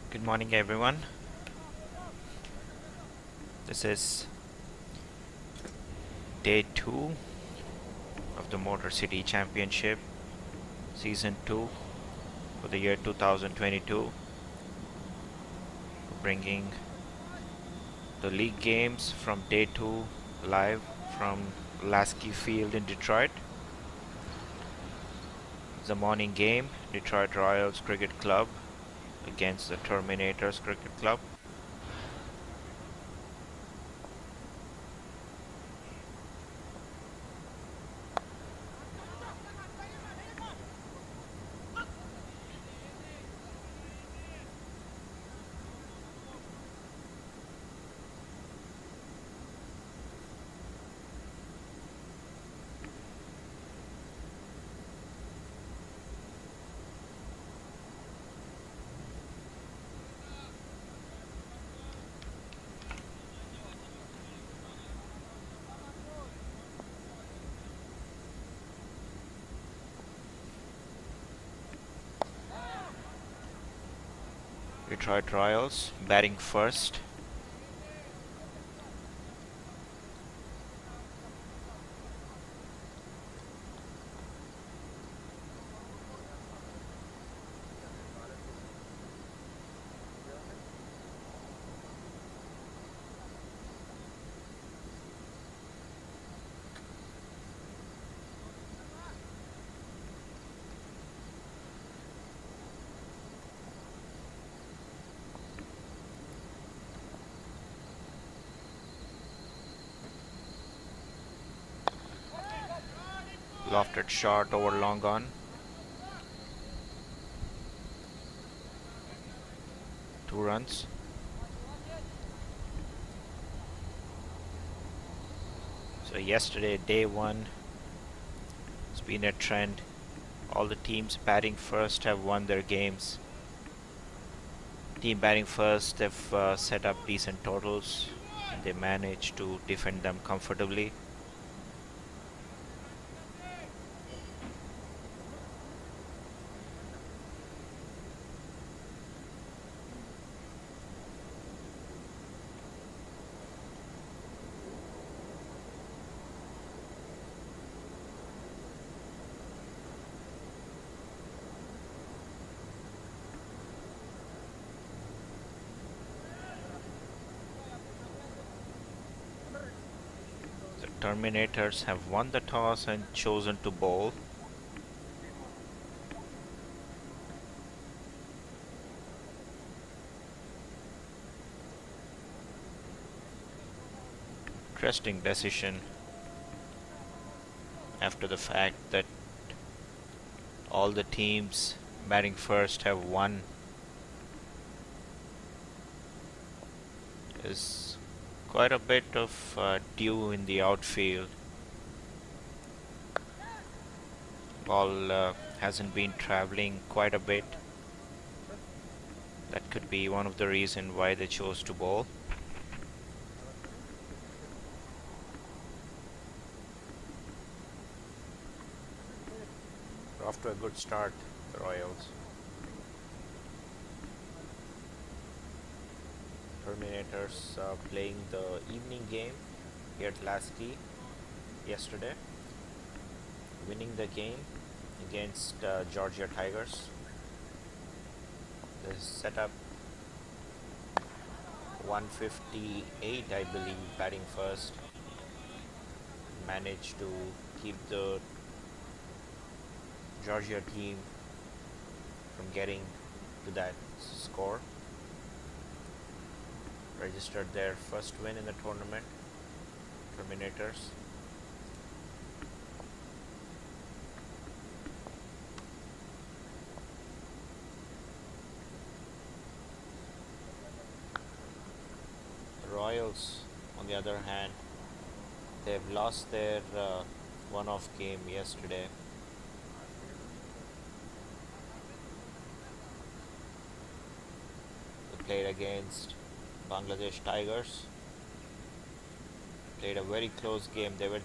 Good morning, everyone. This is day 2 of the Motor City Championship, Season 2 for the year 2022. We're bringing the league games from day 2 live from Lasky Field in Detroit. It's a morning game, Detroit Royals Cricket Club against the Terminators Cricket Club. Detroit Royals batting first. Lofted shot over long on. 2 runs. So yesterday, day 1, it's been a trend. All the teams batting first have won their games. Team batting first have set up decent totals and they managed to defend them comfortably. Terminators have won the toss and chosen to bowl. Interesting decision after the fact that all the teams batting first have won is quite a bit of dew in the outfield. Ball hasn't been traveling quite a bit. That could be one of the reasons why they chose to bowl. They're off to a good start, the Royals. Terminators playing the evening game here at Lasky yesterday, winning the game against Georgia Tigers. They set up 158, I believe, batting first. Managed to keep the Georgia team from getting to that score. Registered their first win in the tournament, Terminators. The Royals, on the other hand, they've lost their one-off game yesterday. They played against Bangladesh Tigers. Played a very close game. They were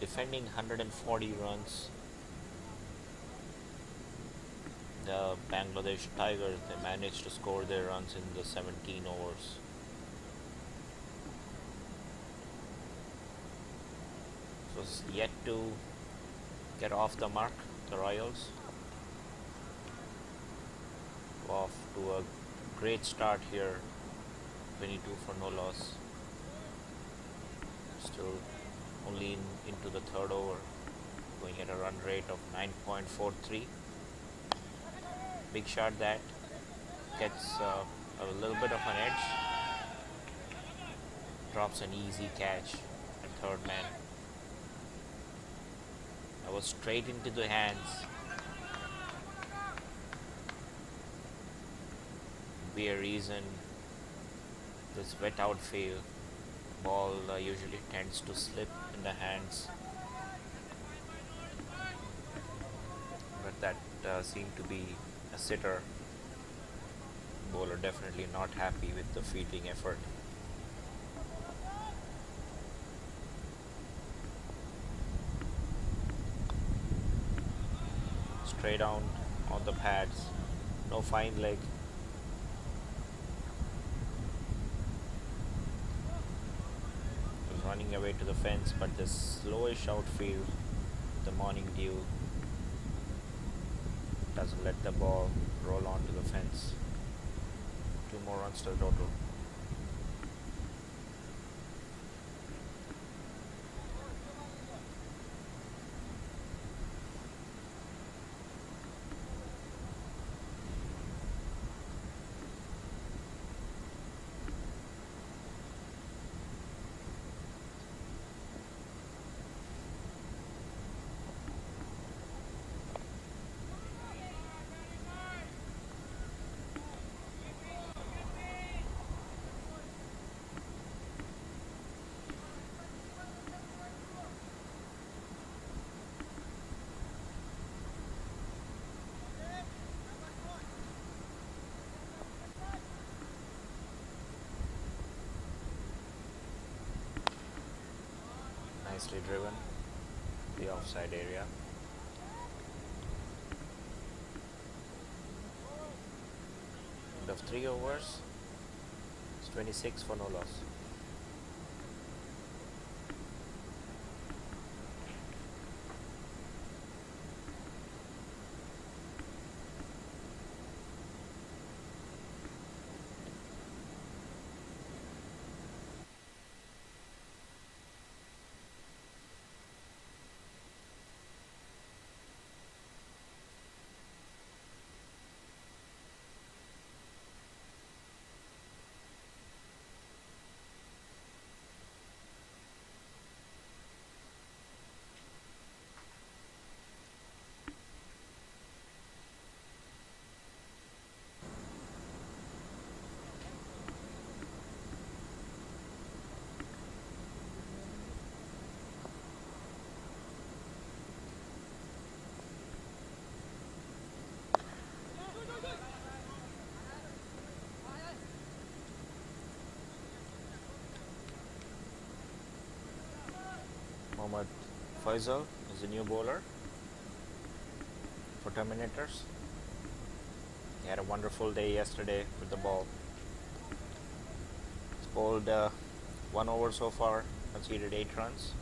defending 140 runs. The Bangladesh Tigers, they managed to score their runs in the 17 overs. So it's yet to get off the mark, the Royals. Off to a great start here, 22 for no loss. Still only into the third over, going at a run rate of 9.43. Big shot that gets a little bit of an edge. Drops an easy catch at third man. That was straight into the hands. Be a reason this wet outfield ball usually tends to slip in the hands, but that seemed to be a sitter. Bowler definitely not happy with the fielding effort. Straight down on the pads, no fine leg. Running away to the fence, but this slowish outfield, the morning dew, doesn't let the ball roll onto the fence. 2 more runs to the total. Nicely driven, the offside area. End of 3 overs, it's 26 for no loss. Mohammad Faisal is the new bowler for Terminators. He had a wonderful day yesterday with the ball. He's bowled 1 over so far, conceded 8 runs.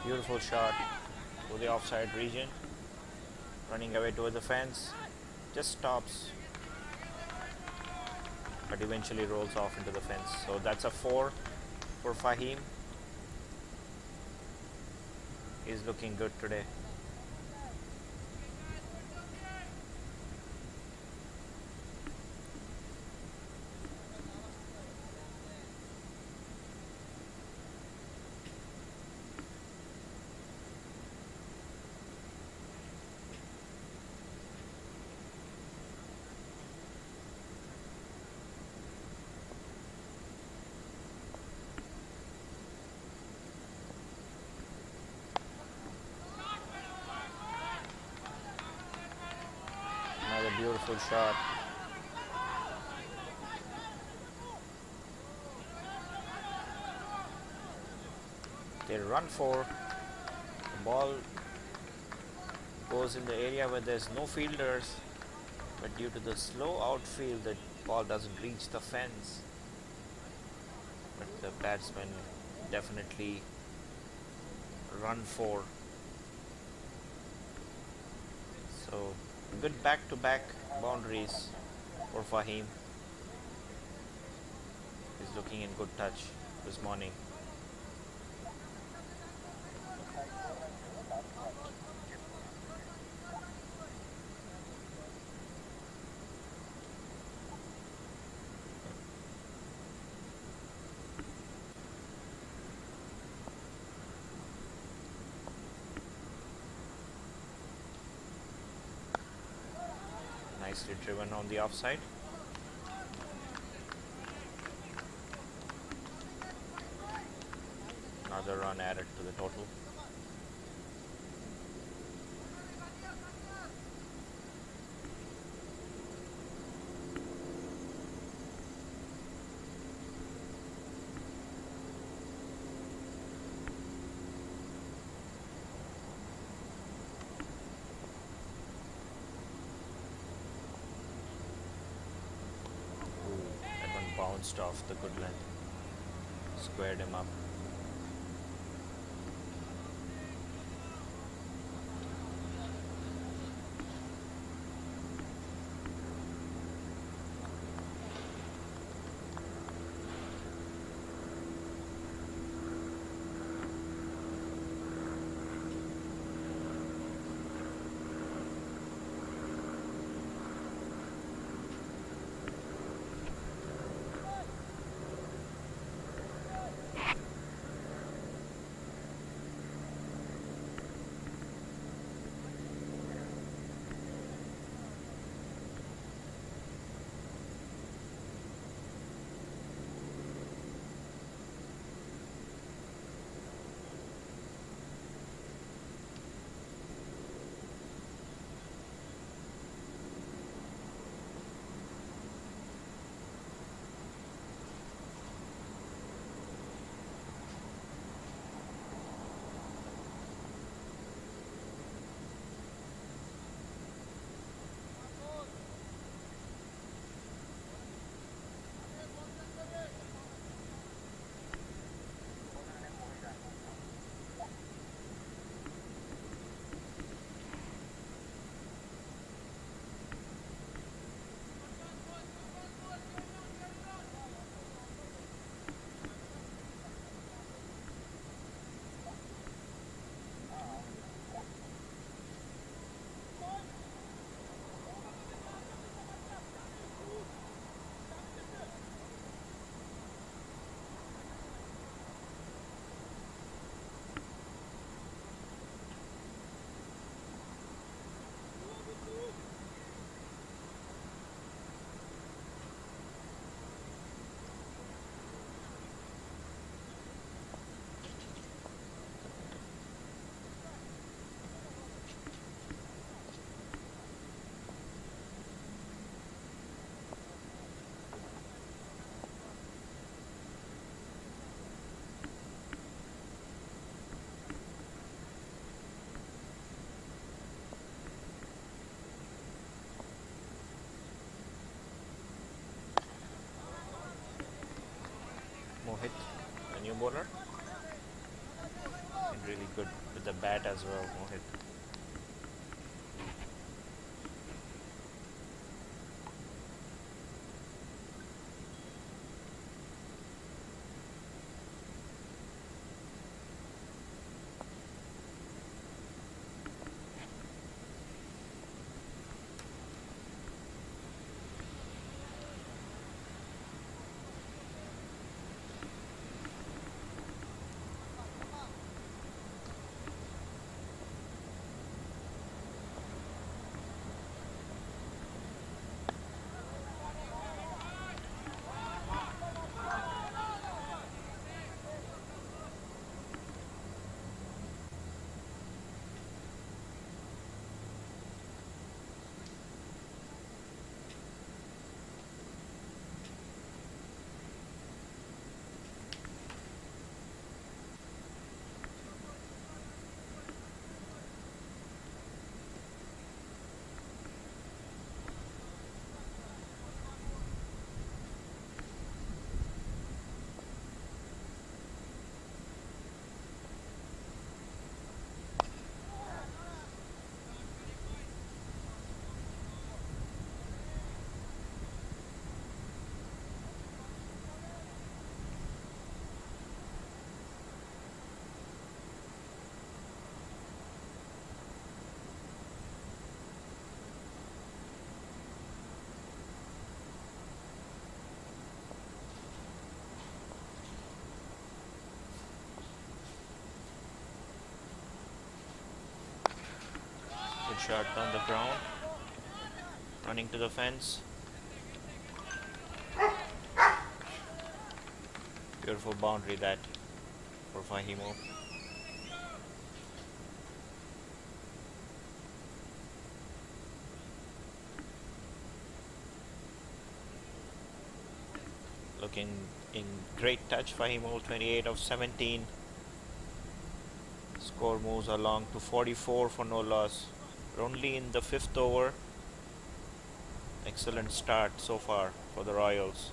Beautiful shot to the offside region. Running away toward the fence. Just stops but eventually rolls off into the fence. So that's a 4 for Fahim. He's looking good today. Another beautiful shot. They run for the ball, goes in the area where there's no fielders, but due to the slow outfield, the ball doesn't reach the fence. But the batsmen definitely run for. So good back-to-back boundaries for Fahim. He's looking in good touch this morning. Nicely driven on the offside. Another run added to the total. Bounced off the good length, squared him up. Mohit, a new bowler, and really good with the bat as well, Mohit. shot on the ground. Running to the fence. Beautiful boundary that for Fahimo. Looking in great touch. Fahimo 28 of 17. Score moves along to 44 for no loss. We're only in the 5th over. Excellent start so far for the Royals.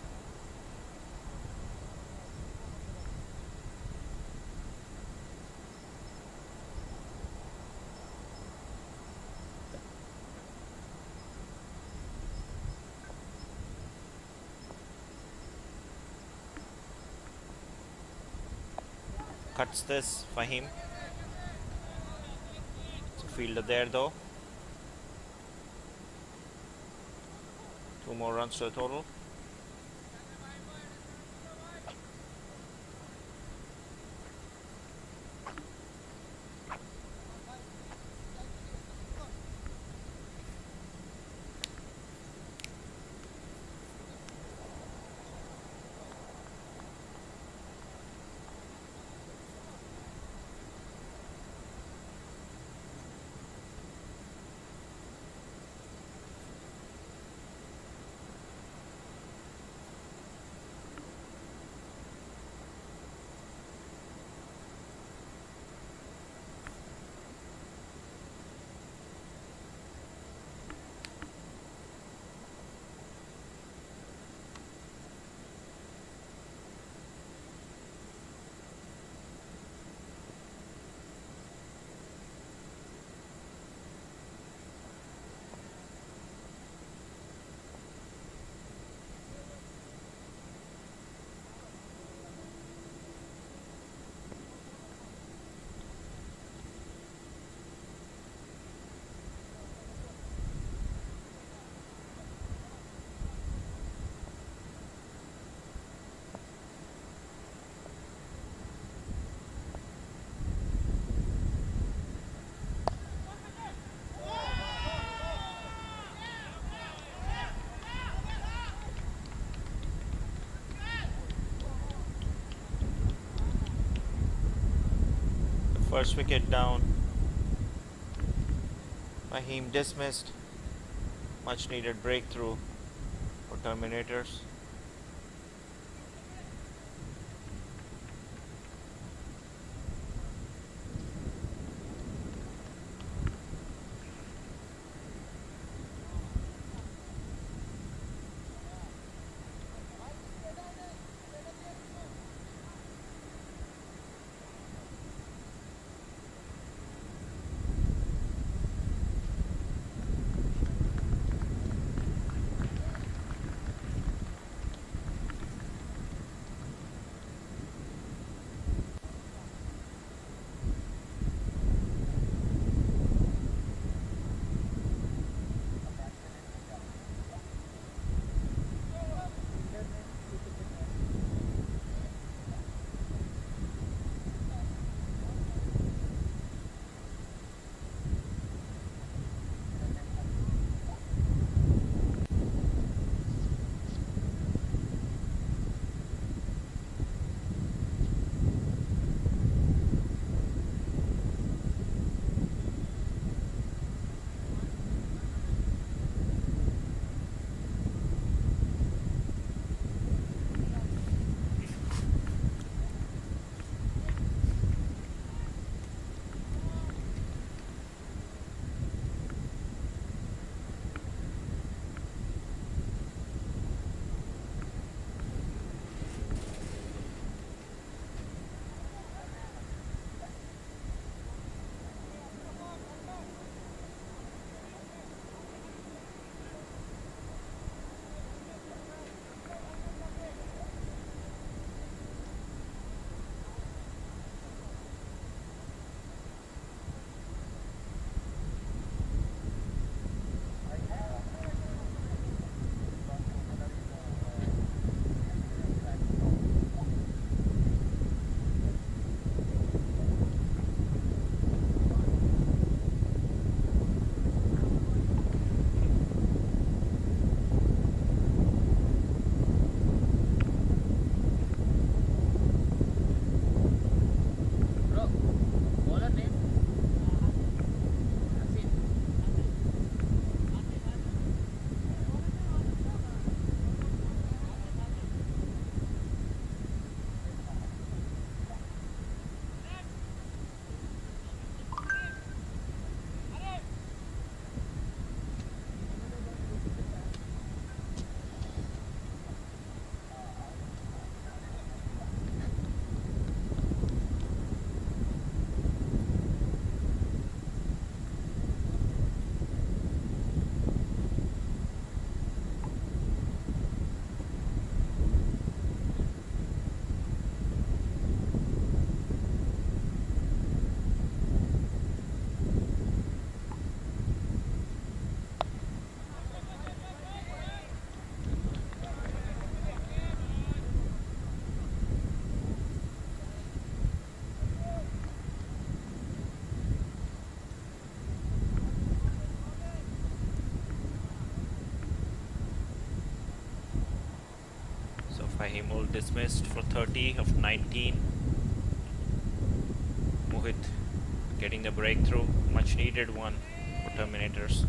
Cuts this, Fahim. It's a fielder there though. 2 more runs to the total. First wicket down. Fahim dismissed. Much needed breakthrough for Terminators. Fahimul dismissed for 30 of 19. Mohit getting the breakthrough, much needed one for Terminators.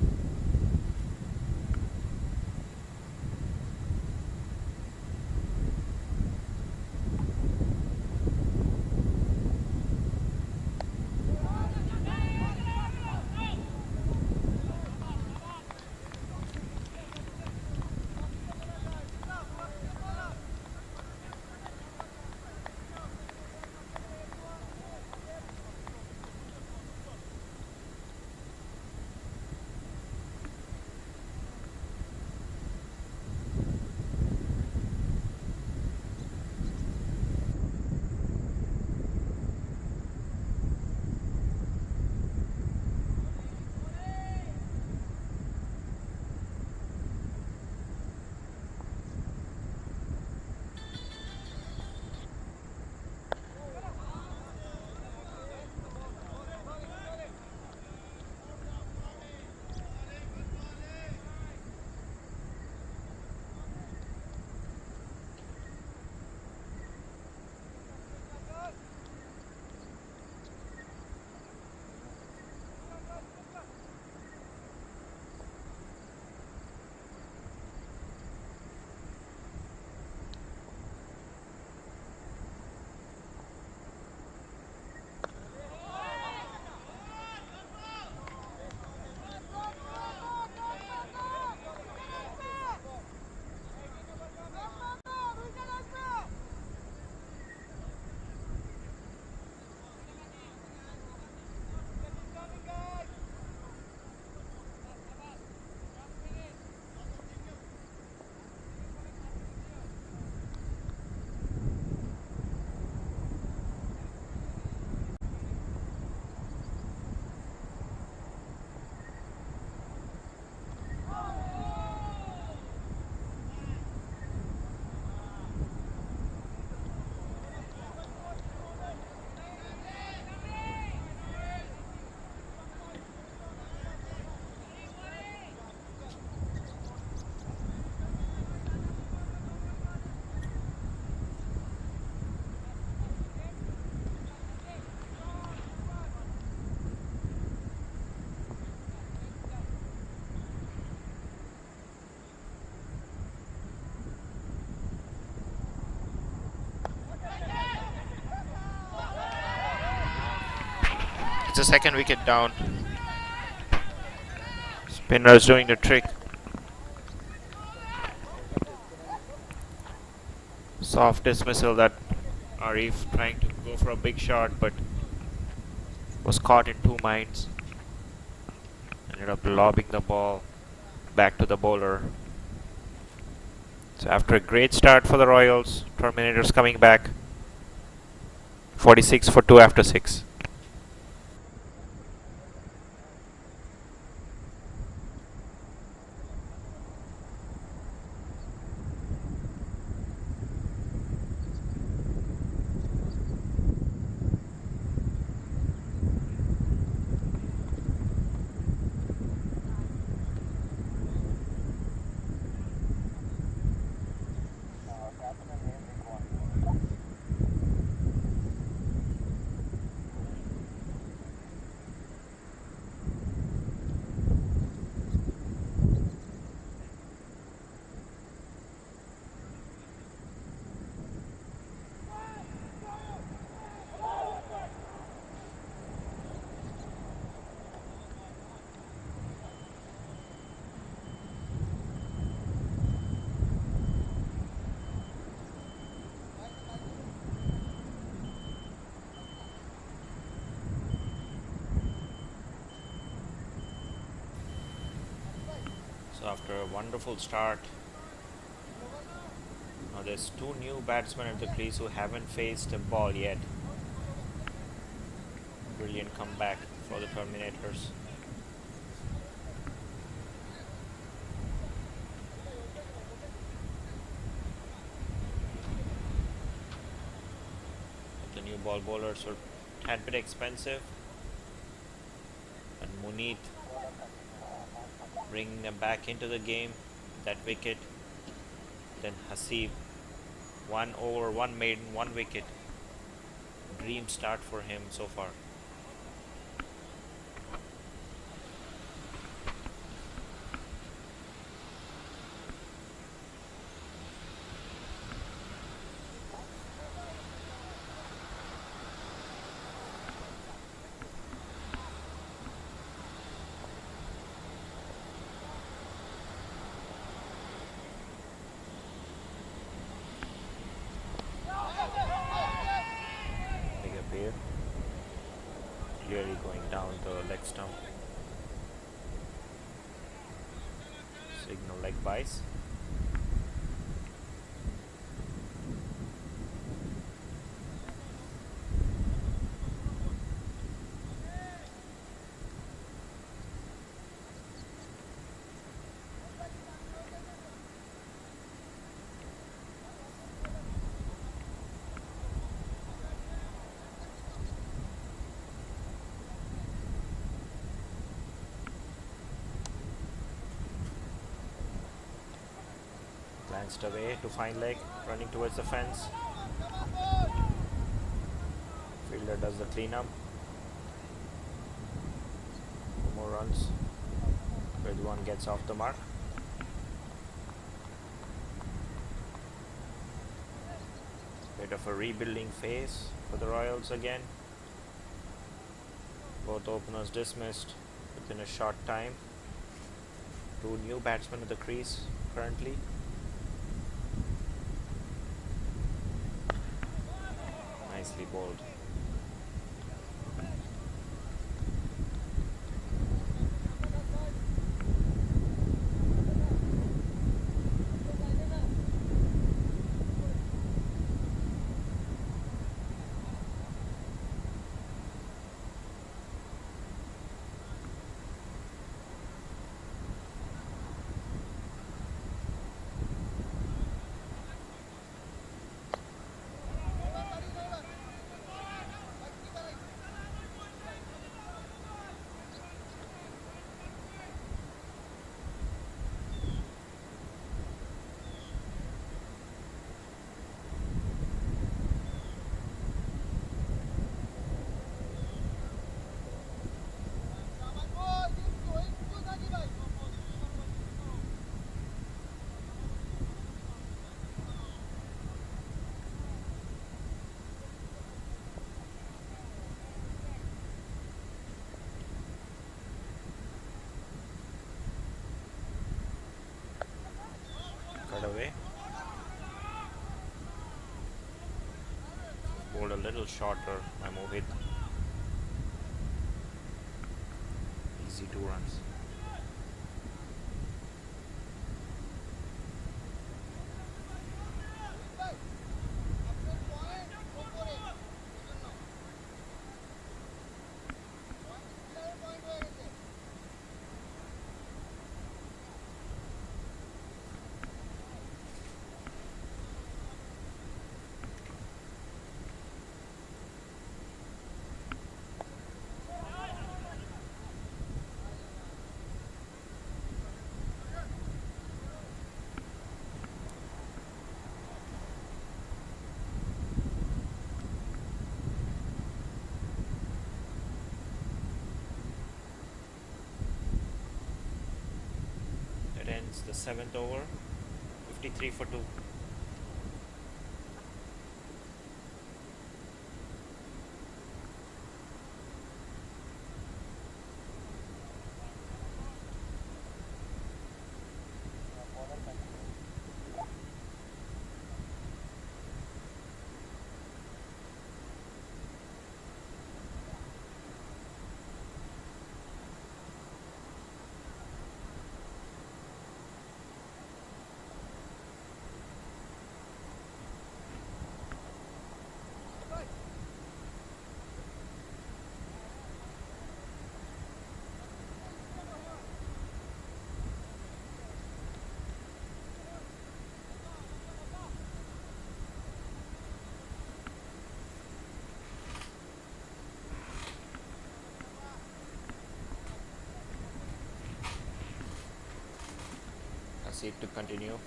It's a second wicket down. Spinner's doing the trick. Soft dismissal that Arif trying to go for a big shot but was caught in two minds. Ended up lobbing the ball back to the bowler. So after a great start for the Royals, Terminators coming back. 46 for 2 after 6. So after a wonderful start, now there's two new batsmen at the crease who haven't faced a ball yet. Brilliant comeback for the Terminators. The new ball bowlers are a tad bit expensive, and Munith bringing them back into the game, that wicket. Then Hasib 1 over, 1 maiden, 1 wicket. Dream start for him so far. Big appeal. Clearly going down the leg stump. Signal leg bias. Glanced away to find leg, running towards the fence. Fielder does the cleanup. 2 more runs. Ridwan gets off the mark. Bit of a rebuilding phase for the Royals again. Both openers dismissed within a short time. 2 new batsmen at the crease currently. Nicely bowled. Cut away. Bowled a little shorter by Mohit. Easy 2 runs. Ends the 7th over, 53 for 2. Seat to continue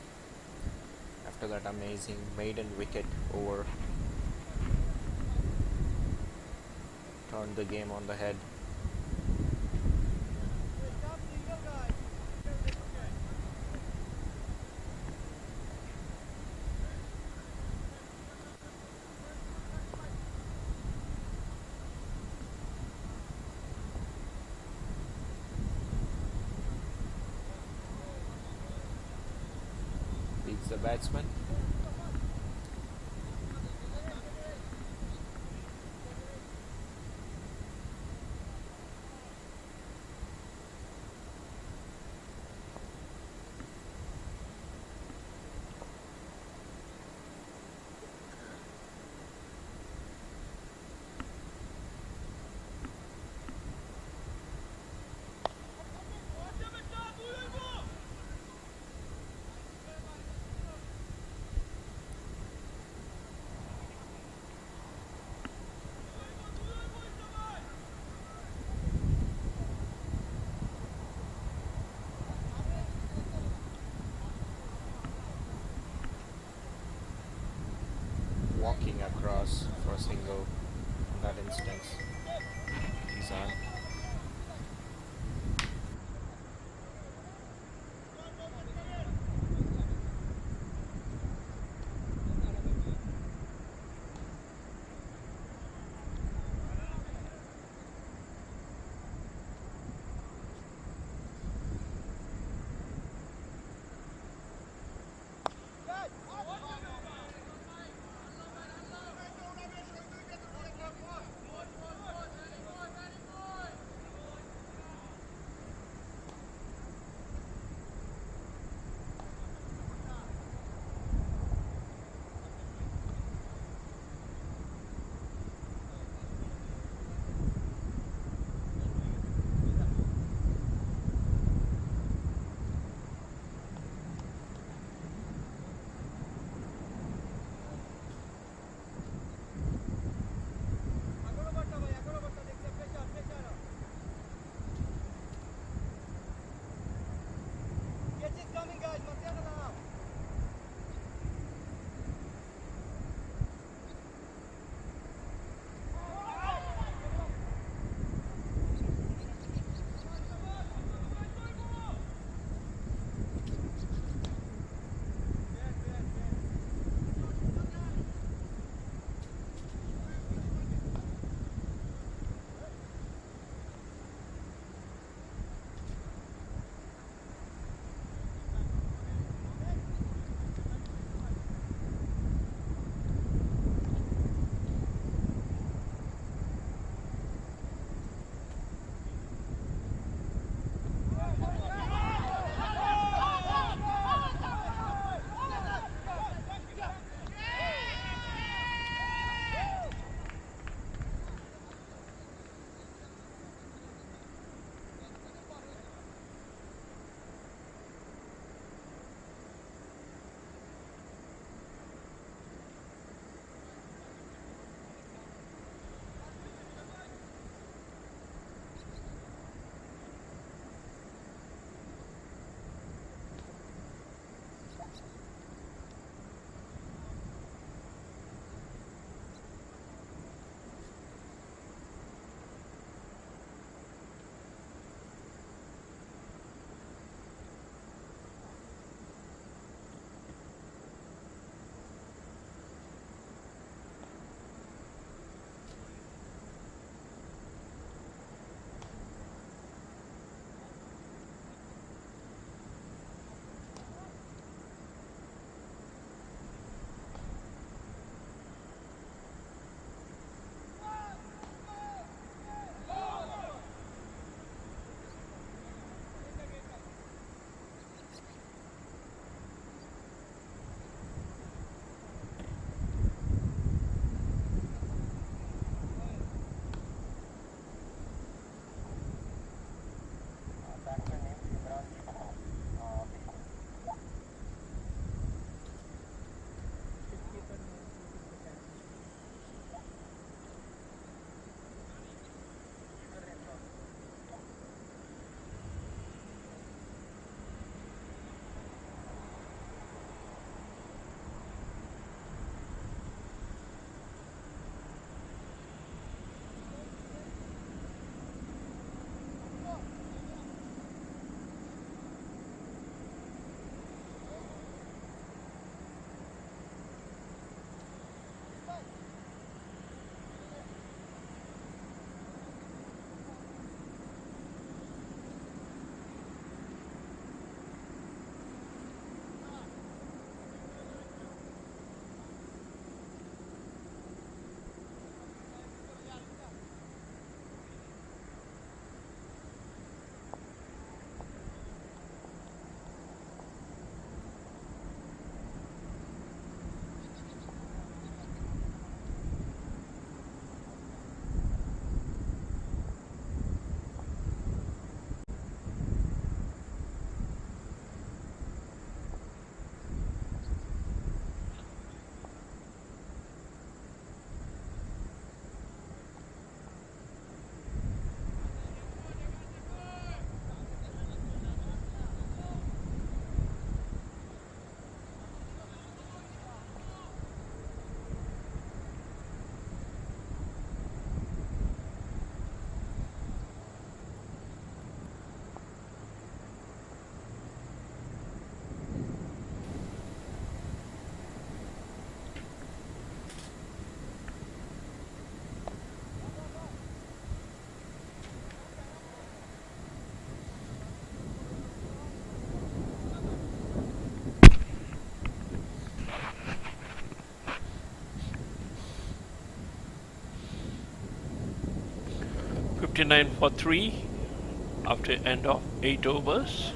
After that amazing maiden wicket over, turned the game on the head. Beats the batsman. Walking across for a single in that instance. He's on. 59 for 3 after end of 8 overs.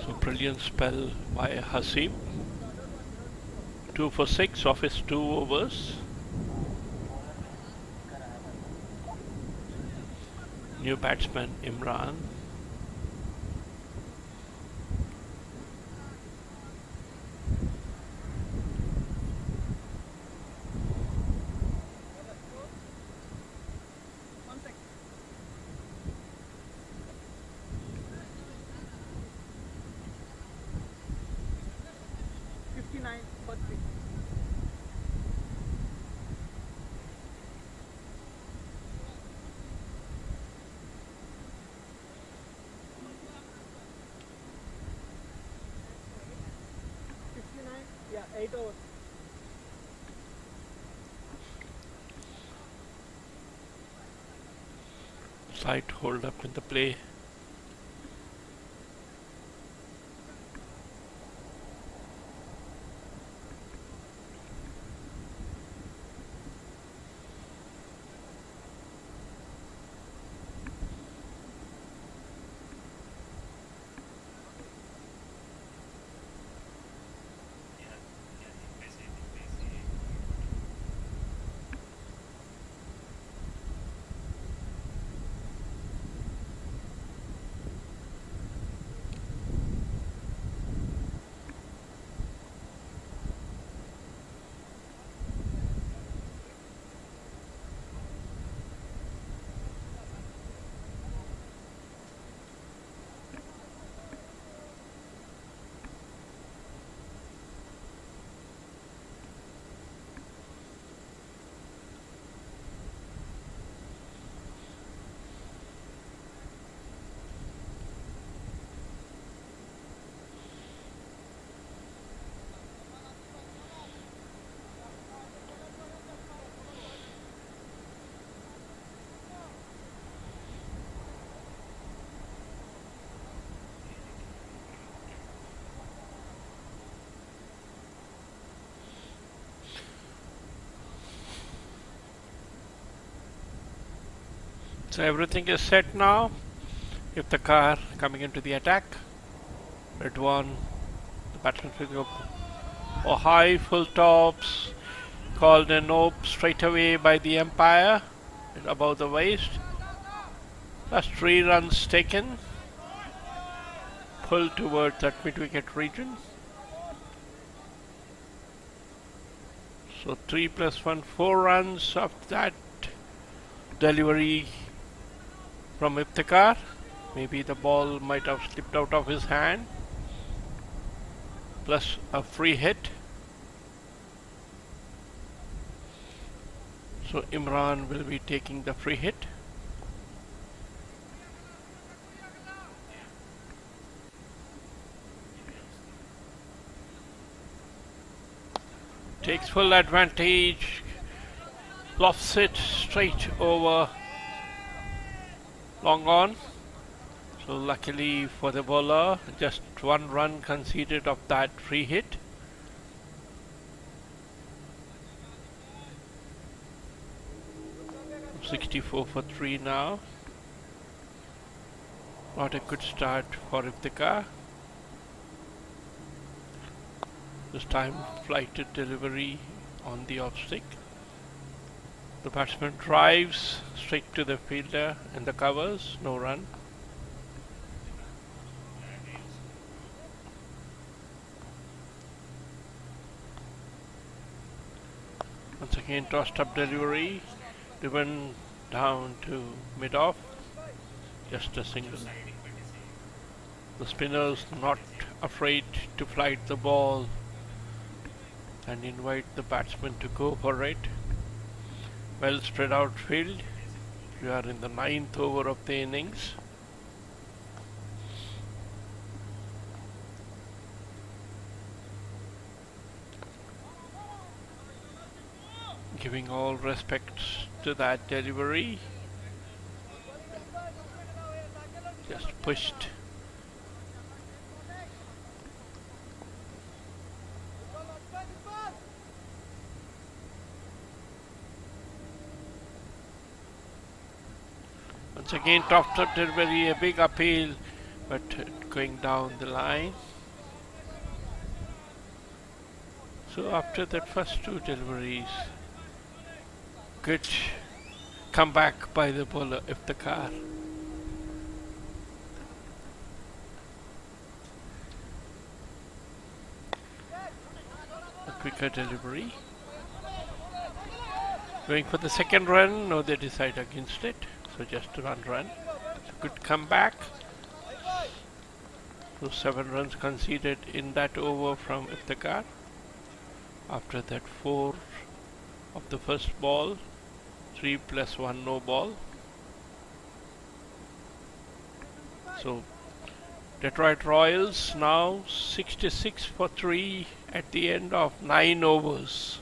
So brilliant spell by Haseeb. 2 for 6 of his 2 overs. New batsman Imran. Yeah, 8 overs. Slight hold up in the play. So everything is set now. If the car coming into the attack, red one, the batsman picking up a high full tops, called a nope straight away by the umpire above the waist. That's 3 runs taken, pulled towards that mid-wicket region. So 3 plus 1, 4 runs of that delivery from Iftikhar. Maybe the ball might have slipped out of his hand. Plus a free hit. So Imran will be taking the free hit. Takes full advantage. Lofts it straight over. Long on. So luckily for the bowler, just 1 run conceded of that free hit. .64 for 3 now. Not a good start for Iftikhar. This time flighted delivery on the off stick. The batsman drives straight to the fielder in the covers, no run. Once again tossed up delivery, driven down to mid-off, just a single. The spinners not afraid to flight the ball and invite the batsman to go for it. Well spread out field. We are in the 9th over of the innings. Giving all respect to that delivery. Just pushed Once again, topped up delivery, a big appeal, but going down the line. So after that first two deliveries, good comeback by the bowler Iftikhar. A quicker delivery. Going for the second run, no, they decide against it. So just one run. So good comeback. So 7 runs conceded in that over from Iftikhar. After that 4 of the first ball, 3 plus 1 no ball. So Detroit Royals now 66 for 3 at the end of 9 overs.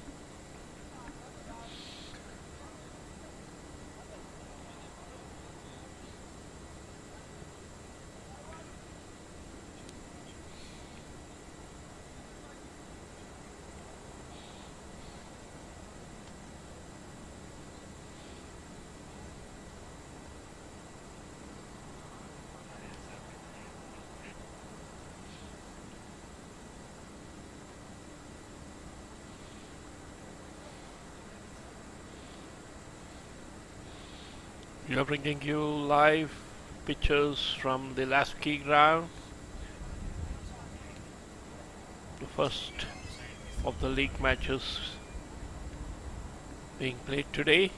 We are bringing you live pictures from the Lasky ground, the first of the league matches being played today.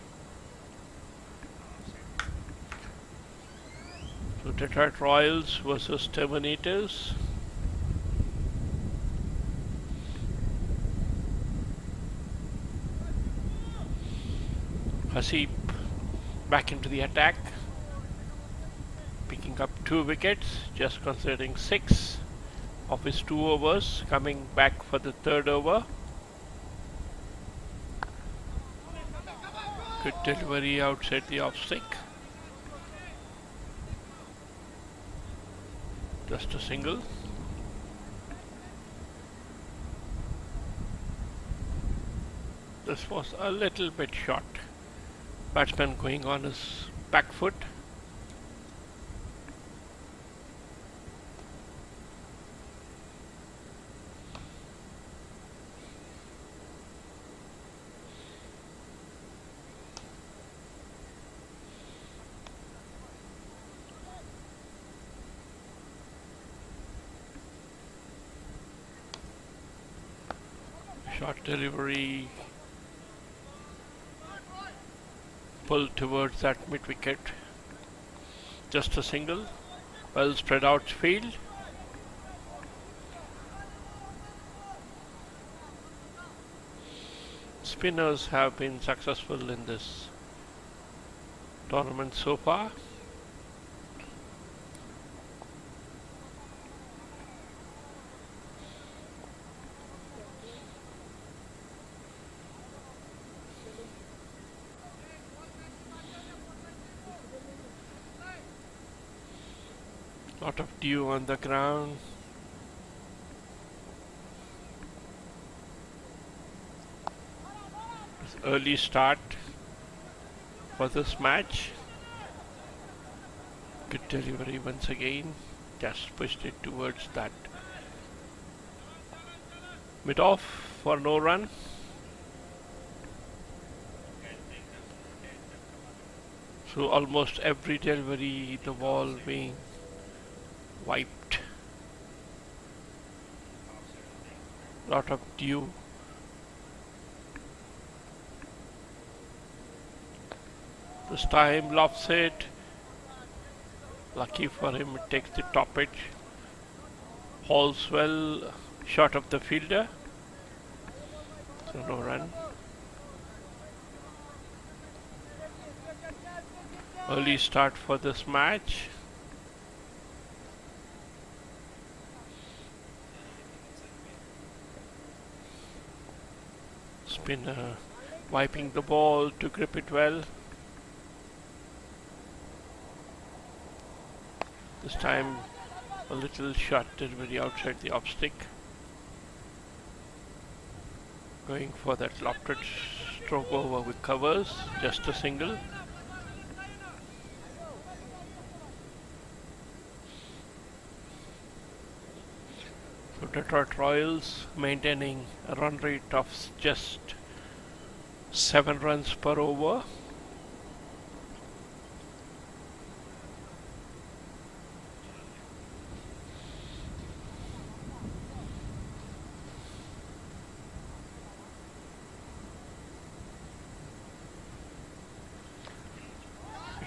So Detroit Royals versus Terminators. Hasib back into the attack, picking up 2 wickets, just considering 6 of his 2 overs, coming back for the 3rd over. Good delivery outside the off stick. Just a single. This was a little bit short. Batsman going on his back foot. Short delivery. Pull towards that mid wicket. Just a single. Well spread out field. Spinners have been successful in this tournament so far. Lot of dew on the ground. Early start for this match. Good delivery once again. Just pushed it towards that mid off for no run. So almost every delivery the ball being wiped. Lot of dew. This time lofts it. Lucky for him, it takes the top edge. Hauls well short of the fielder. So no run. Early start for this match. Spinner wiping the ball to grip it well. This time a little short delivery outside the off stick. Going for that lofted stroke over with covers, just a single. Detroit Royals maintaining a run rate of just 7 runs per over.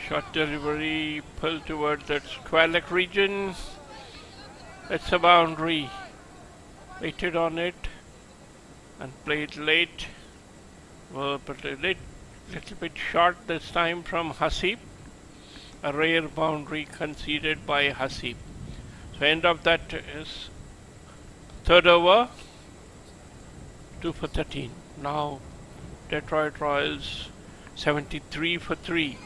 Short delivery, pull towards that square leg region. It's a boundary. Waited on it and played late. Well, but a little bit short this time from Hasib. A rare boundary conceded by Hasib. So end of that is third over, 2 for 13. Now Detroit Royals 73 for 3.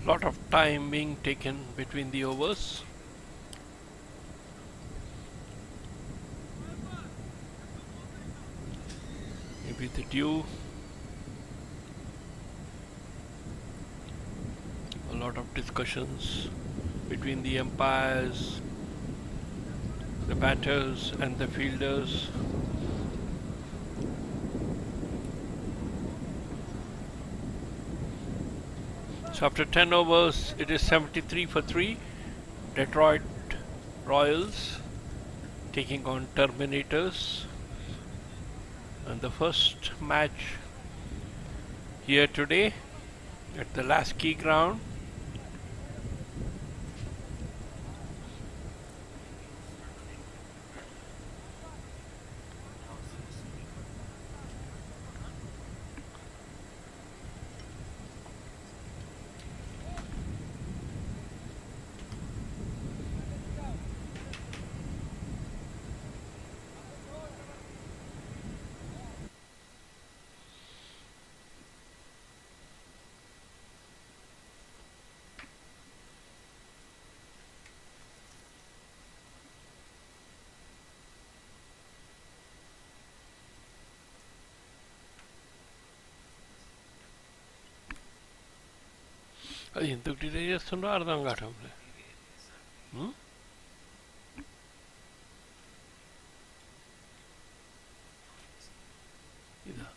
Lot of time being taken between the overs. Maybe the dew. A lot of discussions between the umpires, the batters and the fielders. So after 10 overs, it is 73 for 3. Detroit Royals taking on Terminators. And the first match here today at the Lasky ground. అది ఎందుకు delay చేస్తుండో అర్థం కావటం లేదు. ఇదా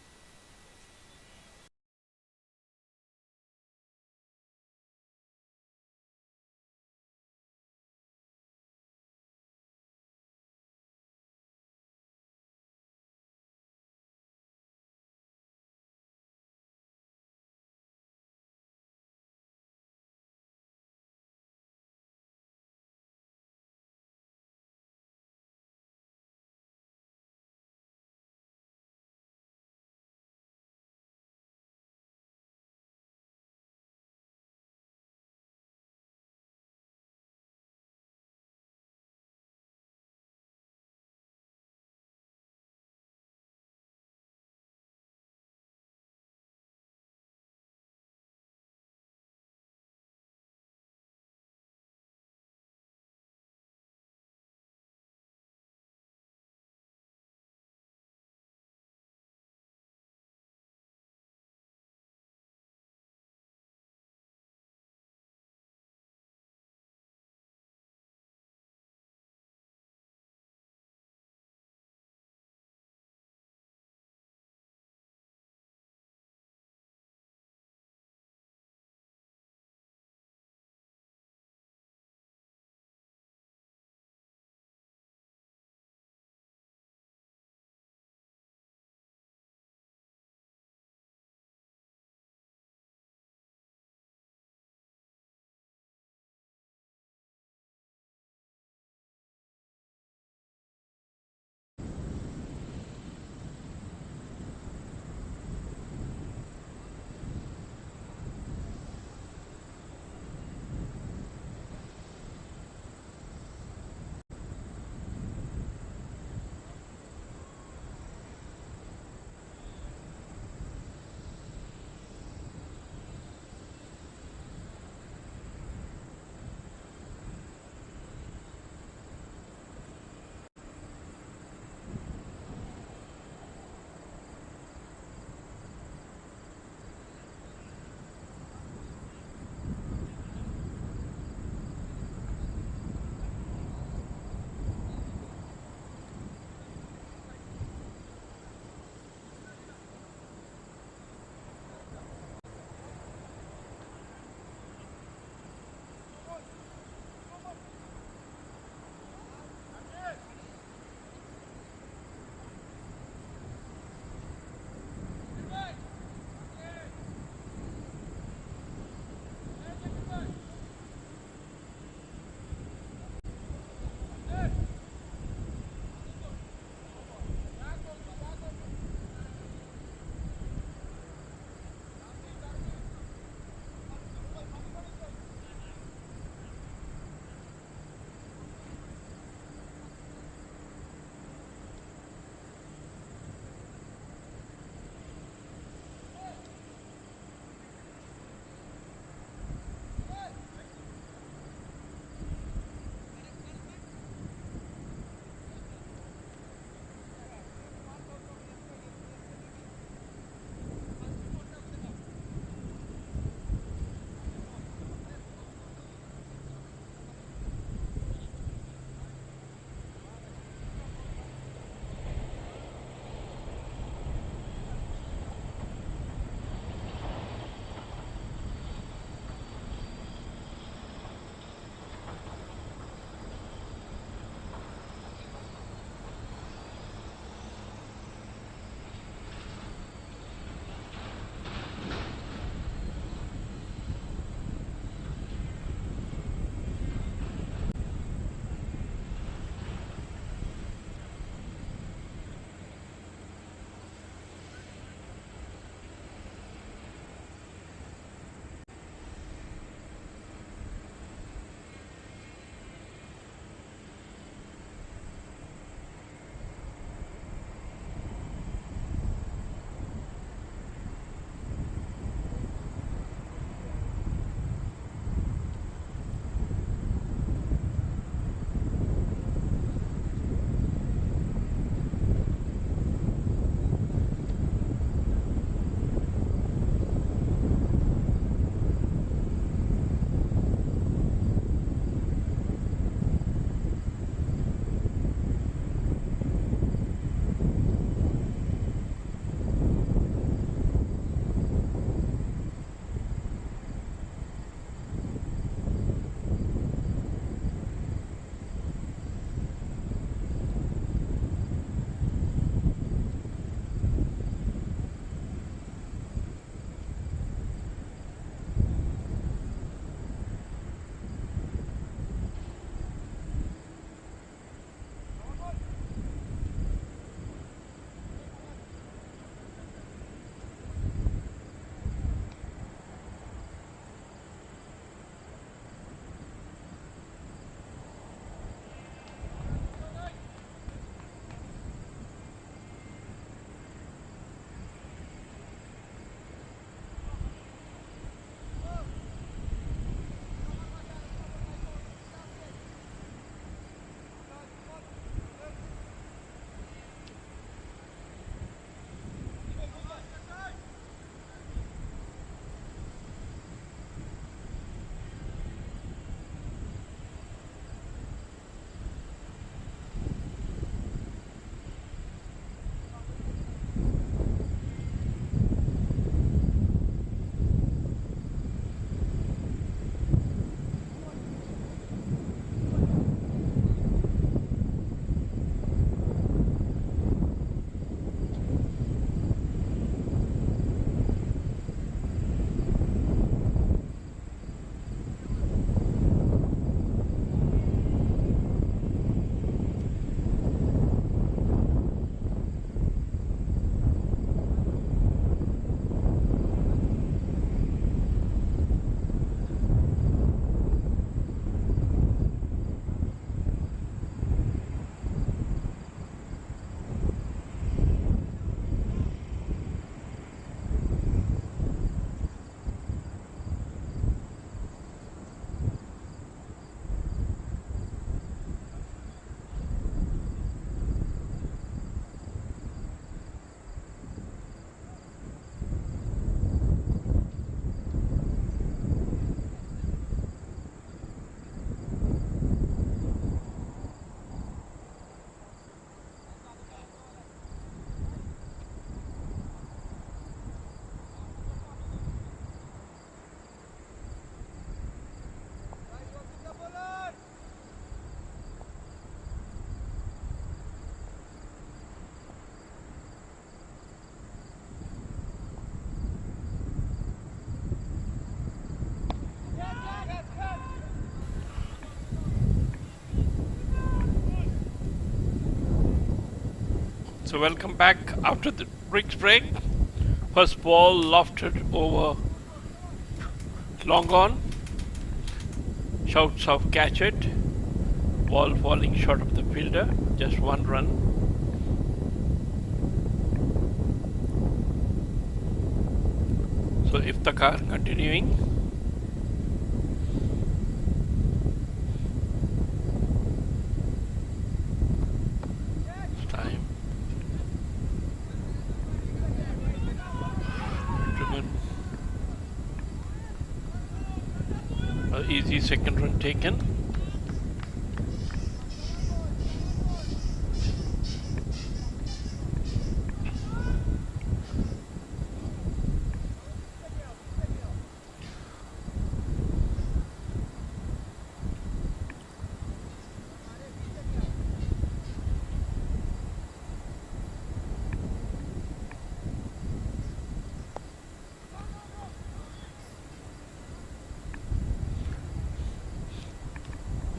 So welcome back after the break. First ball lofted over long on. Shouts of catch it. Ball falling short of the fielder. Just one run. So Iftikhar continuing. It's time. Driven. Easy second run taken.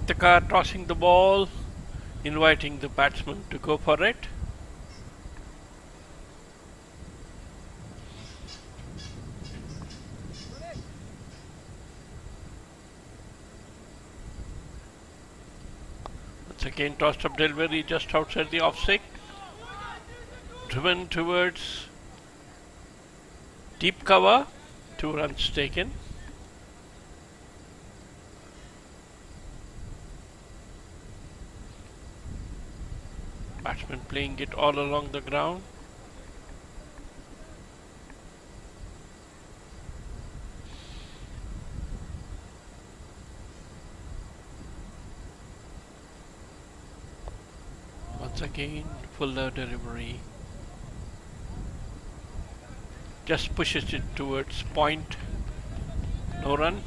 Iftikhar tossing the ball, inviting the batsman to go for it. Once again tossed up delivery just outside the offside. Driven towards deep cover, 2 runs taken. Batsman playing it all along the ground. Once again, fuller delivery. Just pushes it towards point. No run.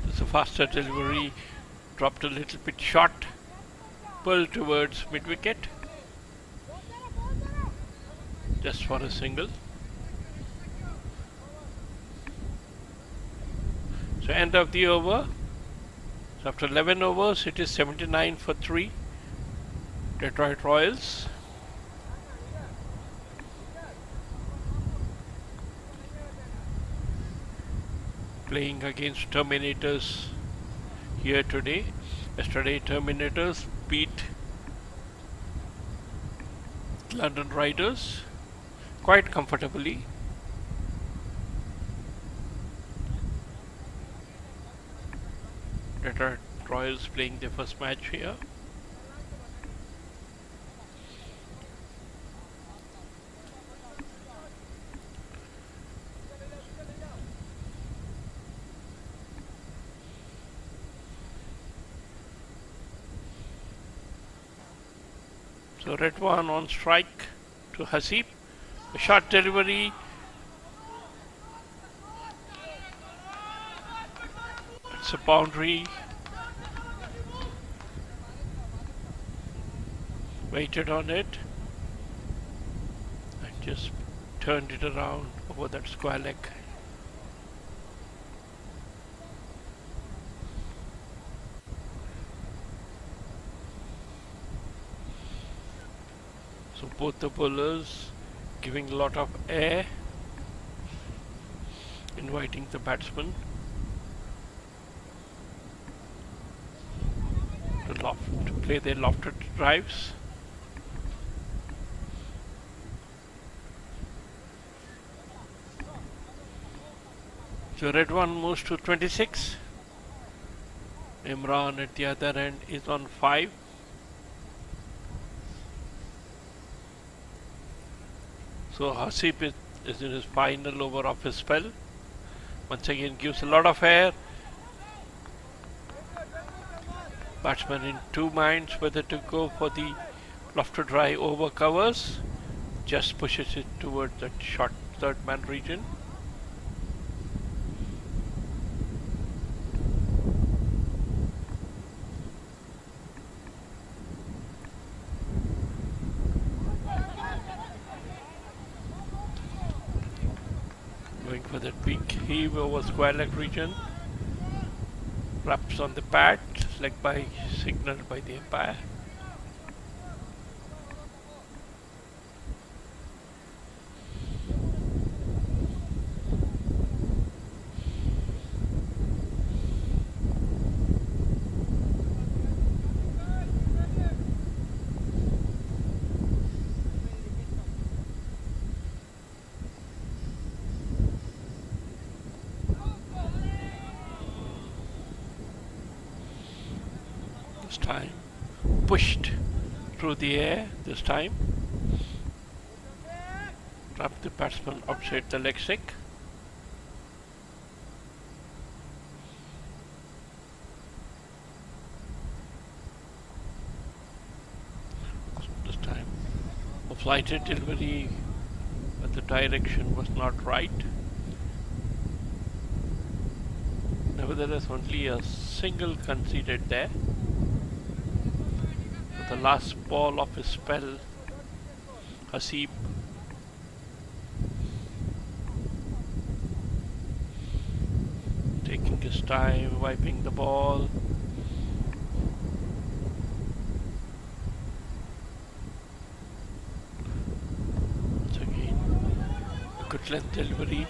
It's a faster delivery. Dropped a little bit short. Pulled towards mid wicket. Just for a single. So end of the over. So after 11 overs, it is 79 for 3. Detroit Royals. Playing against Terminators here today. Yesterday, Terminators beat London Riders quite comfortably. Detroit Royals playing their first match here. So Redwan on strike to Hasib. A short delivery. It's a boundary. Waited on it and just turned it around over that square leg. So both the bowlers giving a lot of air, inviting the batsman to play their lofted drives. So Redwan moves to 26. Imran at the other end is on 5. So Hasib is in his final over of his spell. Once again gives a lot of air. Batsman in 2 minds whether to go for the lofted drive over covers. Just pushes it towards that short third man region. for that big heave over square leg region. Wraps on the pad, leg by signaled by the umpire. This time pushed through the air this time. Trapped the batsman outside the leg stick. This time a flighted delivery, but the direction was not right. Nevertheless, only a single conceded there. The last ball of his spell, Hasib taking his time, wiping the ball. Once again, a good length delivery.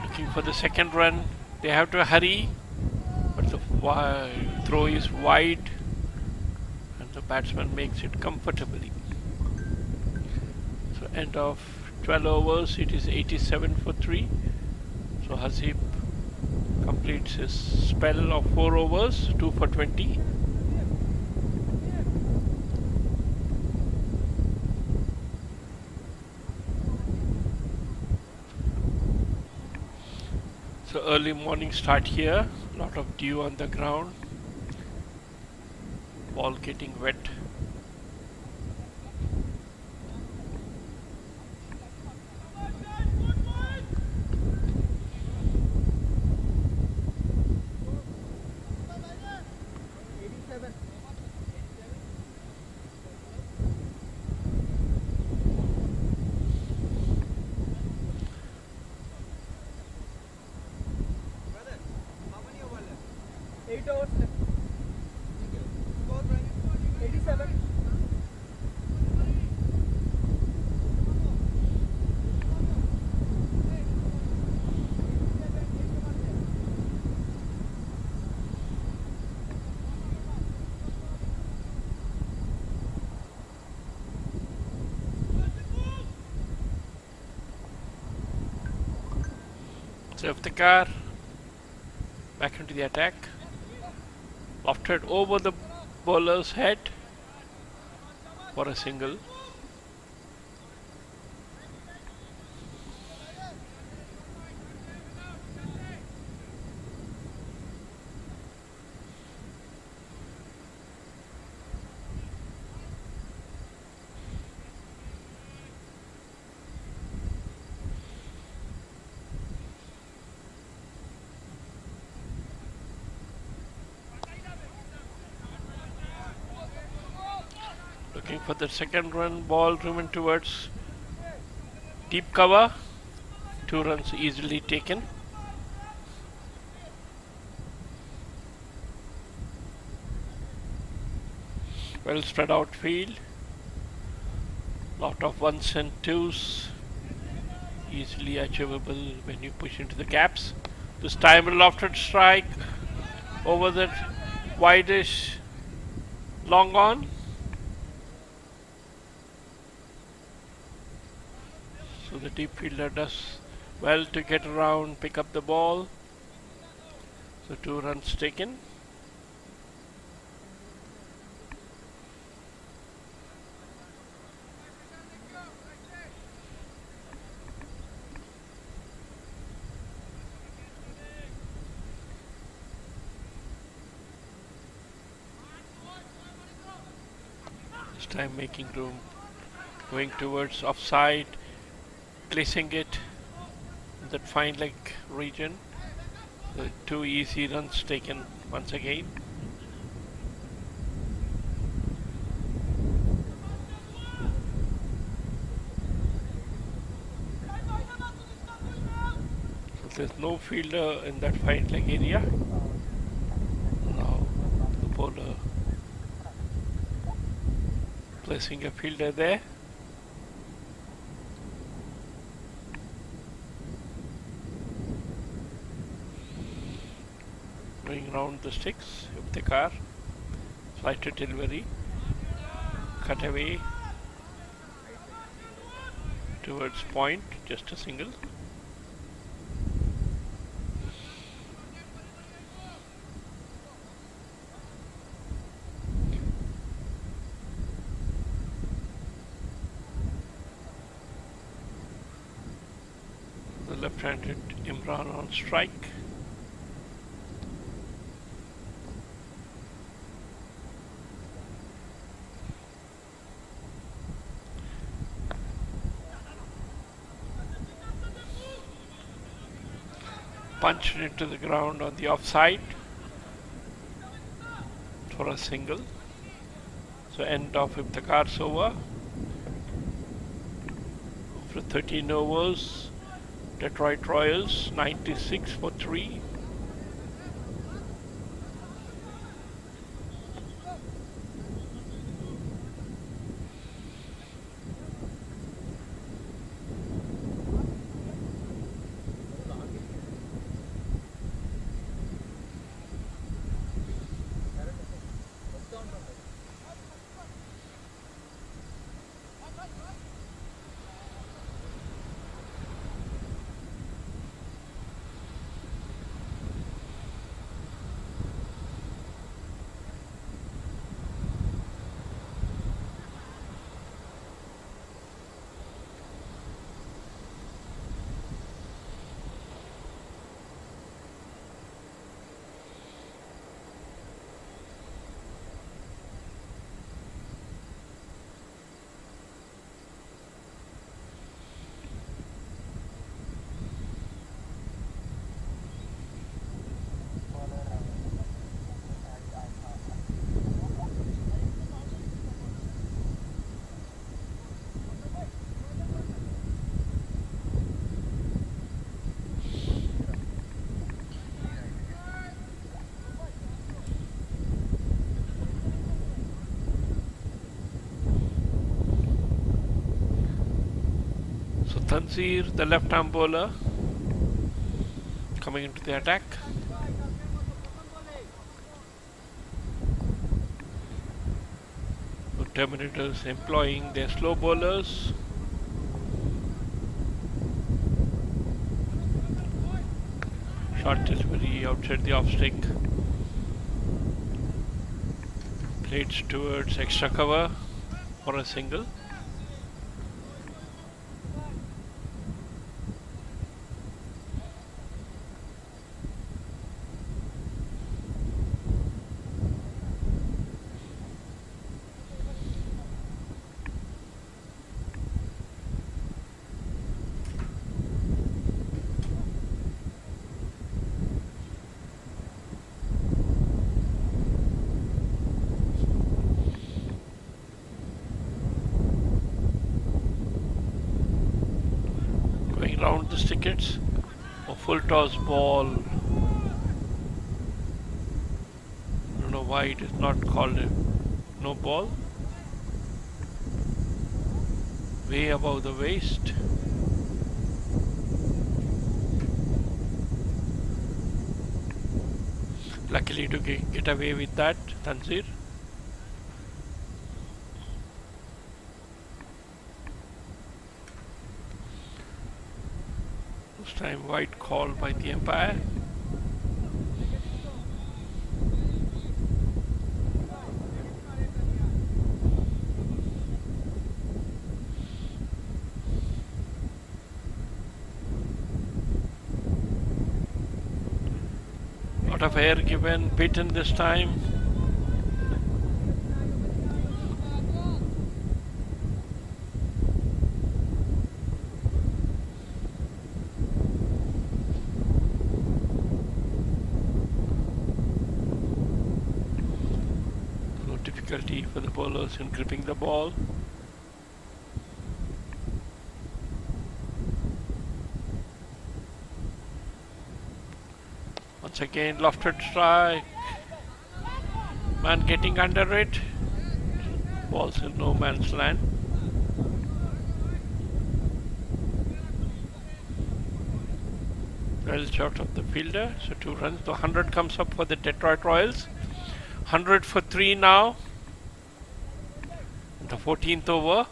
Looking for the second run. They have to hurry, but the throw is wide. The batsman makes it comfortably. So end of 12 overs, it is 87 for 3. So Hasib completes his spell of 4 overs, 2 for 20. So early morning start here, lot of dew on the ground. Ball getting wet. Iftikhar back into the attack, lofted over the bowler's head for a single. Looking for the second run, ball driven towards deep cover. 2 runs easily taken. Well spread out field. Lot of 1s and 2s. Easily achievable when you push into the gaps. This time a lofted strike over the wideish long on. So the deep fielder does well to get around, pick up the ball. So 2 runs taken. This time making room, going towards offside, placing it in that fine leg region. The 2 easy runs taken once again. there's no fielder in that fine leg area. Now the bowler placing a fielder there. Going round the sticks of the car. Flight to delivery. Cut away towards point, just a single. The left-handed Imran on strike. Punched into the ground on the offside for a single. So end off if the car's over. After 13 overs, Detroit Royals 96 for 3. Tanzir, the left-arm bowler, coming into the attack. The Terminators employing their slow bowlers. Short delivery outside the off-stick. Played towards extra cover for a single. Round the wickets, a full toss ball. I don't know why it is not called a no ball. Way above the waist. Luckily to get away with that, Tanzir. This time white call by the umpire. Lot of air given, beaten this time. No difficulty for the bowlers in gripping the ball. Once again, lofted strike. Man getting under it. Ball's in no man's land. Well shot of the fielder. So 2 runs. The 100 comes up for the Detroit Royals. 100 for 3 now. The 14th over.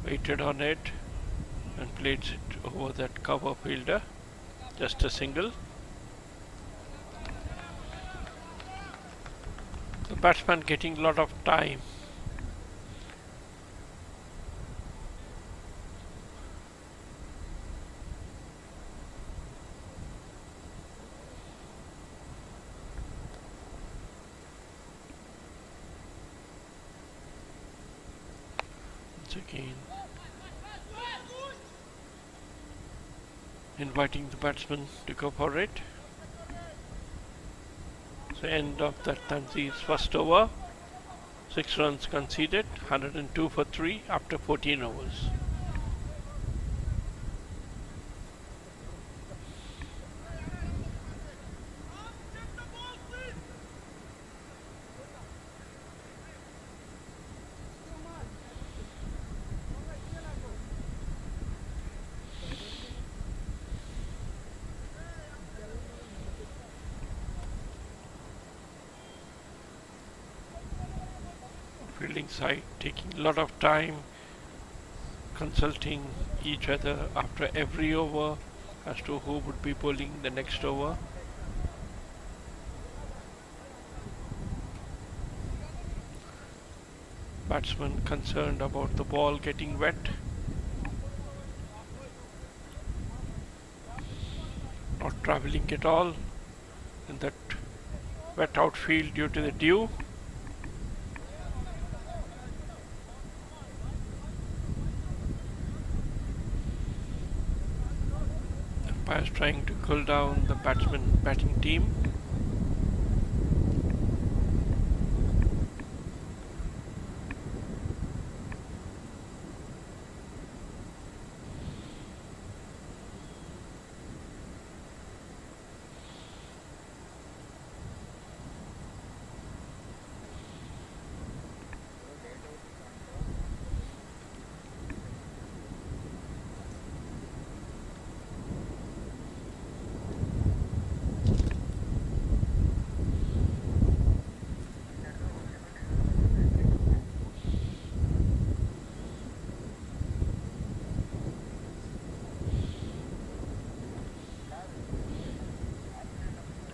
Waited on it and played it over that cover fielder. Just a single. The batsman getting a lot of time. Once again, inviting the batsman to go for it. So end of that Tanzi's first over. 6 runs conceded, 102 for 3 after 14 overs. Fielding side taking a lot of time, consulting each other after every over as to who would be bowling the next over. Batsman concerned about the ball getting wet. Not travelling at all in that wet outfield due to the dew. Umpires trying to cool down the batting team.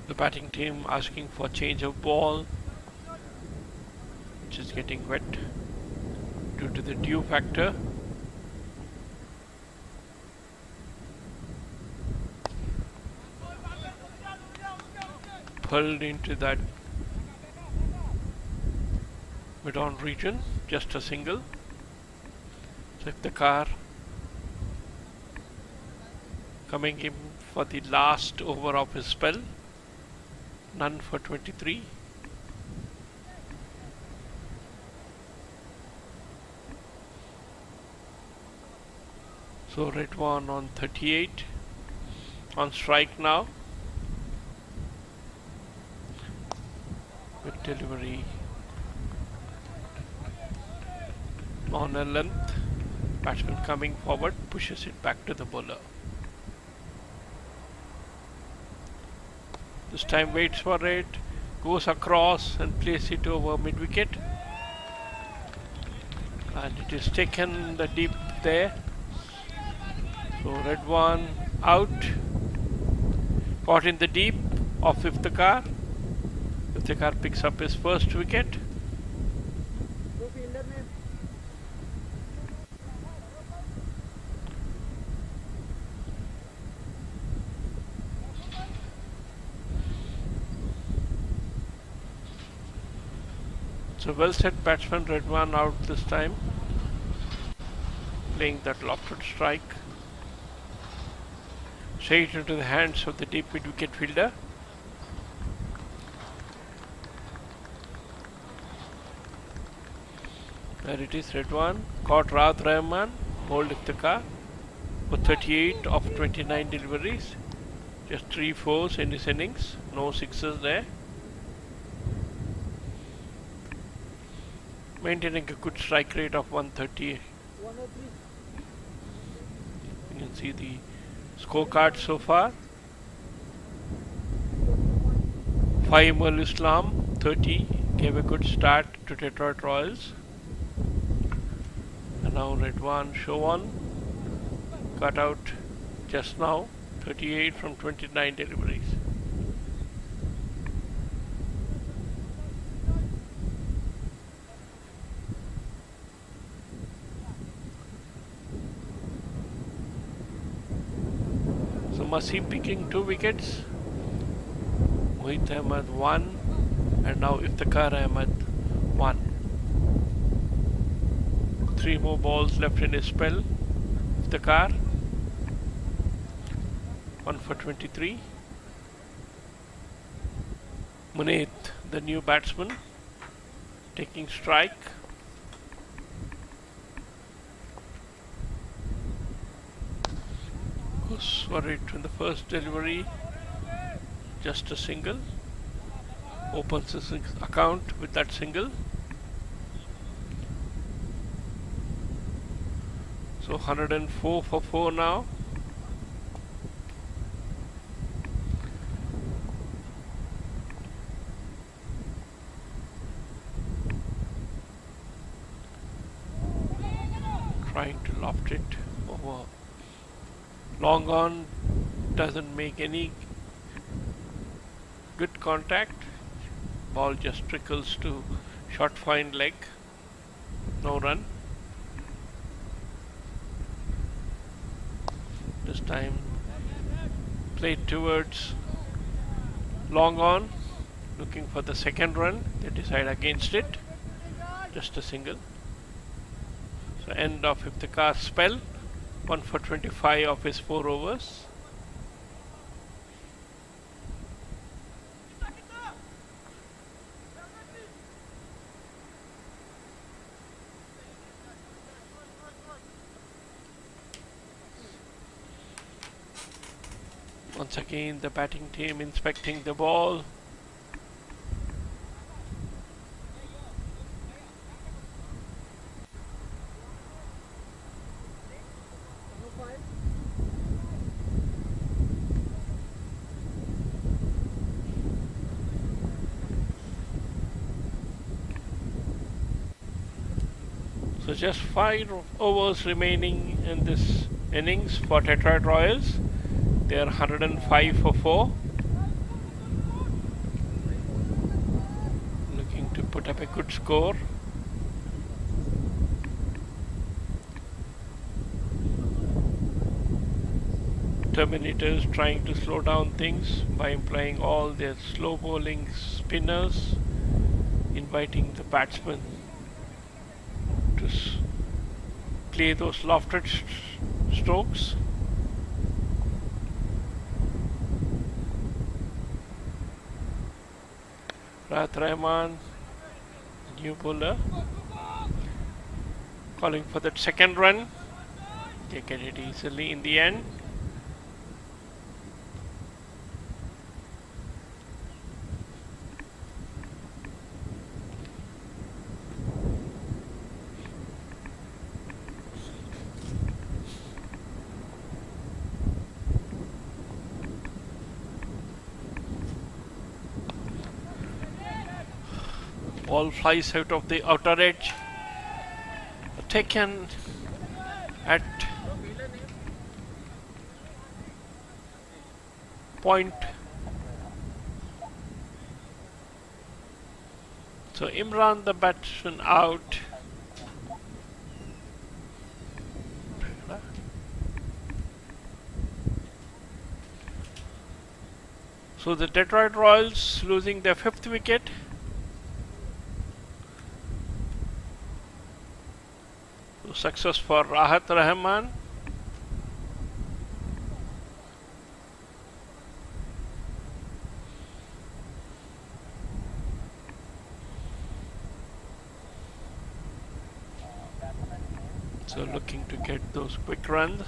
The batting team asking for change of ball, which is getting wet due to the dew factor. Pulled into that mid-on region, just a single. So if the car coming in for the last over of his spell. None for 23. So red one on 38. On strike now. With delivery on a length. Batsman coming forward, pushes it back to the bowler. This time waits for it, goes across and places it over mid-wicket. And it is taken the deep there. So red one out. Caught in the deep of Iftikhar. Iftikhar picks up his first wicket. So well set batsman, red one out this time. Playing that lofted strike. Straight into the hands of the deep mid-wicket fielder. There it is, red one. Caught Rahat Rahman, bowled Iftikhar for 38 of 29 deliveries. Just 3 fours in his innings, no sixes there. Maintaining a good strike rate of 130. You can see the scorecard so far. Faimul Islam 30 gave a good start to Detroit Royals. And now Redwan Showan got out just now, 38 from 29 deliveries. So Masih picking 2 wickets, Mohit Ahmed 1, and now Iftikhar Ahmed 1. 3 more balls left in his spell. Iftikhar 1 for 23. Munit, the new batsman, taking strike. Was worried in the first delivery, just a single. Opens his account with that single. So 104 for 4 now. Trying to loft it over. Long on, doesn't make any good contact. Ball just trickles to short fine leg. No run. This time played towards long on, looking for the second run. They decide against it. Just a single. So end of Iftikhar's spell. 1 for 25 of his 4 overs. Once again the batting team inspecting the ball. So just 5 overs remaining in this innings for Detroit Royals. They are 105 for 4. Looking to put up a good score. Terminators trying to slow down things by employing all their slow bowling spinners, inviting the batsmen to play those lofted strokes. Rahat Rahman, new bowler, calling for that second run. They get it easily in the end. Ball flies out of the outer edge. Taken at point. So Imran, the batsman, out. So the Detroit Royals losing their 5th wicket. Success for Rahat Rahman. So looking to get those quick runs.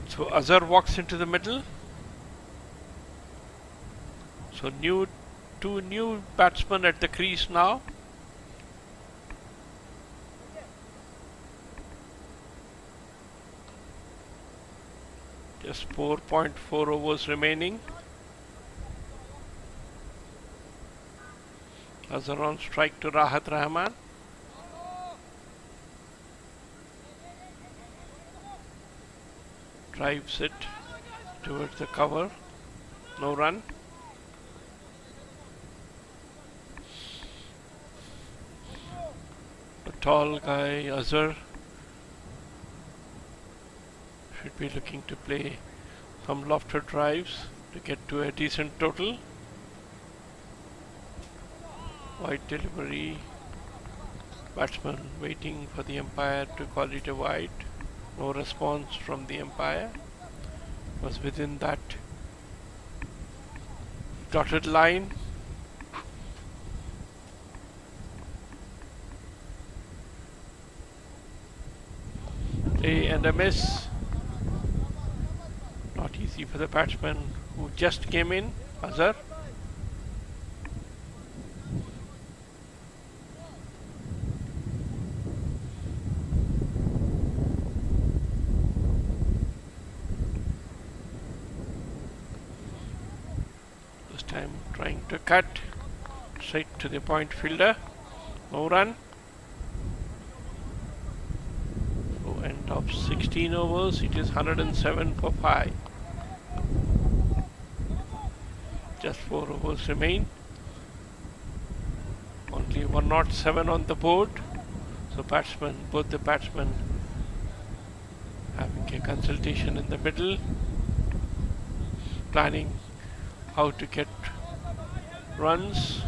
So Azhar walks into the middle. So two new batsmen at the crease now. Just 4.4 overs remaining. Azhar on strike to Rahat Rahman. Drives it towards the cover. No run. The tall guy Azhar should be looking to play some lofted drives to get to a decent total. Wide delivery. Batsman waiting for the umpire to call it a wide. No response from the umpire. Was within that dotted line. And a miss. Not easy for the batsman who just came in, Azhar. This time trying to cut straight to the point fielder. No run. So end of 16 overs, it is 107 for 5. Just 4 overs remain. Only 107 on the board. So both the batsmen having a consultation in the middle, planning how to get runs.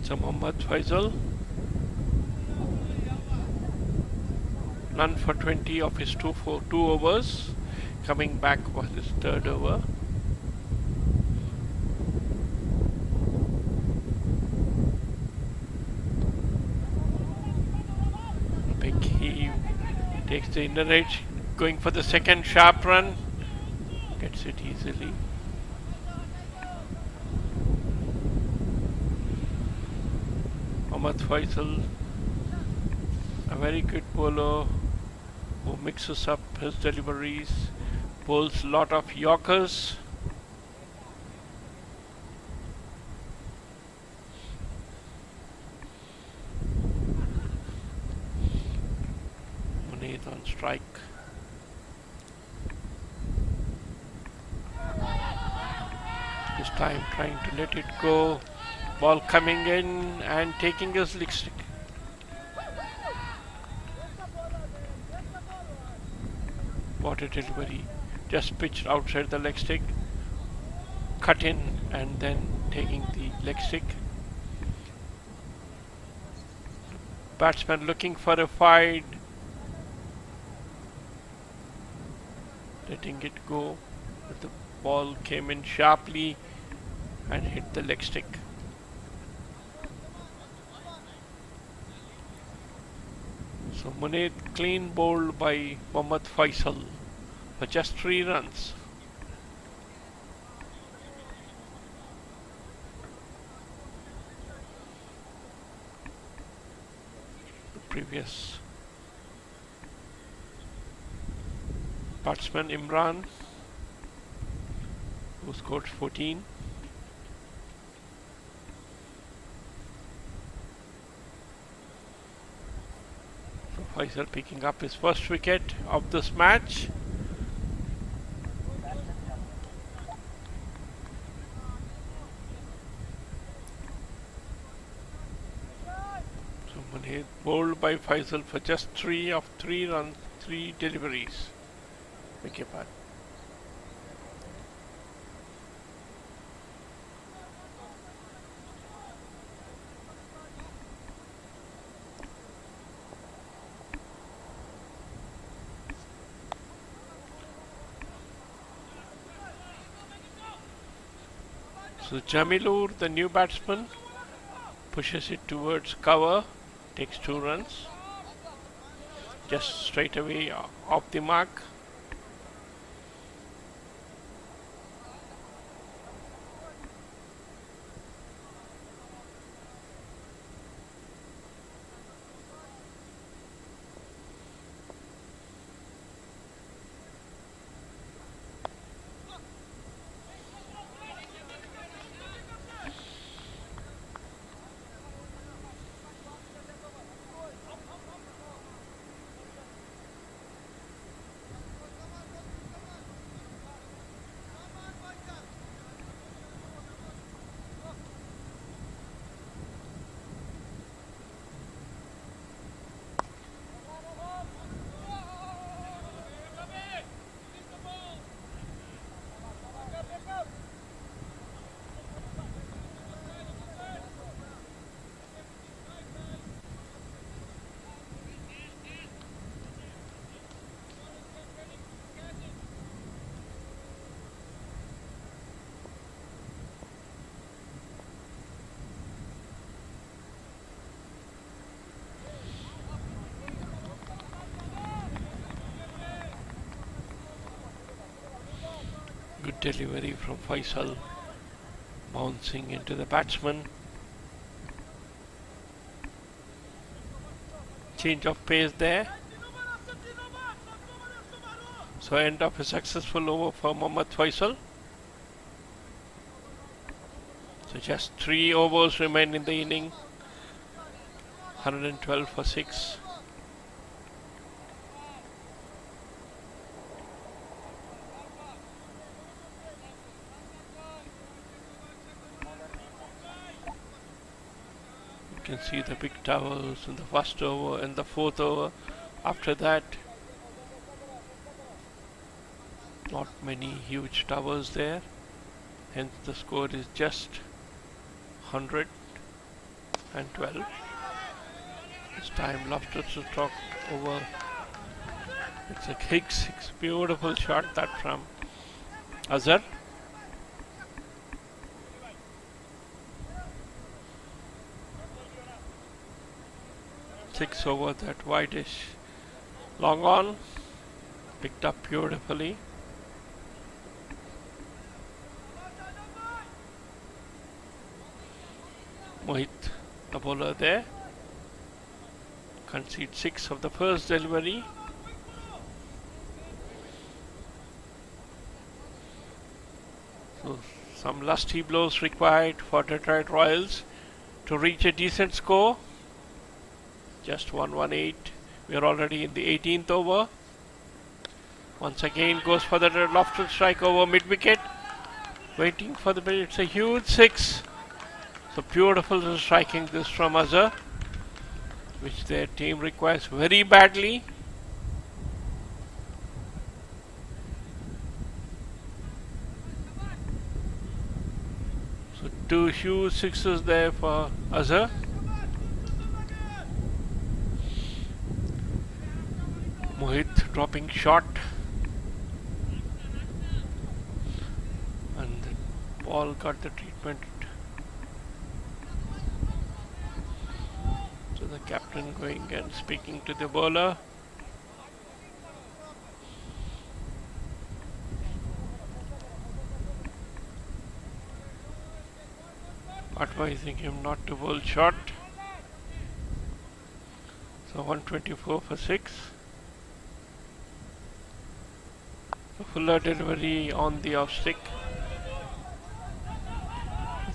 So Mohammad Faisal, none for 20 of his two overs. Coming back was his third over. Big heave, takes the inner edge, going for the second sharp run, gets it easily. Mohammad Faisal, a very good bowler who mixes up his deliveries, bowls a lot of Yorkers. Munir on strike. This time trying to let it go. Ball coming in and taking his leg stick. What a delivery. Just pitched outside the leg stick. Cut in and then taking the leg stick. Batsman looking for a fight. Letting it go. But the ball came in sharply and hit the leg stick. So Munir clean bowled by Mohammad Faisal for just 3 runs. previous batsman Imran, who scored 14. So Faisal picking up his first wicket of this match. So Munir bowled by Faisal for just 3 of 3 runs, 3 deliveries. Wicket pad. So Jamilur, the new batsman, pushes it towards cover, takes 2 runs, just straight away off the mark. Good delivery from Faisal, bouncing into the batsman. Change of pace there. So end of a successful over for Mohammad Faisal. So just 3 overs remain in the inning. 112 for 6. You can see the big towers in the first over and the 4th over. After that, not many huge towers there. Hence the score is just 112. This time Loftus to talk over. It's a kick 6. Beautiful shot that from Azhar. Six over that wideish long on, picked up beautifully. Mohit, the bowler there, concedes 6 of the first delivery. So some lusty blows required for Detroit Royals to reach a decent score. Just 118. We are already in the 18th over. Once again goes for the lofted strike over mid-wicket. Waiting for the ball. It's a huge 6. So beautiful striking this from Azhar, which their team requires very badly. So 2 huge 6s there for Azhar. Mohit dropping shot, and the ball got the treatment. So the captain going and speaking to the bowler. Advising him not to bowl short. So 124 for 6. A fuller delivery on the off stick.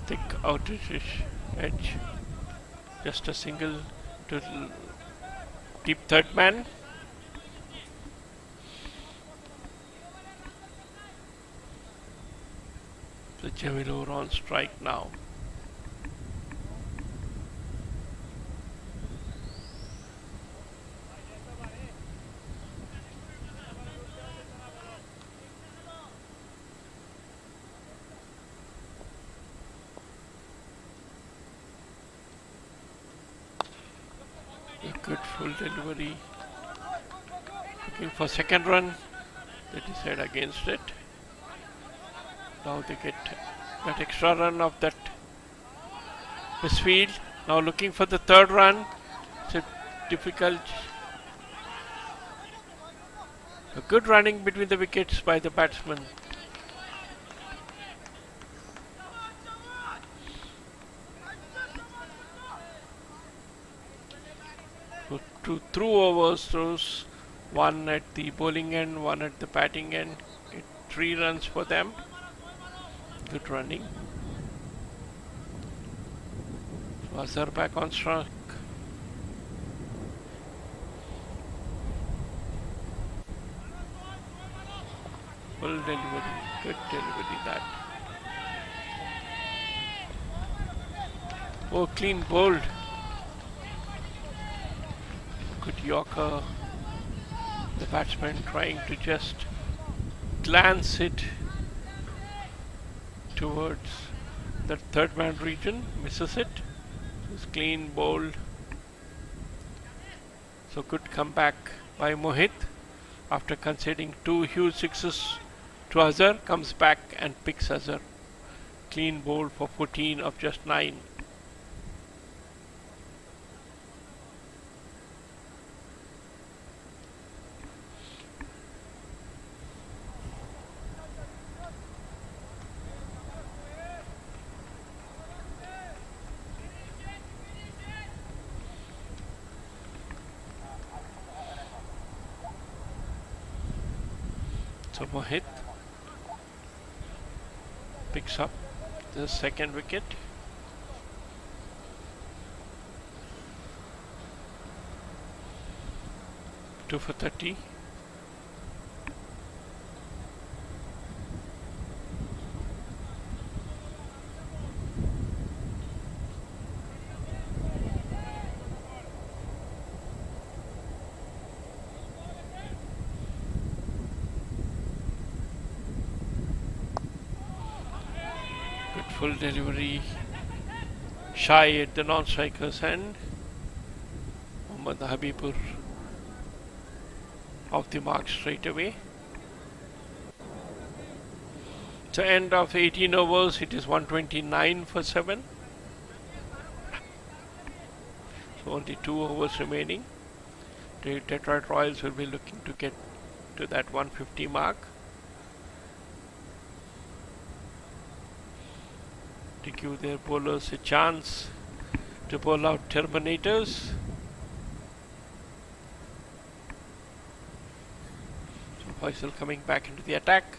Thick outerish edge. Just a single to deep third man. The Jamilur on strike now. A good full delivery. Looking for second run. They decide against it. Now they get that extra run of that misfield. Now looking for the third run. It's a difficult. A good running between the wickets by the batsman. So two through overs throws, one at the bowling end, one at the batting end. 3 runs for them. Good running. So Azhar back on strike. Full delivery. Good delivery that. Oh, clean bowled. Good Yorker. The batsman trying to just glance it towards the third man region, misses it. It's clean bowled. So good comeback by Mohit after conceding 2 huge sixes to Azhar, comes back and picks Azhar. Clean bowled for 14 of just 9. So Mohit picks up the second wicket. Two for 30. Full delivery, shy at the non-striker's end. Mohammad Habibur off the mark straight away. So end of 18 overs, it is 129 for 7. So only 2 overs remaining. The Detroit Royals will be looking to get to that 150 mark. To give their bowlers a chance to bowl out Terminators. So Faisal coming back into the attack.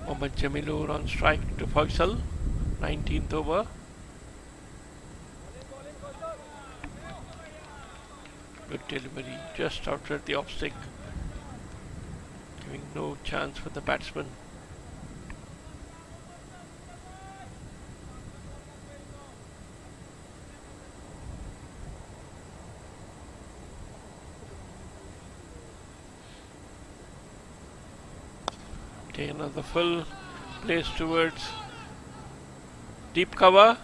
Mohammad Jamilur on strike to Faisal, 19th over. Good delivery, just outside the off stick, giving no chance for the batsman. Take another full, place towards deep cover.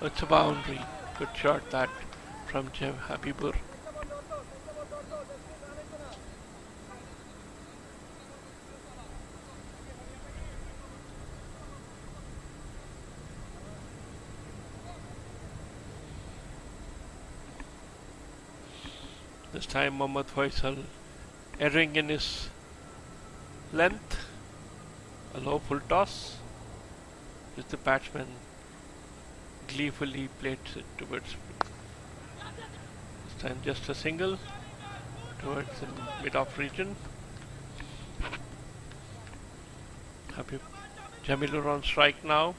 It's a boundary. Good shot that from Habibur. This time Mohammad Faisal erring in his length. A low full toss, which the batsman gleefully played towards me. This time just a single towards the mid-off region. Happy Jamilur on strike now.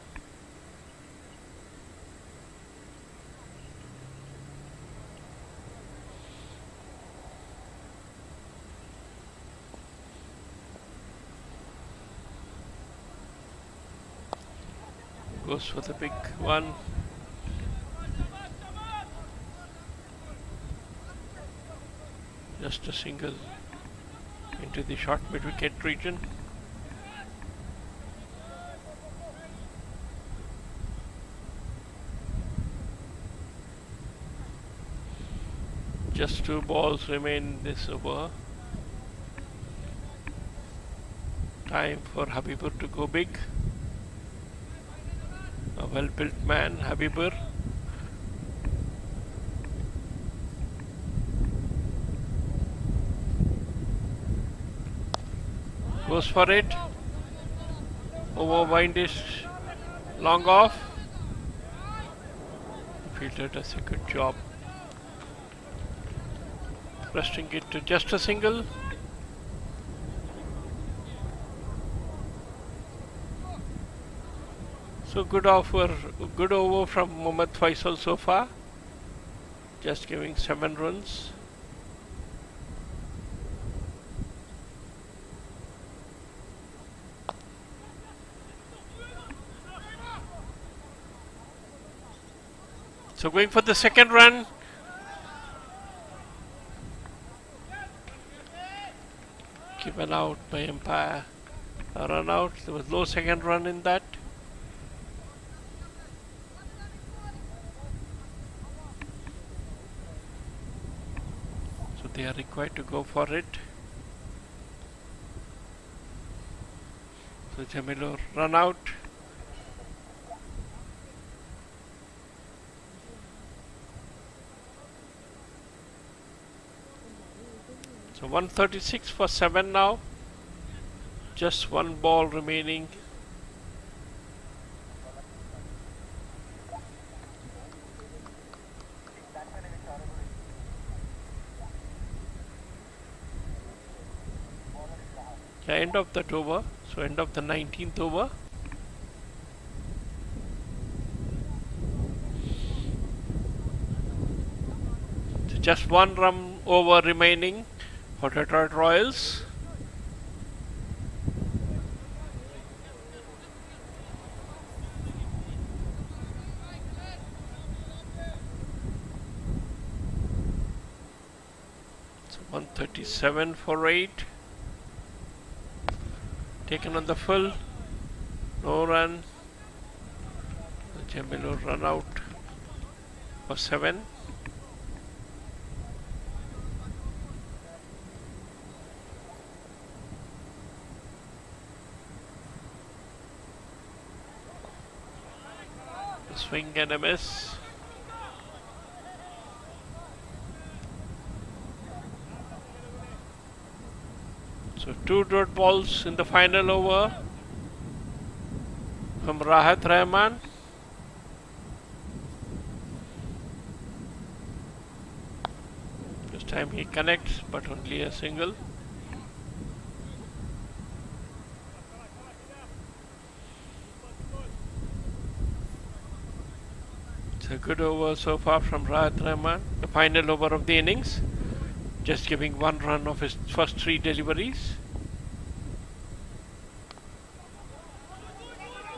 Goes for the big one. Just a single into the short mid-wicket region. Just 2 balls remain in this over. Time for Habibur to go big. A well-built man, Habibur. Goes for it. Over wind is long off. The fielder does a good job. Resting it to just a single. So good over from Mohammad Faisal so far. Just giving 7 runs. So going for the second run. Given out by umpire. A run out. There was no second run in that. So they are required to go for it. So Jamilur run out. So 136 for 7 now. Just 1 ball remaining. Yeah, end of that over. So end of the 19th over. So just 1 run over remaining for Detroit Royals. So 137 for 8. Taken on the full. No run. Jamilur run out for 7. Swing and a miss. So 2 dot balls in the final over from Rahat Rahman. This time he connects, but only a single. It's a good over so far from Rahat Rahman. The final over of the innings. Just giving 1 run of his first 3 deliveries.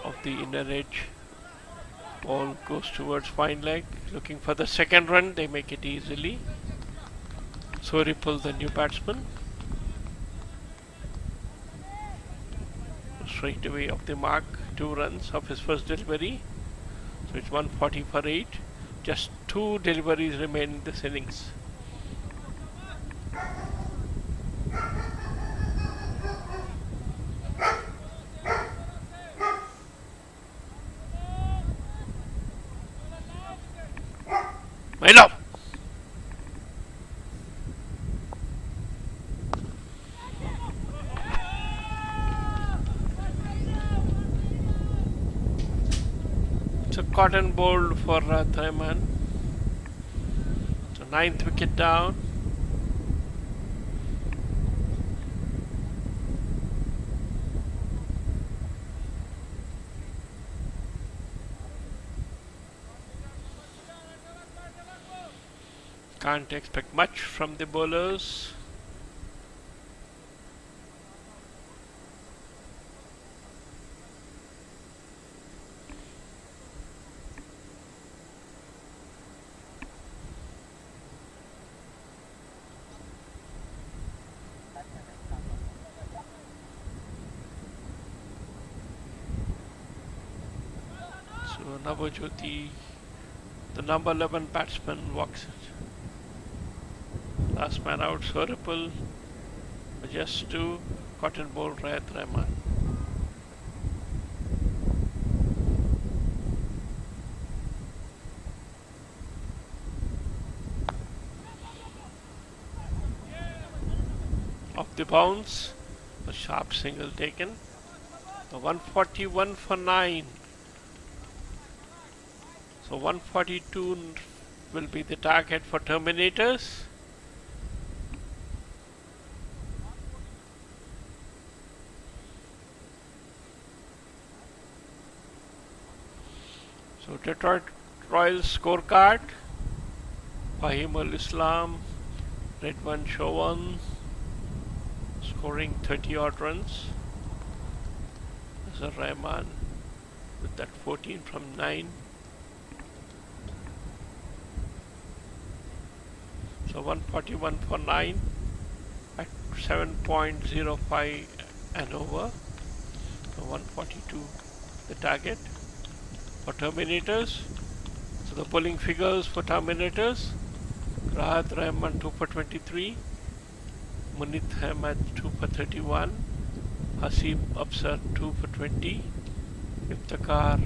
Of the inner edge. Ball goes towards fine leg. Looking for the second run. They make it easily. So Ripple, the new batsman. Straight away off the mark. 2 runs of his first delivery. So it's 140 for 8. Just 2 deliveries remain in this innings. So cotton bowled for Thaiman. So ninth wicket down. Can't expect much from the bowlers. So Navajyoti, the number 11 batsman, walks it. Last man out, Sorapal, just two, cotton ball, Rayat Rahman. Off the bounce, a sharp single taken. The 141 for 9. So 142 will be the target for Terminators. So Detroit Royals scorecard. Fahim Islam, Redwan Chauvin, scoring 30 odd runs. Azhar Rahman with that 14 from 9. So 141 for 9 at 7.05 and over. So 142 the target for Terminators. So the bowling figures for Terminators: Rahat Rahman 2 for 23, Munith Ahmed 2 for 31, Hasib Afsar 2 for 20, Iftikhar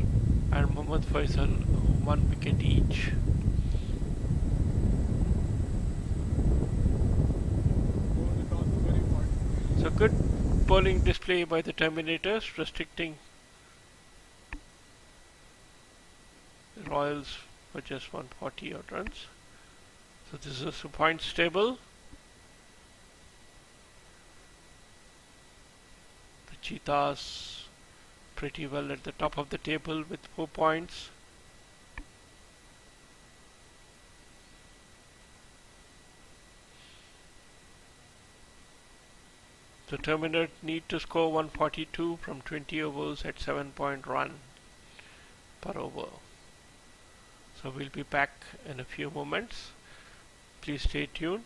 and Mohammad Faisal 1 wicket each. So good bowling display by the Terminators, restricting the Royals for just 140 odd runs. So this is a points table. The Cheetahs pretty well at the top of the table with 4 points. The Terminator need to score 142 from 20 overs at 7-point run per over. So we'll be back in a few moments. Please stay tuned.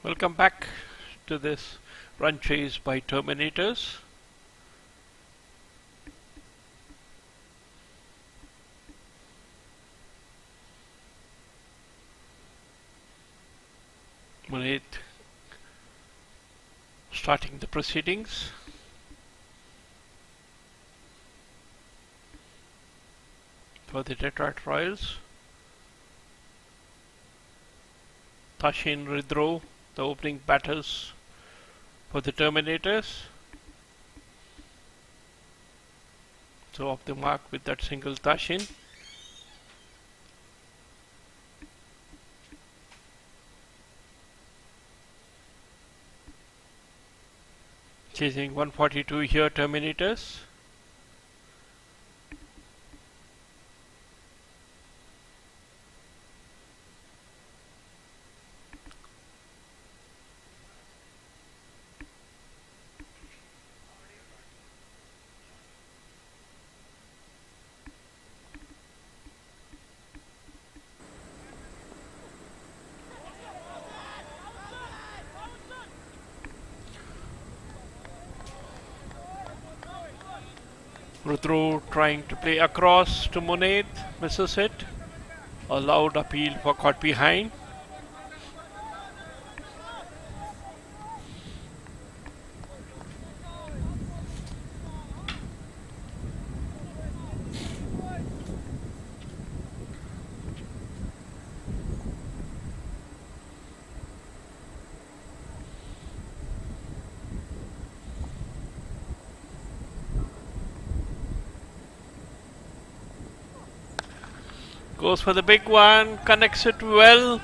Welcome back to this run chase by Terminators. Munit starting the proceedings. For the Detroit Royals. Tashin Ridro, the opening batters for the Terminators. So off the mark with that single Tashin. Chasing 142 here, Terminators. Rudro trying to play across to Munit, misses it. A loud appeal for caught behind. Goes for the big one, connects it well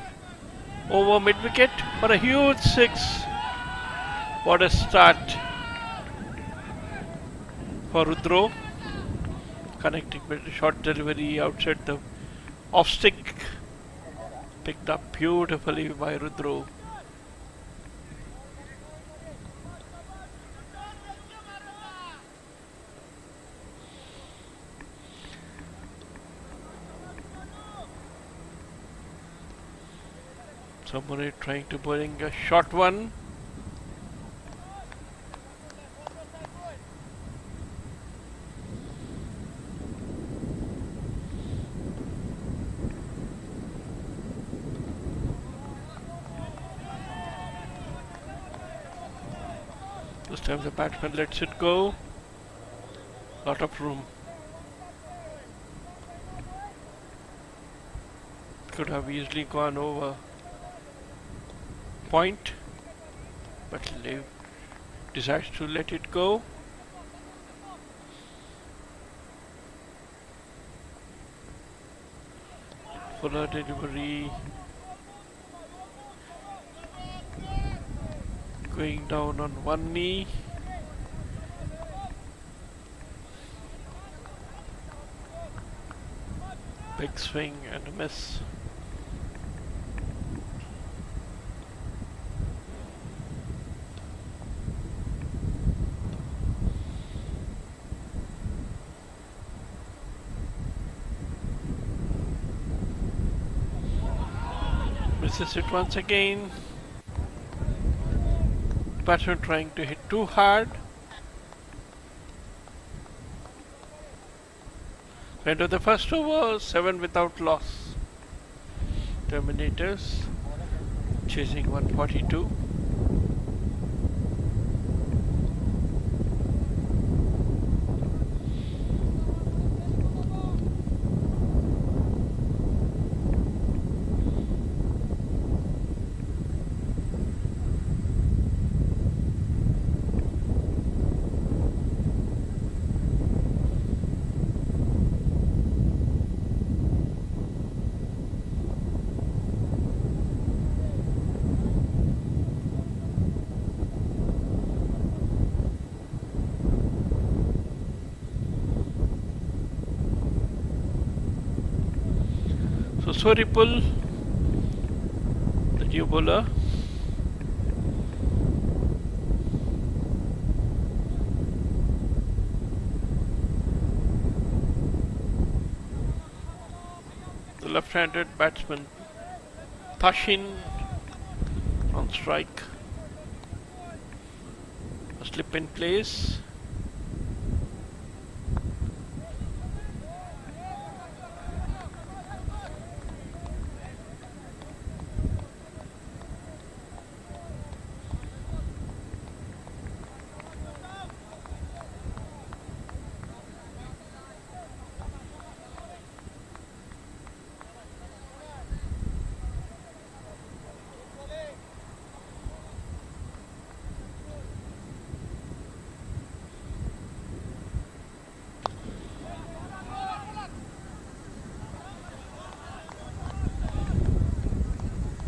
over mid wicket for a huge six. What a start for Rudro. Connecting with a short delivery outside the off stick. Picked up beautifully by Rudro. Somebody trying to bring a short one. This time the batsman lets it go. Lot of room. Could have easily gone over point, but Liv decides to let it go. Fuller delivery, going down on one knee. Big swing and a miss. Misses it once again. Batsman trying to hit too hard. End of the first over, 7 without loss. Terminators chasing 142. So Suripul, the new bowler, the left-handed batsman Tashin on strike. A slip in place.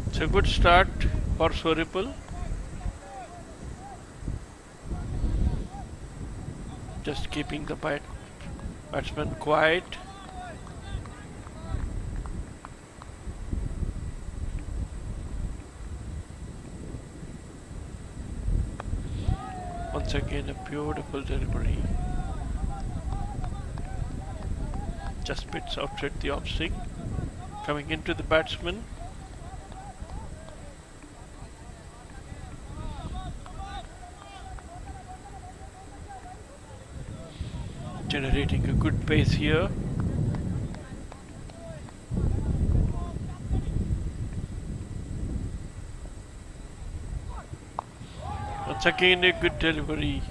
It's a good start for Soripul. Just keeping the batsman quiet. Once again, a beautiful delivery. Just bits outside the off stick. Coming into the batsman. Generating a good pace here. Once again, a good delivery.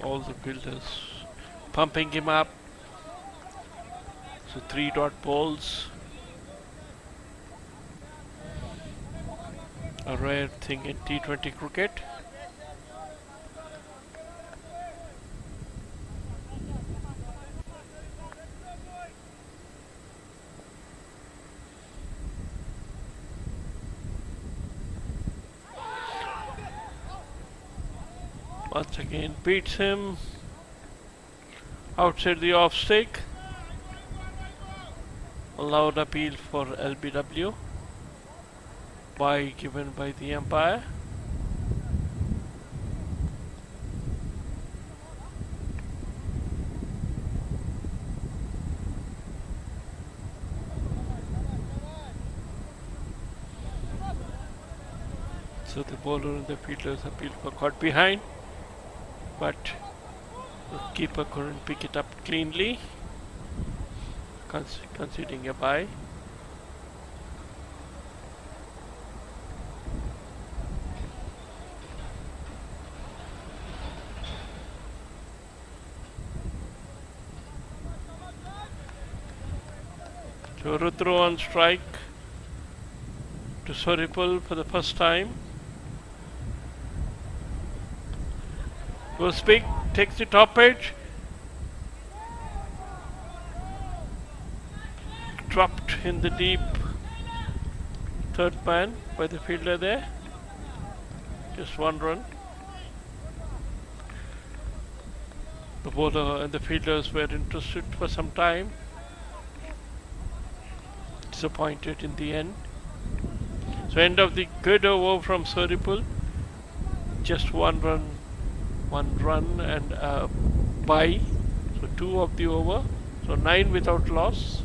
All the fielders pumping him up. So 3-dot balls. A rare thing in T20 cricket. Once again beats him outside the off stick. Allowed appeal for LBW. Bye given by the umpire. So the bowler and the fielders appeal for caught behind, but the keeper couldn't pick it up cleanly, conceding a bye. So Rudro on strike to Soripul for the first time. Goes big, takes the top edge. Dropped in the deep third man by the fielder there. Just one run. The bowler and the fielders were interested for some time. Disappointed in the end. So end of the good over from Soripul. Just one run and a bye. So 2 of the over. So 9 without loss.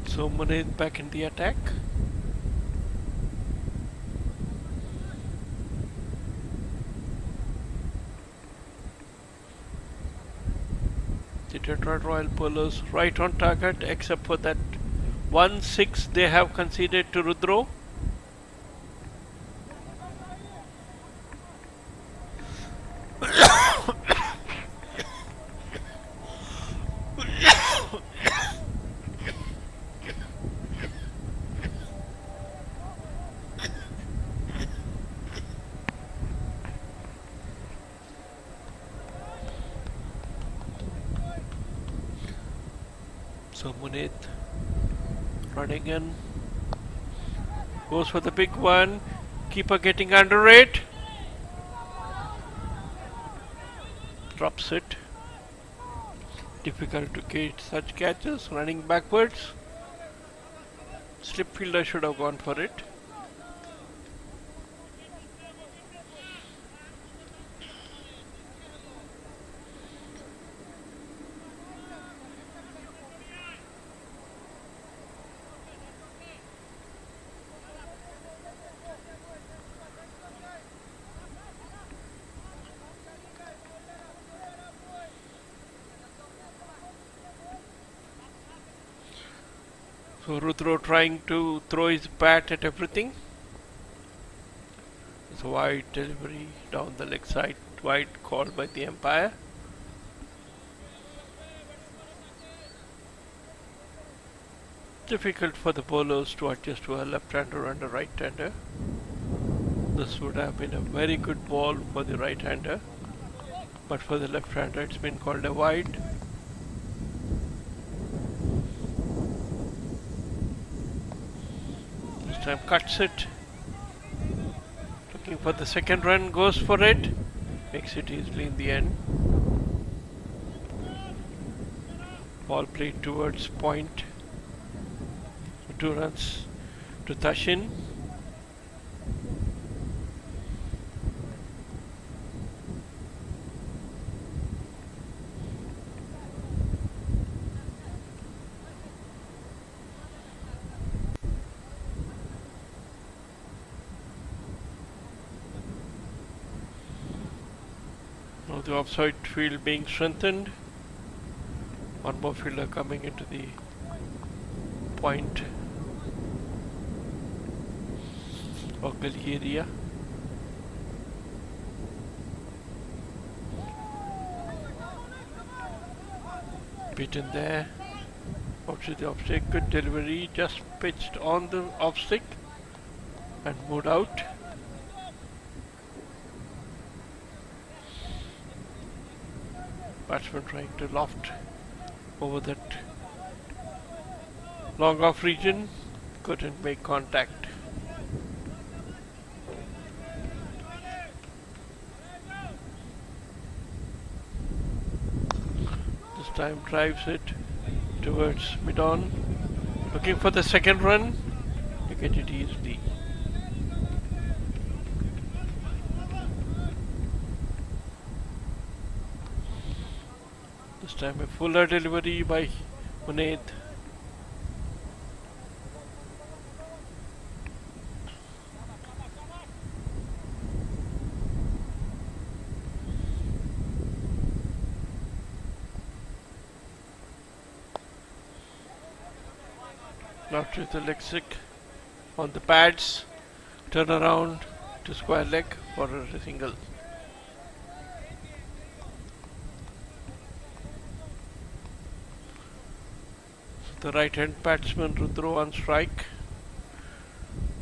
So Munir back in the attack. The Detroit Royal bowlers right on target, except for that 1-6 they have conceded to Rudro. So Munir running in, goes for the big one, keeper getting under it, drops it. Difficult to get such catches, running backwards. Slip fielder should have gone for it. So Rudro trying to throw his bat at everything. It's a wide delivery down the leg side, wide called by the umpire. Difficult for the bowlers to adjust to a left-hander and a right-hander. This would have been a very good ball for the right-hander, but for the left-hander it's been called a wide. This time cuts it. Looking for the second run, goes for it. Makes it easily in the end. Ball played towards point. 2 runs to Tashin. Now the offside field being strengthened. One more fielder coming into the point or gully area. Beaten there. Out to the off stick. Good delivery. Just pitched on the off stick and moved out. Batsman trying to loft over that long off region. Couldn't make contact. This time drives it towards mid-on. Looking for the second run. You get it easily. This time a fuller delivery by Munaid. Not with the leg stick on the pads. Turn around to square leg for a single. The right hand batsman Rudro on strike,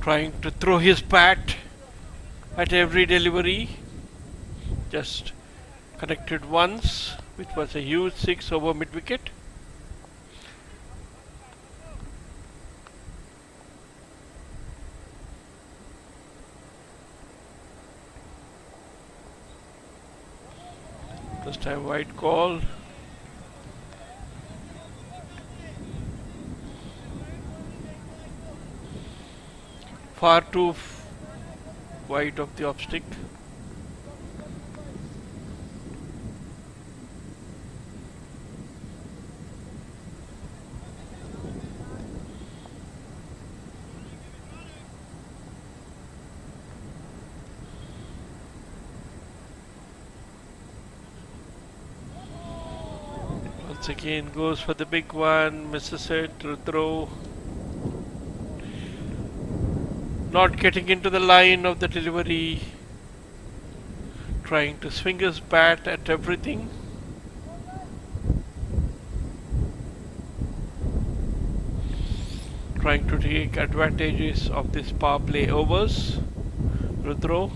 trying to throw his bat at every delivery. Just connected once, which was a huge 6 over mid wicket. This time wide call. Far too wide of the off stick. Once again goes for the big one, misses it, Rudro. Not getting into the line of the delivery. Trying to swing his bat at everything. Trying to take advantages of this power play overs. Rudro.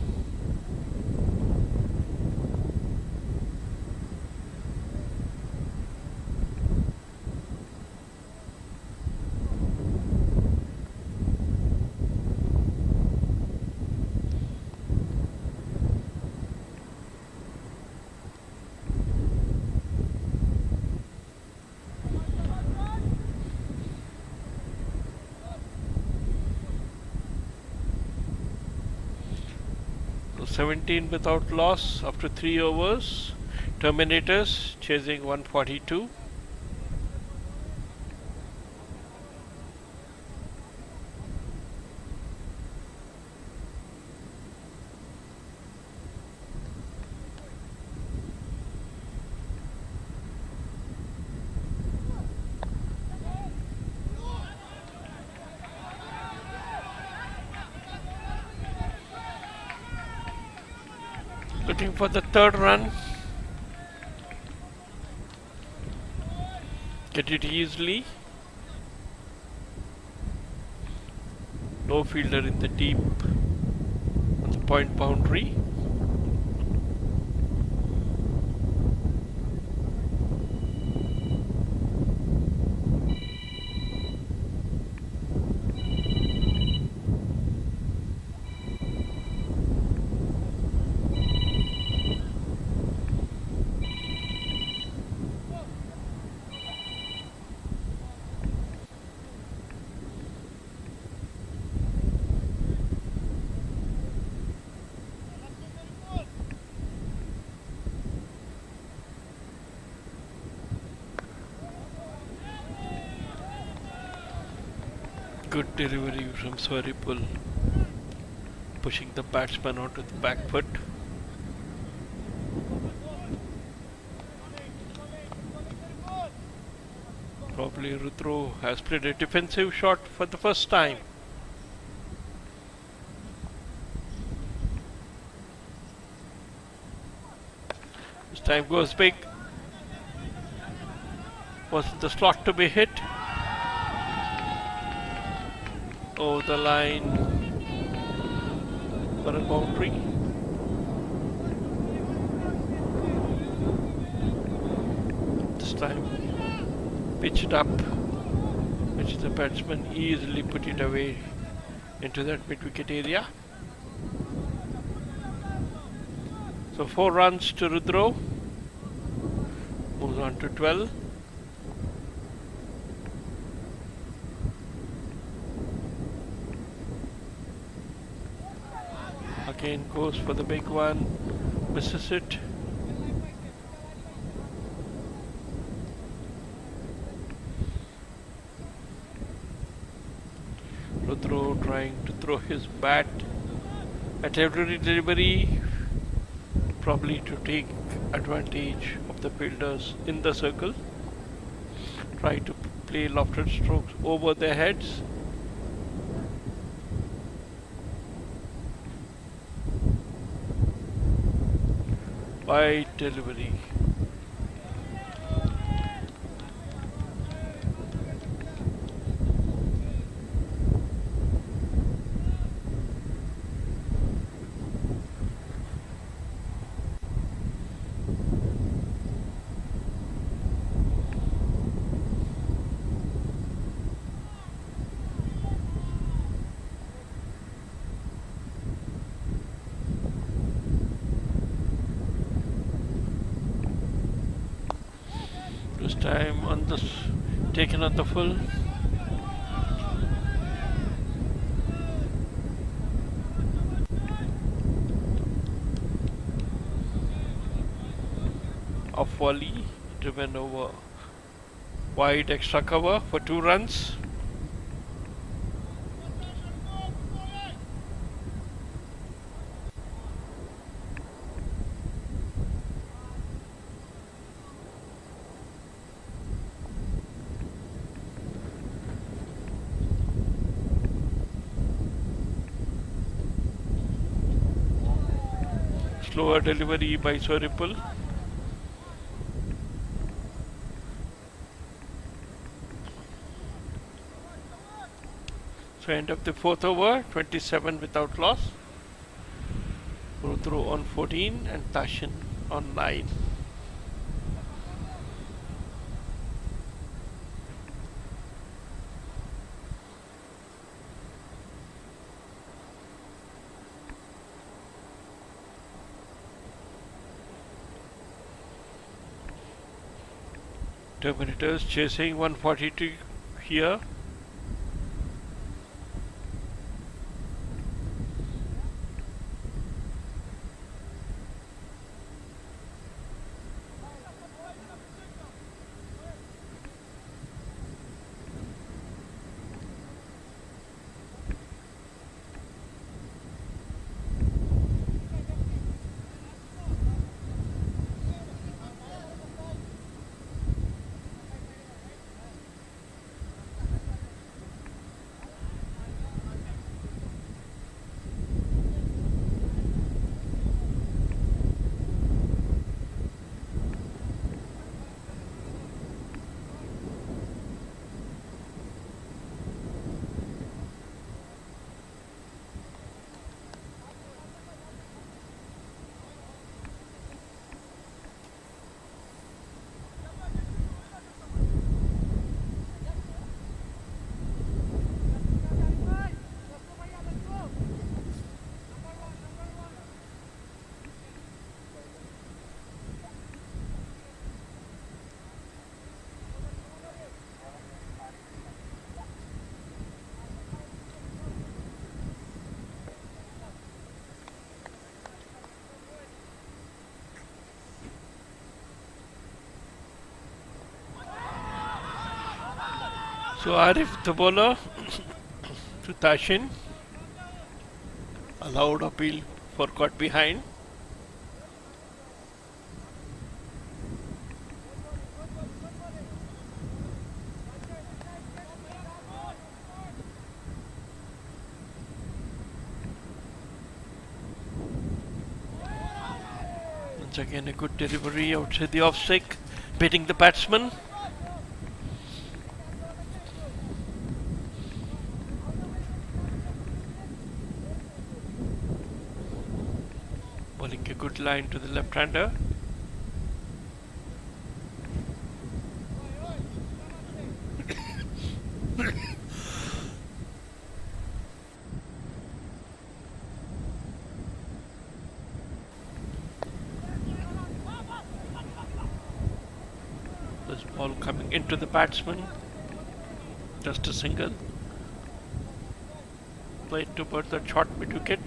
17 without loss after 3 overs. Terminators chasing 142. Looking for the third run. Get it easily. No fielder in the deep on the point boundary. Good delivery from Swaripul, pushing the batsman onto the back foot. Probably Rudro has played a defensive shot for the first time. This time goes big. Wasn't the slot to be hit. Over the line for a boundary. This time pitched up, which the batsman easily put it away into that mid-wicket area. So 4 runs to Rudro, moves on to 12. Again goes for the big one, misses it. Rudro trying to throw his bat at every delivery, probably to take advantage of the fielders in the circle. Try to play lofted strokes over their heads. Wide delivery. This time on the taken on the full. Off volley, driven over wide extra cover for 2 runs. Slower delivery by Swaripul. So end of the 4th over, 27 without loss. Rudro on 14 and Tashin on 9. Terminators chasing 142 here. So Arif, the bowler, to Tashin, allowed appeal for caught behind. Once again a good delivery outside the off stick, beating the batsman. Bowling a good line to the left-hander. This ball coming into the batsman. Just a single. Played towards the short mid-wicket.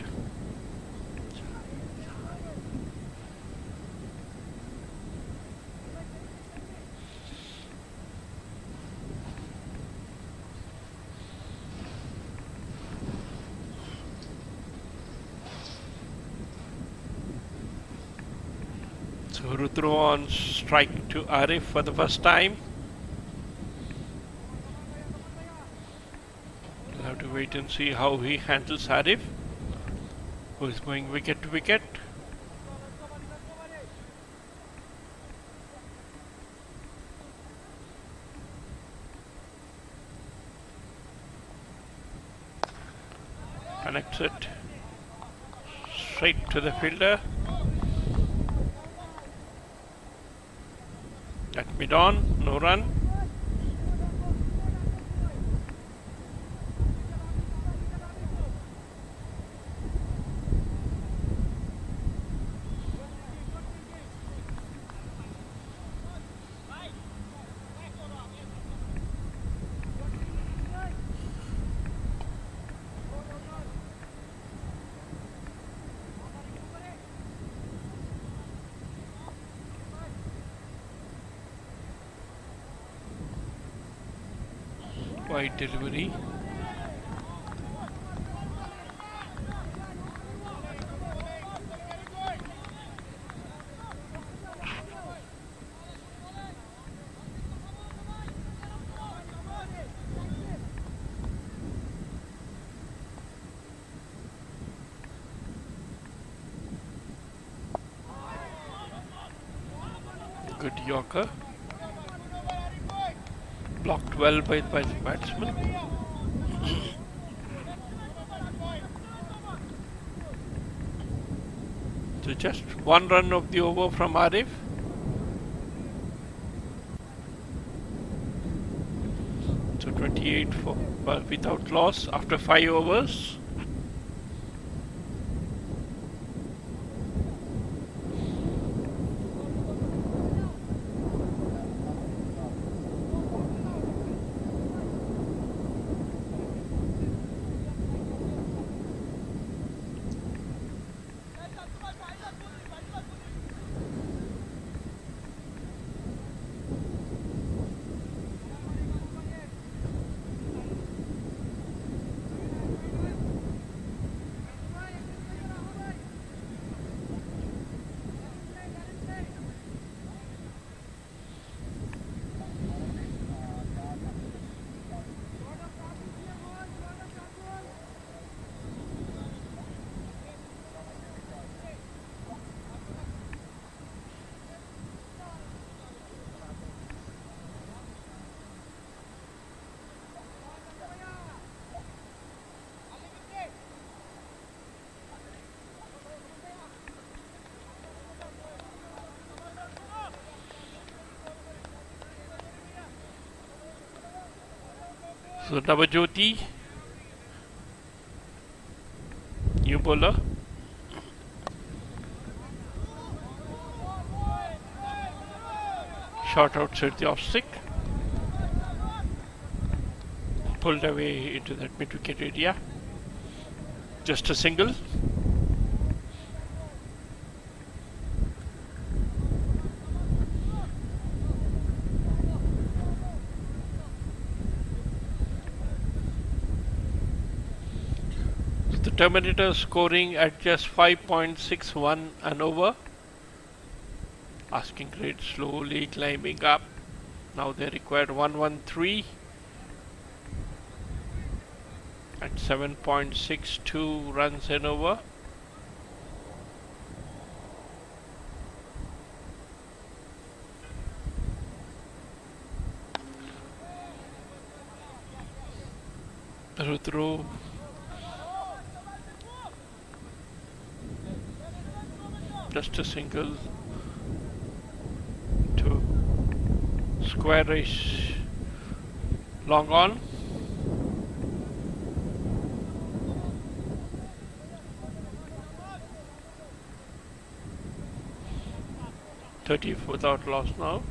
So Rudra on strike to Arif for the first time. We'll have to wait and see how he handles Arif, who is going wicket to wicket. Connects it straight to the fielder. At mid-on, no run. Wide delivery. Good Yorker. Blocked well by the batsman. So just one run of the over from Arif. So 28 for without loss after 5 overs. So Navajyoti, new bowler. Shot outside the off stick. Pulled away into that mid wicket area. Just a single. Terminators scoring at just 5.61 and over. Asking rate slowly climbing up. Now they require 113 at 7.62 runs and over. Rudro just a single to squarish long on. .30 without loss now.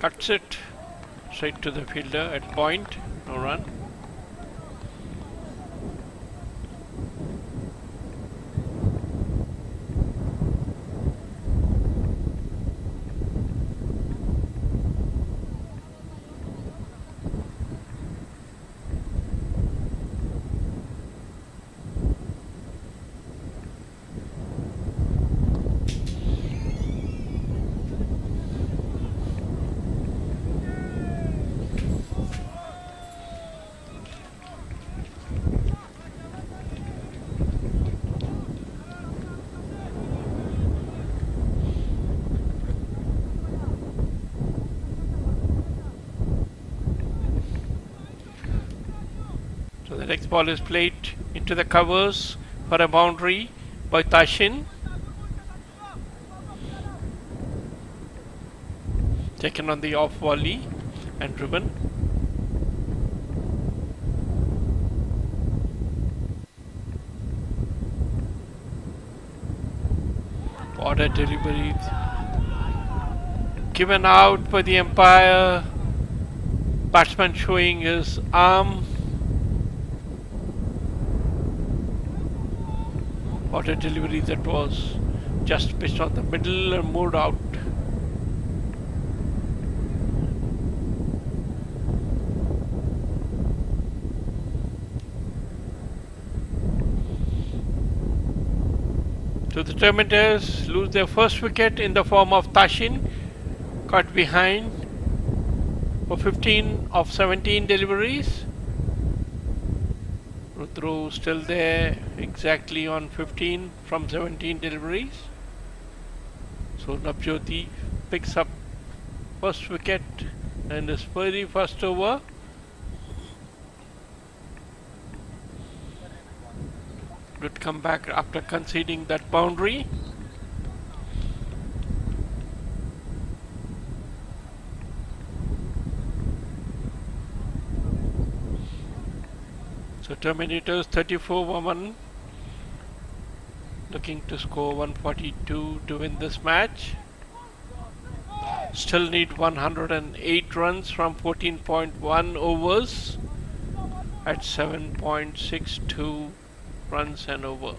Cuts it straight to the fielder at point, no run. So the next ball is played into the covers for a boundary by Tashin. Taken on the off volley and driven. What a delivery. Given out by the umpire. Batsman showing his arm. What a delivery that was. Just pitched on the middle and moved out. So the Terminators lose their first wicket in the form of Tashin, caught behind for 15 of 17 deliveries. Rudro still there, exactly on 15 from 17 deliveries. So Navjyoti picks up first wicket in his very first over. Good comeback after conceding that boundary. So Terminators 34-1, looking to score 142 to win this match. Still need 108 runs from 14.1 overs at 7.62 runs and over.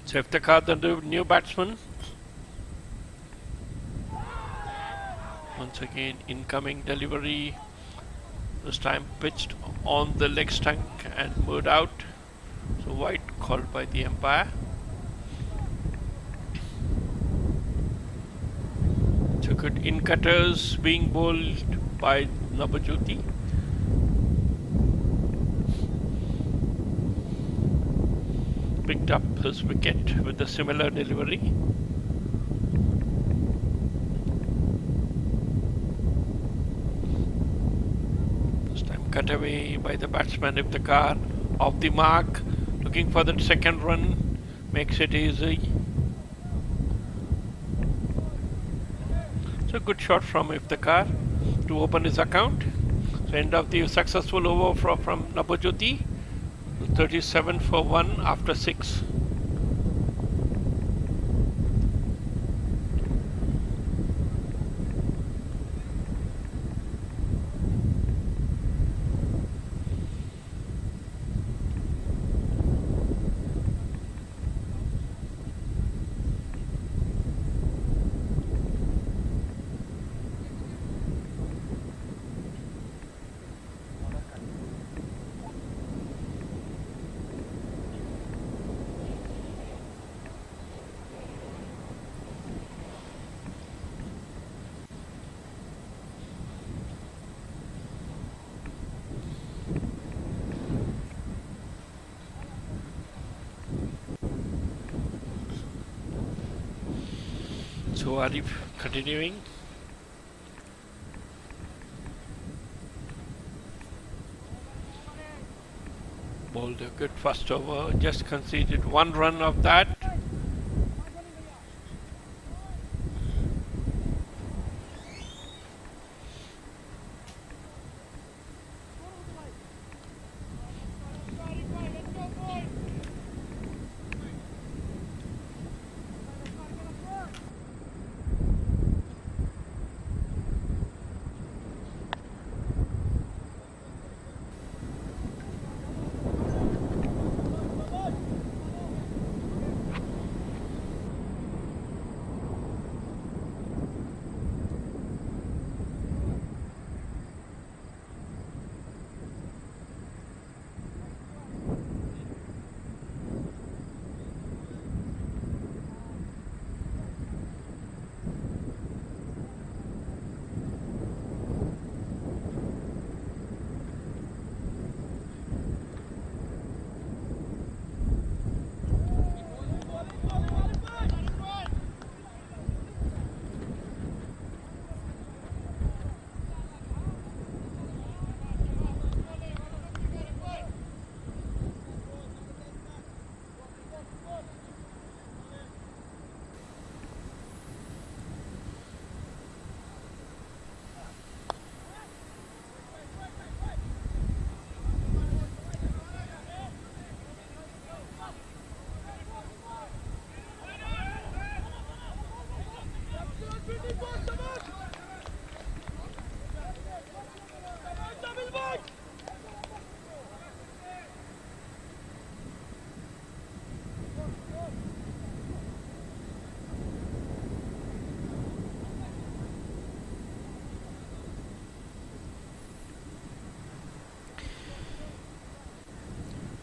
So Iftikhar, the new batsman. Once again, incoming delivery. This time pitched on the leg stump and moved out. So white called by the umpire. So good in cutters being bowled by Navajyoti. Picked up his wicket with a similar delivery. This time cut away by the batsman if the car off the mark, looking for that second run, makes it easy. So good shot from Iftikhar to open his account. So end of the successful over from Navajyoti. 37 for 1 after 6. So Arif continuing. Bowled a good first over, just conceded 1 run of that.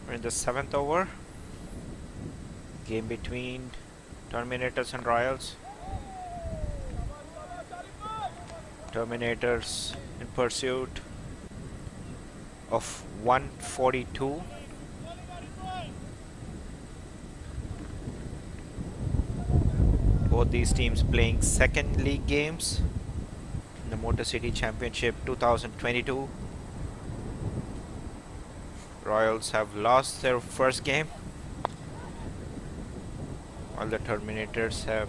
We're in the 7th over. Game between Terminators and Royals. Terminators in pursuit of 142. Both these teams playing second league games in the Motor City Championship 2022. Royals have lost their first game, while the Terminators have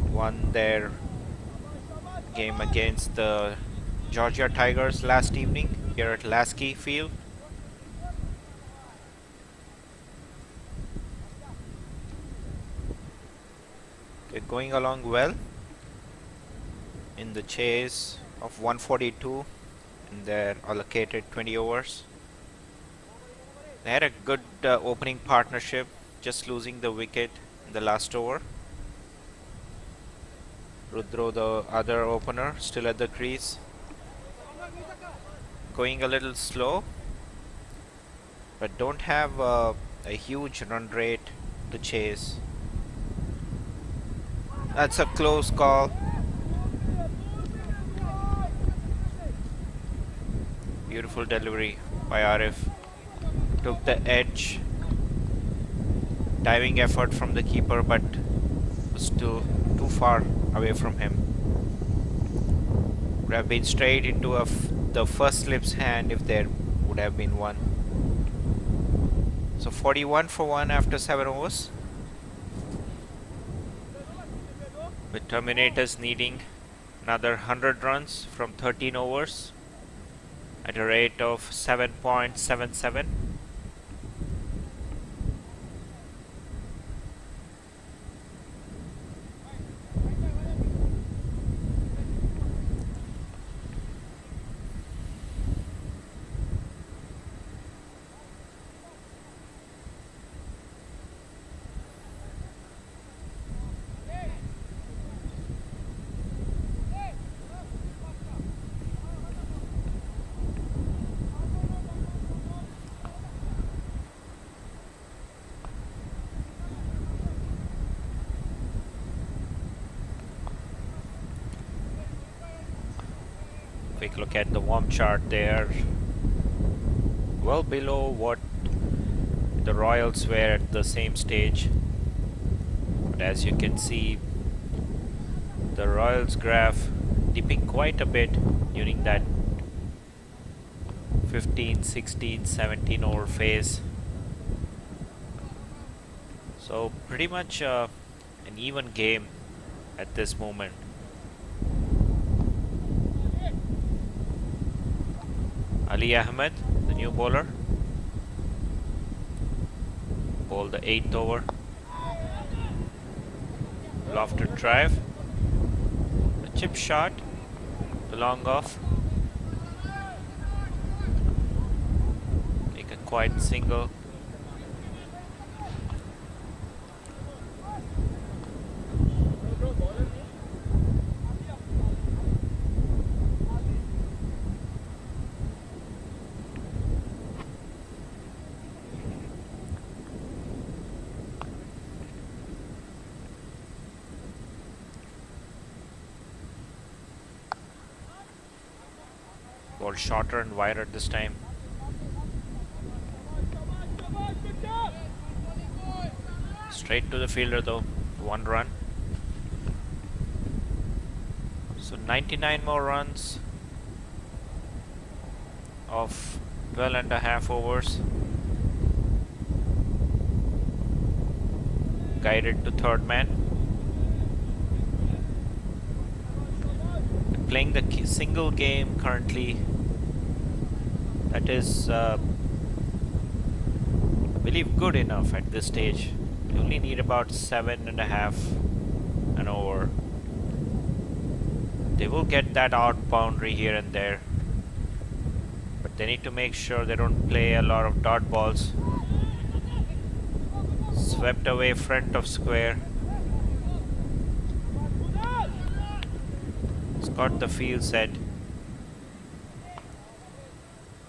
won their game against the Georgia Tigers last evening here at Lasky Field. Okay, going along well in the chase of 142 in their allocated 20 overs. They had a good opening partnership, just losing the wicket in the last over. Rudro, the other opener, still at the crease. Going a little slow. but don't have a huge run rate to chase. That's a close call. Beautiful delivery by Arif. Took the edge. Diving effort from the keeper, but was still too far away from him. Would have been straight into the first slip's hand if there would have been one. So 41 for 1 after 7 overs. With Terminators needing another 100 runs from 13 overs at a rate of 7.77. Quick look at the warm chart there. Well below what the Royals were at the same stage. But as you can see, the Royals graph dipping quite a bit during that 15, 16, 17 over phase. So pretty much an even game at this moment. Ali Ahmed, the new bowler, bowled the 8th over. Lofted drive, a chip shot, the long off. Make a quiet single. Ball shorter and wider this time. Straight to the fielder though, 1 run. So 99 more runs of 12 and a half overs. Guided to third man. Playing the single game currently. That is, I believe, good enough at this stage. You only need about 7.5 an over. They will get that out boundary here and there, but they need to make sure they don't play a lot of dot balls. Swept away front of square. It's got the field set.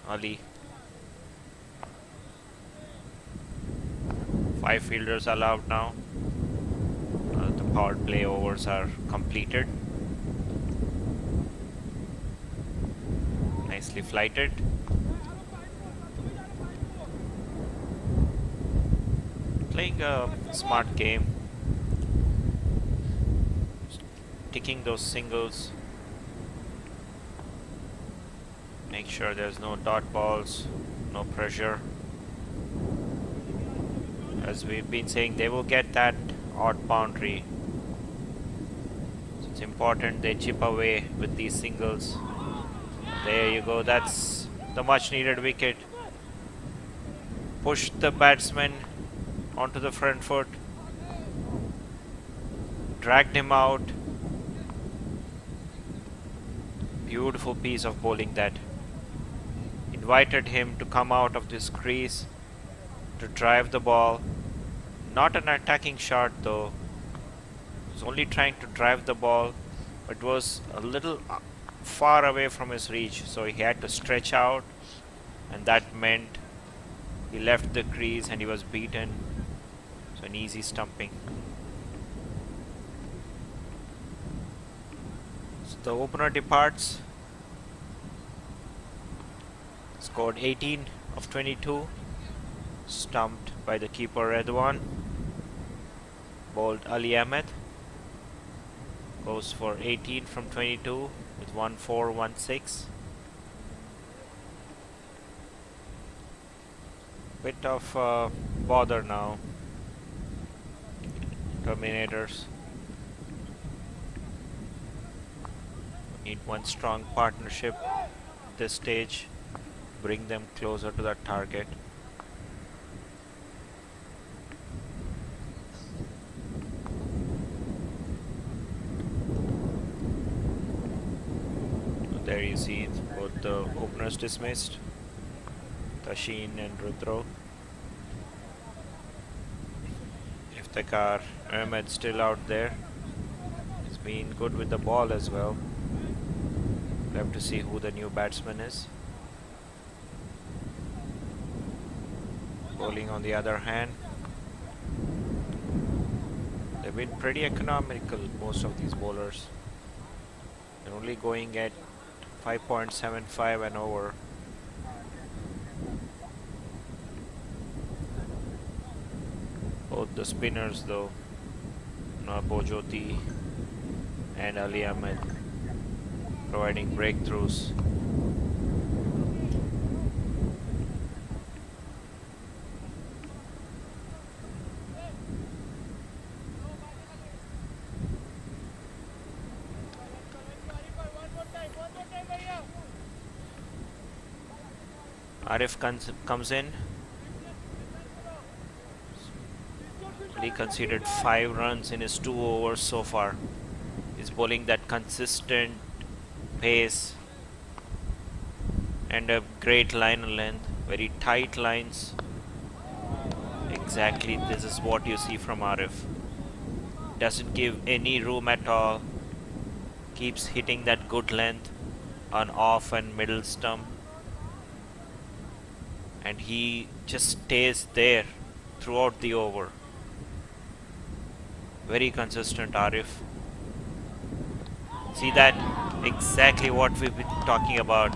Ali. 5 fielders allowed now. The power play overs are completed. Nicely flighted. Playing a smart game. Ticking those singles. Make sure there's no dot balls, no pressure. As we've been saying, they will get that odd boundary. So it's important they chip away with these singles. There you go, that's the much needed wicket. Push the batsman onto the front foot. Dragged him out. Beautiful piece of bowling that. Invited him to come out of this crease to drive the ball. Not an attacking shot though. He was only trying to drive the ball, but was a little far away from his reach, so he had to stretch out, and that meant He left the crease and he was beaten. So an easy stumping. So the opener departs. Scored 18 of 22. Stumped by the keeper Redwan. Bowled Ali Ahmed. Goes for 18 from 22 with 1-4-1-6. Bit of bother now. Terminators need one strong partnership at this stage. Bring them closer to that target. There you see both the openers dismissed, Tashin and Rudro. Iftikhar Ahmed still out there. He's been good with the ball as well. We'll have to see who the new batsman is. Bowling on the other hand, they've been pretty economical, most of these bowlers. They're only going at 5.75 and over. Both the spinners though, Bojoti and Ali Ahmed, providing breakthroughs. Arif comes in. He conceded 5 runs in his 2 overs so far. He's bowling that consistent pace and a great line length, very tight lines. Exactly, this is what you see from Arif. Doesn't give any room at all. Keeps hitting that good length on off and middle stump. And he just stays there throughout the over. Very consistent, Arif. See that? Exactly what we've been talking about.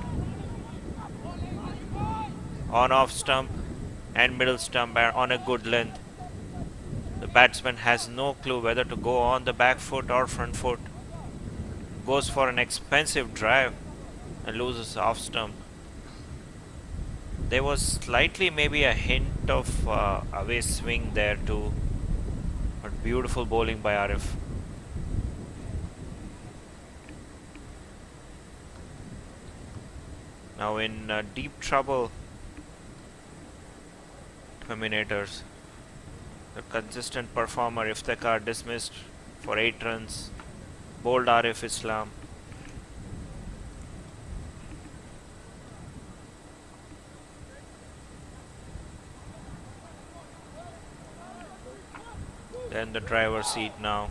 On off stump and middle stump are on a good length. The batsman has no clue whether to go on the back foot or front foot. Goes for an expensive drive and loses off stump. There was slightly maybe a hint of away swing there too. But beautiful bowling by Arif. Now in deep trouble, Terminators. The consistent performer Iftikhar dismissed for 8 runs. Bowled Arif Islam. Then the driver's seat now,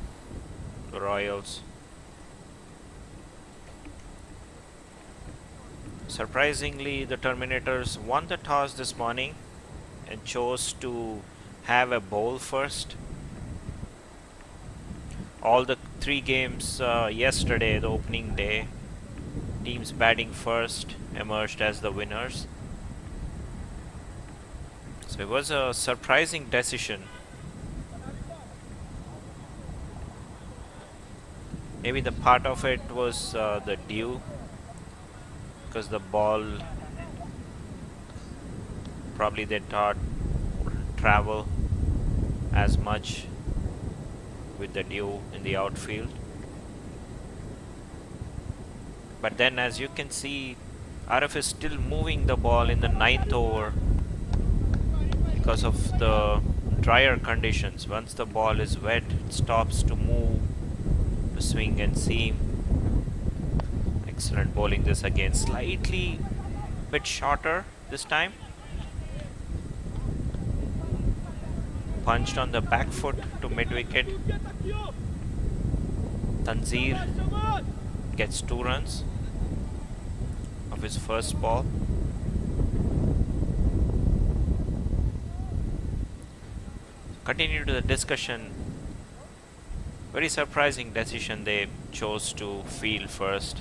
the Royals. Surprisingly, the Terminators won the toss this morning and chose to have a bowl first. All the 3 games yesterday, the opening day, teams batting first emerged as the winners. So it was a surprising decision. Maybe the part of it was the dew, because the ball probably they thought wouldn't travel as much with the dew in the outfield. But then as you can see, Arif is still moving the ball in the 9th over because of the drier conditions. Once the ball is wet, it stops to move, to swing and seam. Excellent bowling this again. Slightly bit shorter this time. Punched on the back foot to mid-wicket. Tanzir gets 2 runs of his first ball. Continue to the discussion. Very surprising decision they chose to field first.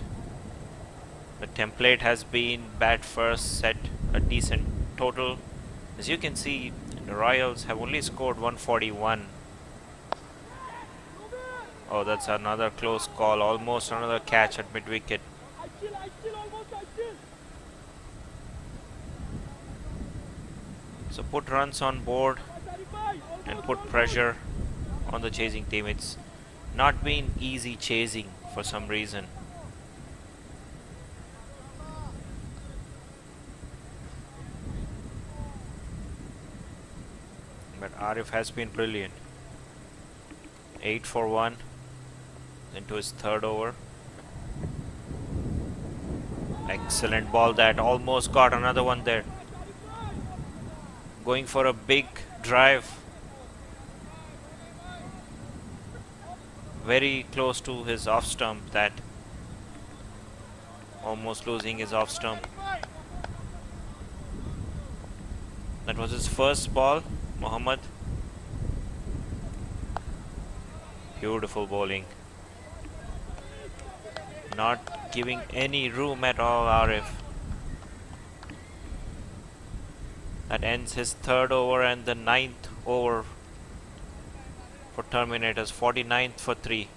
The template has been bat first, set a decent total. As you can see, the Royals have only scored 141. Oh, that's another close call, almost another catch at mid-wicket. So put runs on board and put pressure on the chasing team. It's not been easy chasing for some reason. But Arif has been brilliant. 8 for 1 into his third over. Excellent ball that almost got another one there. Going for a big drive. Very close to his off stump, that almost losing his off stump. That was his first ball, Mohammad. Beautiful bowling. Not giving any room at all, Arif. That ends his third over and the 9th over for Terminators. 49th for 3.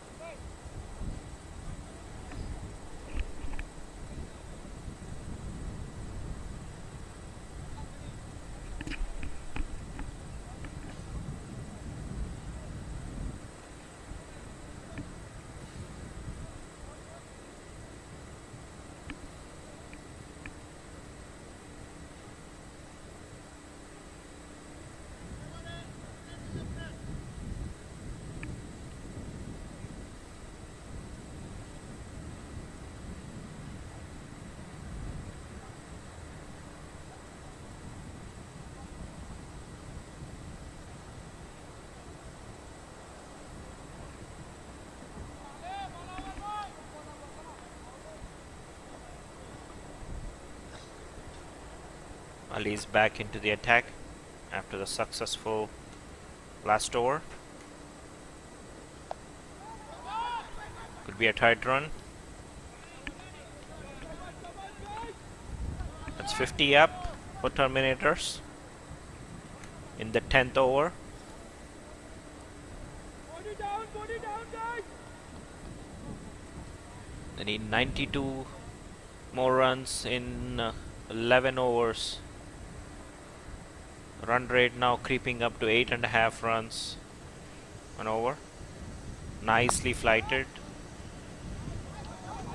Ali is back into the attack after the successful last over. Could be a tight run. That's 50 up for Terminators in the 10th over. They need 92 more runs in 11 overs. Run rate now creeping up to 8.5 runs an over. Nicely flighted.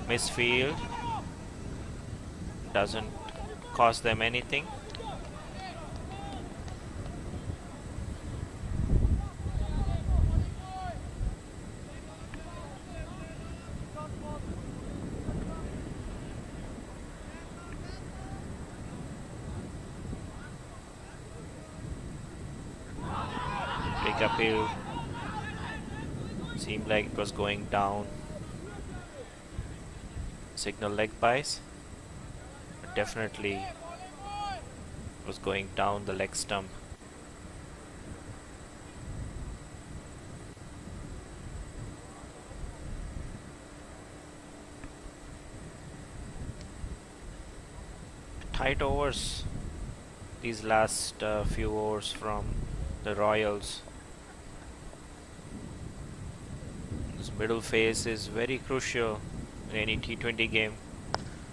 Misfield. Doesn't cost them anything. Uphill. Seemed like it was going down. Signal leg bias. But definitely was going down the leg stump. Tight overs. These last few overs from the Royals. Middle phase is very crucial in any T20 game.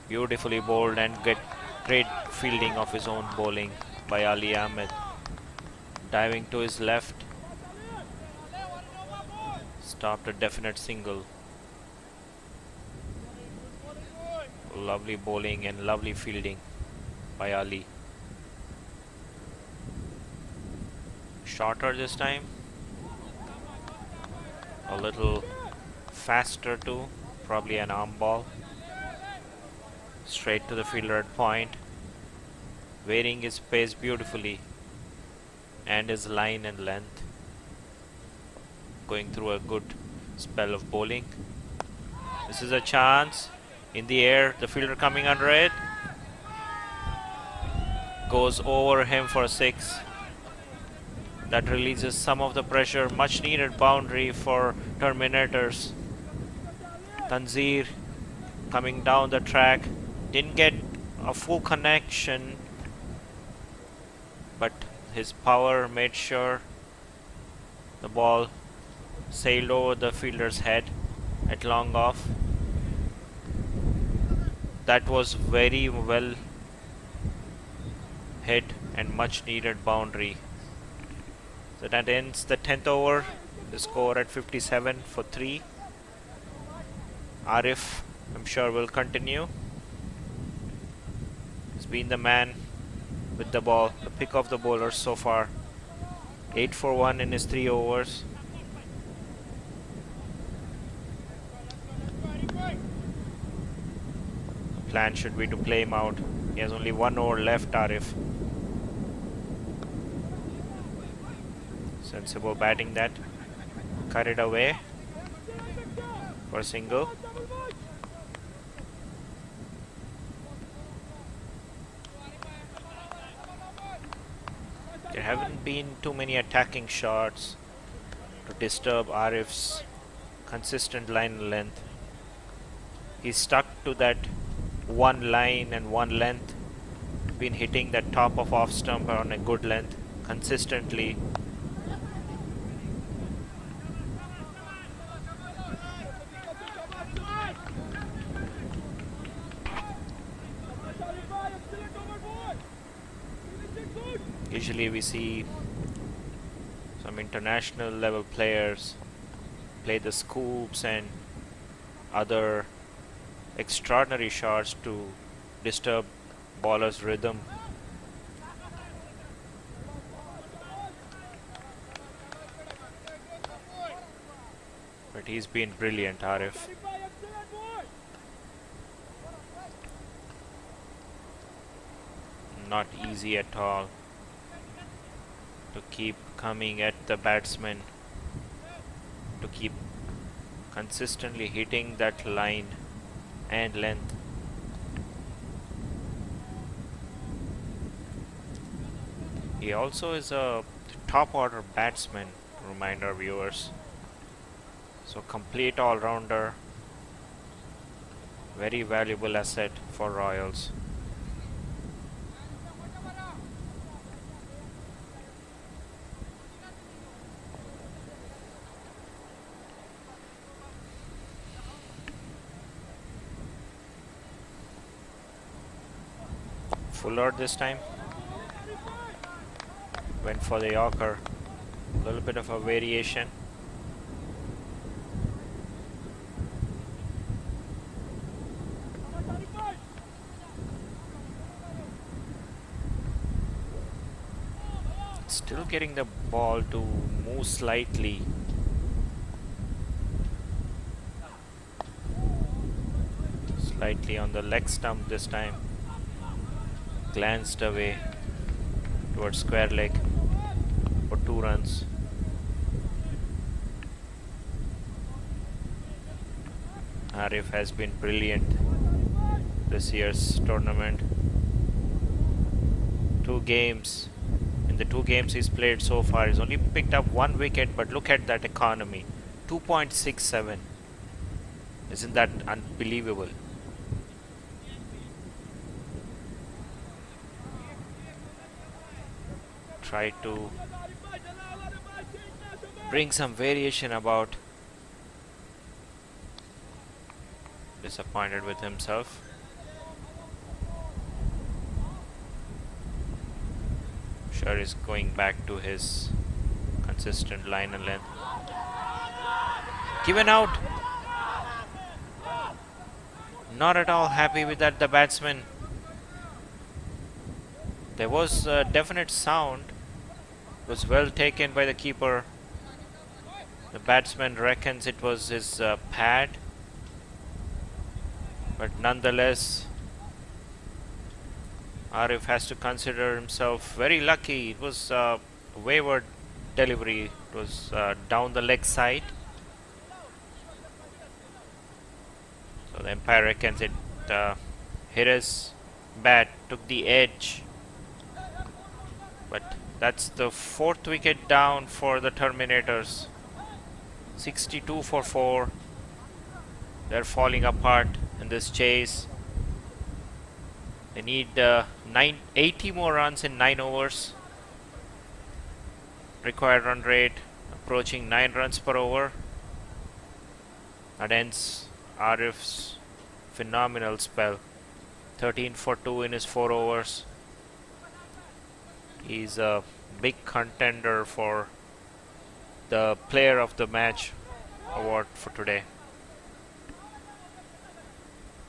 Beautifully bowled and great fielding of his own bowling by Ali Ahmed. Diving to his left. Stopped a definite single. Lovely bowling and lovely fielding by Ali. Shorter this time. A little faster too, probably an arm ball. Straight to the fielder at point. Varying his pace beautifully and his line and length. Going through a good spell of bowling. This is a chance. In the air, the fielder coming under it. Goes over him for a 6. That releases some of the pressure. Much needed boundary for Terminators. Tanzir coming down the track. Didn't get a full connection, but his power made sure the ball sailed over the fielder's head at long off. That was very well hit and much needed boundary. So that ends the 10th over. The score at 57 for 3. Arif, I'm sure, will continue. He's been the man with the ball, the pick of the bowlers so far. 8 for 1 in his 3 overs. The plan should be to play him out. He has only 1 over left, Arif. Sensible batting that. Cut it away for a single. There haven't been too many attacking shots to disturb Arif's consistent line length. He's stuck to that one line and one length. Been hitting that top of off stump on a good length consistently. Usually we see some international level players play the scoops and other extraordinary shots to disturb bowler's rhythm. But he's been brilliant, Arif. Not easy at all to keep coming at the batsman, to keep consistently hitting that line and length. He also is a top order batsman, to remind our viewers. So complete all-rounder, very valuable asset for Royals. Fuller this time went for the Yorker. A little bit of a variation. Still getting the ball to move slightly. Slightly on the leg stump this time. Glanced away towards square leg for 2 runs. Arif has been brilliant this year's tournament. 2 games. In the 2 games he's played so far, he's only picked up 1 wicket, but look at that economy. 2.67. Isn't that unbelievable? Try to bring some variation about. Disappointed with himself. Sure is going back to his consistent line and length. Given out. Not at all happy with that, the batsman. There was a definite sound. It was well taken by the keeper. The batsman reckons it was his pad. But nonetheless, Arif has to consider himself very lucky. It was a wayward delivery. It was down the leg side. So the umpire reckons it hit his bat, took the edge. But That's the 4th wicket down for the Terminators. 62 for 4. They're falling apart in this chase. They need 80 more runs in 9 overs. Required run rate approaching 9 runs per over. That ends Arif's phenomenal spell. 13 for 2 in his 4 overs. He's a big contender for the Player of the Match award for today.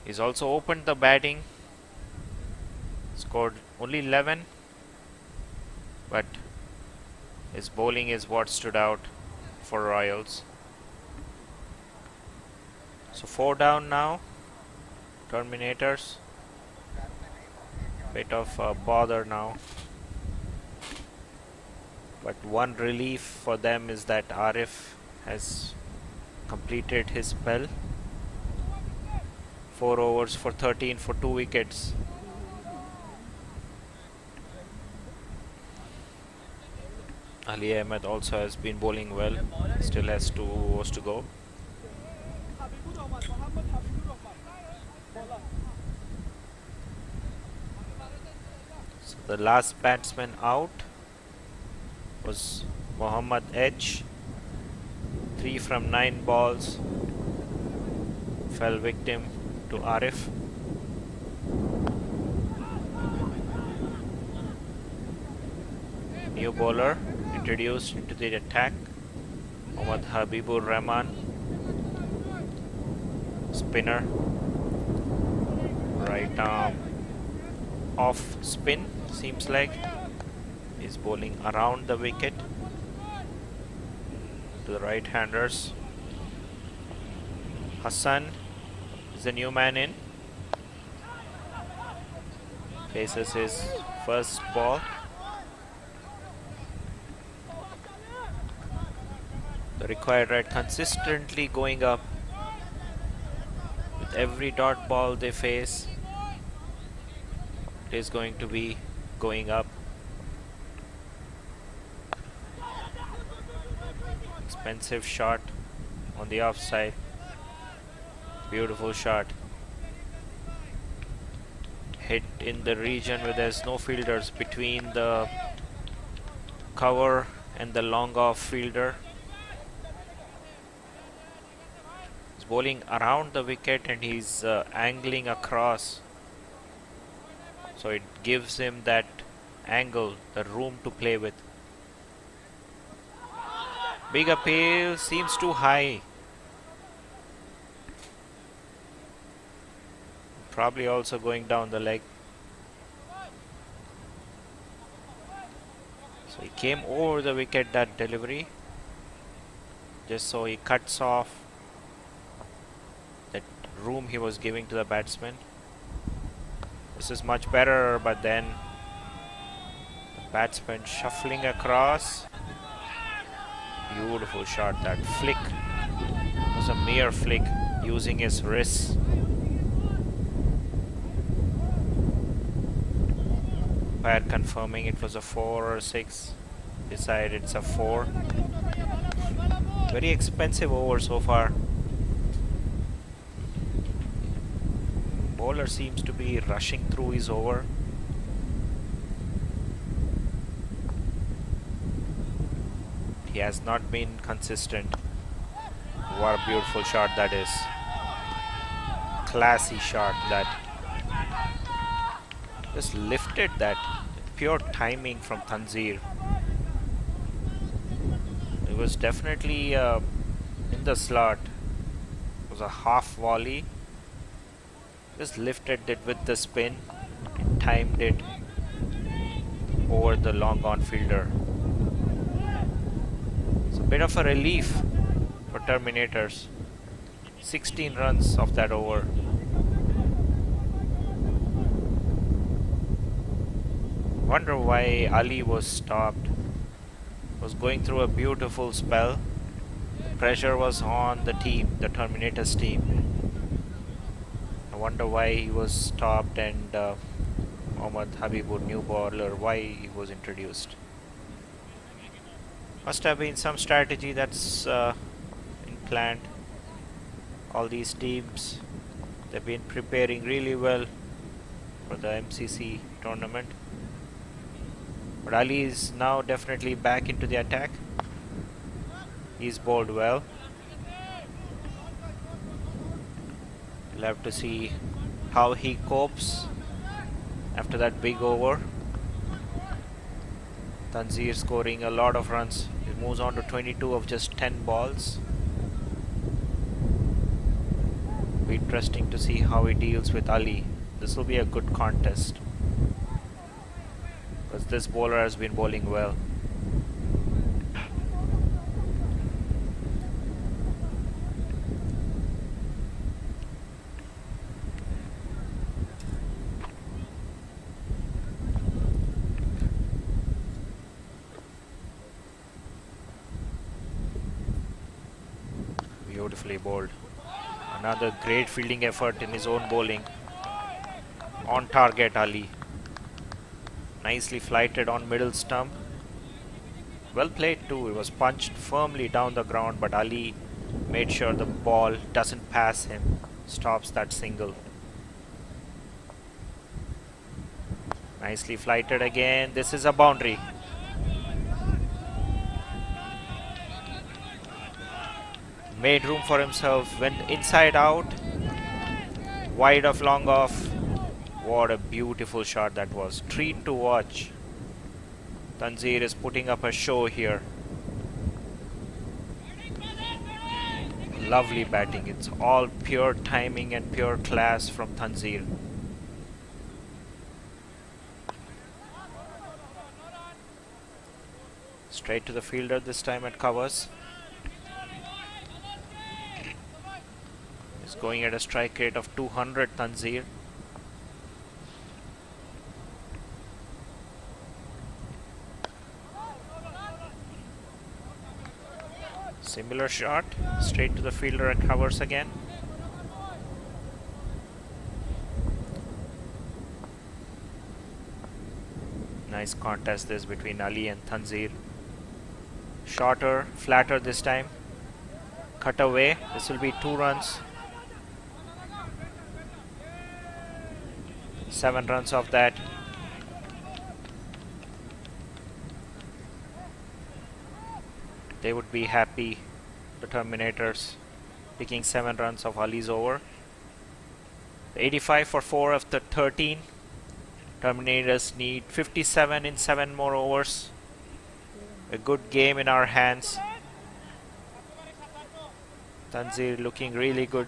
He's also opened the batting. Scored only 11, but his bowling is what stood out for Royals. So 4 down now. Terminators. Bit of a bother now. But one relief for them is that Arif has completed his spell. 4 overs for 13 for 2 wickets. Ali Ahmed also has been bowling well. Still has 2 overs to go. So the last batsman out was Mohammad Edge. 3 from 9 balls. Fell victim to Arif. New bowler introduced into the attack. Mohammad Habibur Rahman. Spinner. Right arm off spin, seems like. He's bowling around the wicket to the right-handers. Hassan is the new man in. Faces his first ball. The required rate consistently going up with every dot ball they face. It is going to be going up. Expensive shot on the offside. Beautiful shot. Hit in the region where there's no fielders, between the cover and the long off fielder. He's bowling around the wicket and he's angling across. So it gives him that angle, the room to play with. Big appeal, seems too high. Probably also going down the leg. So he came over the wicket, that delivery. Just so he cuts off that room he was giving to the batsman. This is much better, but then the batsman shuffling across. Beautiful shot. That flick was a mere flick, using his wrists. Umpire confirming it was a 4 or 6. Decided it's a 4. Very expensive over so far. Bowler seems to be rushing through his over. He has not been consistent. What a beautiful shot that is. Classy shot that just lifted that. Pure timing from Tanzir. It was definitely in the slot. It was a half volley. Just lifted it with the spin and timed it over the long on fielder. It's a bit of a relief for Terminators. 16 runs off that over. Wonder why Ali was stopped. Was going through a beautiful spell. The pressure was on the team, the Terminators team. I wonder why he was stopped and Mohammad Habibur, new bowler, why he was introduced. Must have been some strategy that's planned. All these teams, they've been preparing really well for the MCC tournament. But Ali is now definitely back into the attack. He's bowled well. We'll have to see how he copes after that big over. Tanzir scoring a lot of runs. He moves on to 22 of just 10 balls. Be interesting to see how he deals with Ali. This will be a good contest, because this bowler has been bowling well. Beautifully bowled. Another great fielding effort in his own bowling. On target, Ali. Nicely flighted on middle stump. Well played too. It was punched firmly down the ground, but Ali made sure the ball doesn't pass him. Stops that single. Nicely flighted again. This is a boundary. Made room for himself. Went inside out. Wide of, long off. What a beautiful shot that was. Treat to watch. Tanzir is putting up a show here. Lovely batting. It's all pure timing and pure class from Tanzir. Straight to the fielder this time at covers. He's going at a strike rate of 200, Tanzir. Similar shot, straight to the fielder and covers again. Nice contest this between Ali and Tanzir. Shorter, flatter this time. Cut away. This will be 2 runs. 7 runs off that. They would be happy, the Terminators, picking 7 runs off Ali's over. 85 for 4 of the 13. Terminators need 57 in 7 more overs. A good game in our hands. Tanzir looking really good.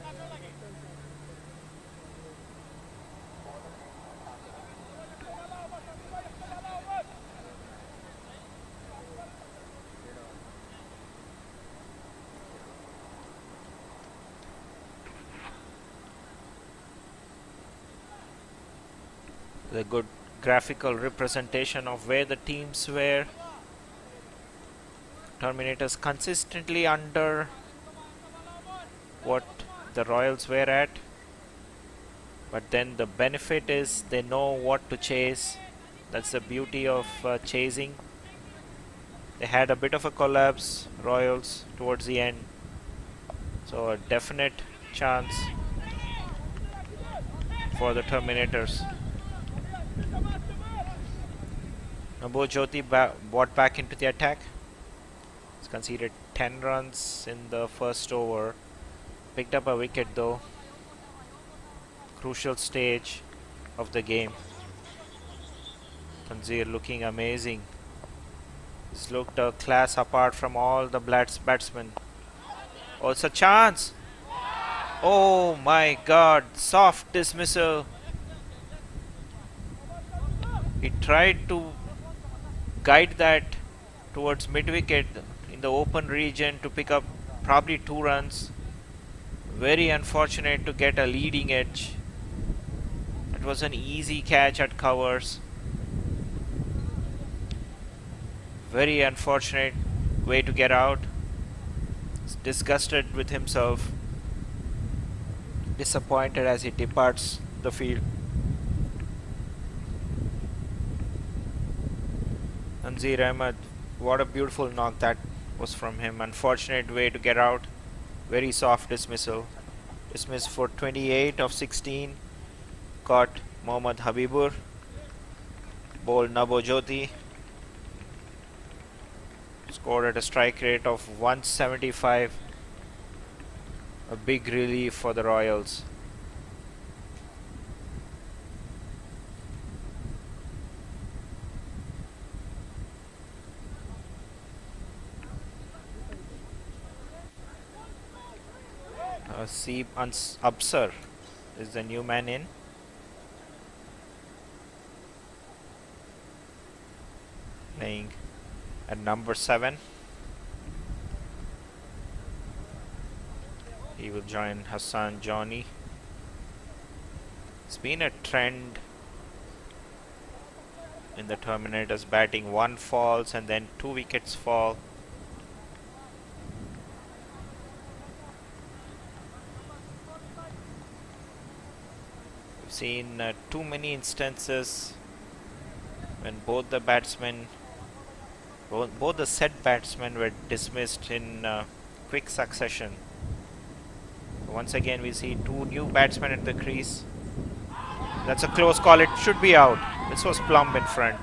The good graphical representation of where the teams were. Terminators consistently under what the Royals were at, but then the benefit is they know what to chase. That's the beauty of chasing. They had a bit of a collapse, Royals, towards the end, so a definite chance for the Terminators. Nabo Jyoti brought back into the attack. He's conceded 10 runs in the first over. Picked up a wicket though. Crucial stage of the game. Tanzir looking amazing. He's looked a class apart from all the batsmen. Oh, it's a chance! Oh my god, soft dismissal. He tried to guide that towards mid-wicket in the open region to pick up probably 2 runs. Very unfortunate to get a leading edge. It was an easy catch at covers. Very unfortunate way to get out. He's disgusted with himself. Disappointed as he departs the field. Tanzir Ahmed, what a beautiful knock that was from him. Unfortunate way to get out. Very soft dismissal. Dismissed for 28 of 16. Caught Mohammad Habibur. Bowled Nabojyoti. Scored at a strike rate of 175. A big relief for the Royals. Seeb Absar is the new man in. Playing at number 7. He will join Hassan Johnny. It's been a trend in the Terminators batting. 1 falls and then 2 wickets fall. We've seen too many instances when both the batsmen, both the set batsmen were dismissed in quick succession. Once again we see 2 new batsmen at the crease. That's a close call. It should be out. This was plumb in front.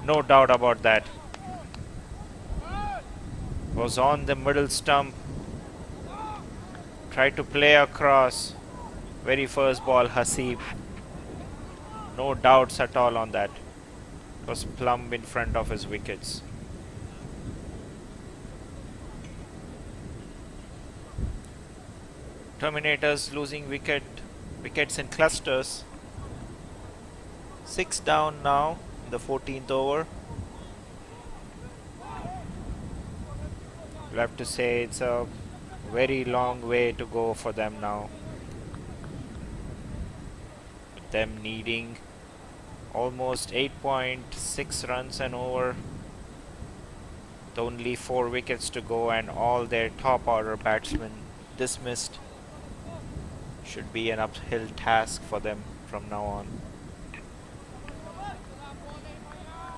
No doubt about that. Was on the middle stump. Tried to play across. Very first ball, Haseeb. No doubts at all on that. Was plumb in front of his wickets. Terminators losing wickets in clusters. 6 down now in the 14th over. We'll have to say it's a very long way to go for them now. With them needing almost 8.6 runs and over. With only 4 wickets to go and all their top order batsmen dismissed. Should be an uphill task for them from now on.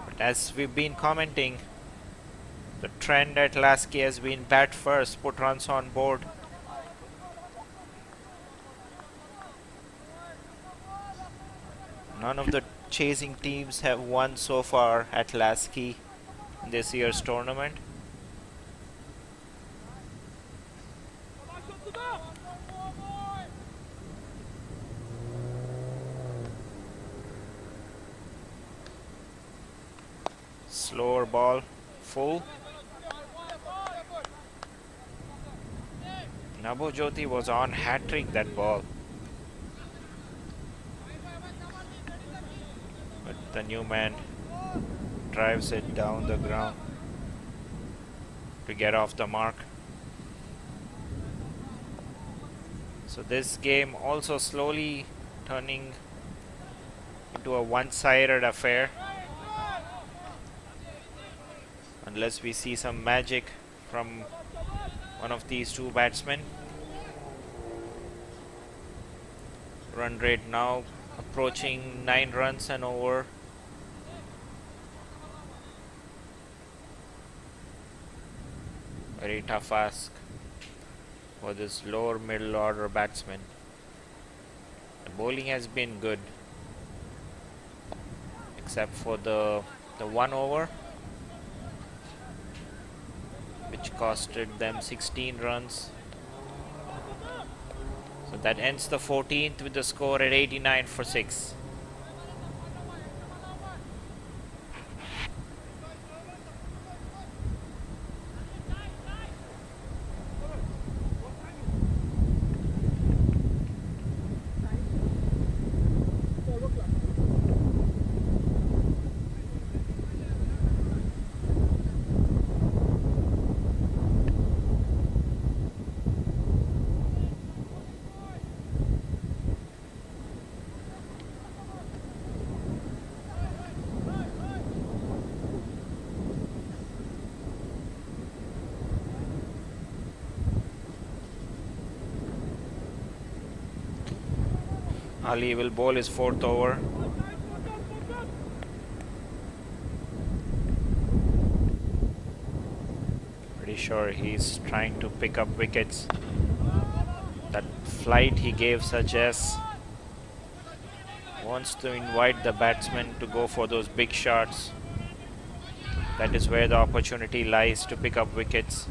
But as we've been commenting, the trend at Lasky has been bat first, put runs on board. None of the chasing teams have won so far at Lasky in this year's tournament. Slower ball, full. Nabojyoti was on hat-trick that ball. But the new man drives it down the ground to get off the mark. So this game also slowly turning into a one-sided affair. Unless we see some magic from one of these 2 batsmen. Run rate now approaching 9 runs and over. Very tough ask for this lower middle order batsman. The bowling has been good, except for the 1 over, which costed them 16 runs. So that ends the 14th with the score at 89 for 6. Ali will bowl his 4th over. sure he's trying to pick up wickets. That flight he gave suggests wants to invite the batsman to go for those big shots. That is where the opportunity lies to pick up wickets.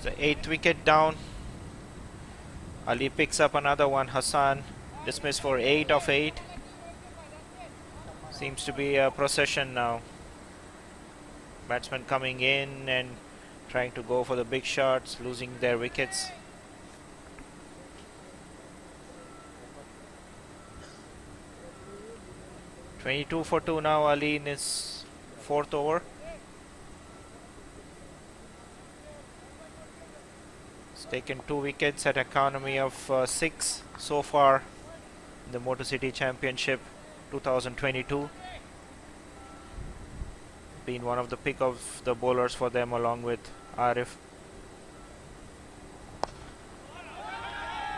The 8th wicket down. Ali picks up another one. Hassan dismissed for 8 of 8. Seems to be a procession now. Batsmen coming in and trying to go for the big shots, losing their wickets. "22 for 2 now, Ali in his 4th over. He's taken 2 wickets at economy of 6 so far in the Motor City Championship 2022. Been one of the pick of the bowlers for them along with Arif.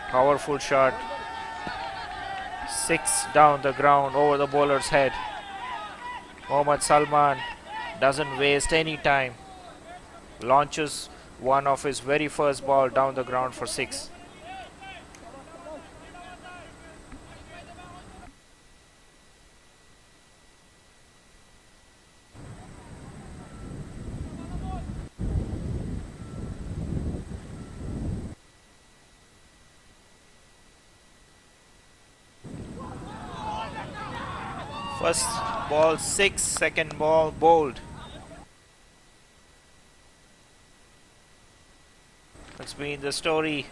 Powerful shot. 6 down the ground over the bowler's head. Mohammad Salman doesn't waste any time. Launches one of his very first ball down the ground for 6. First ball 6, second ball bowled. That's been the story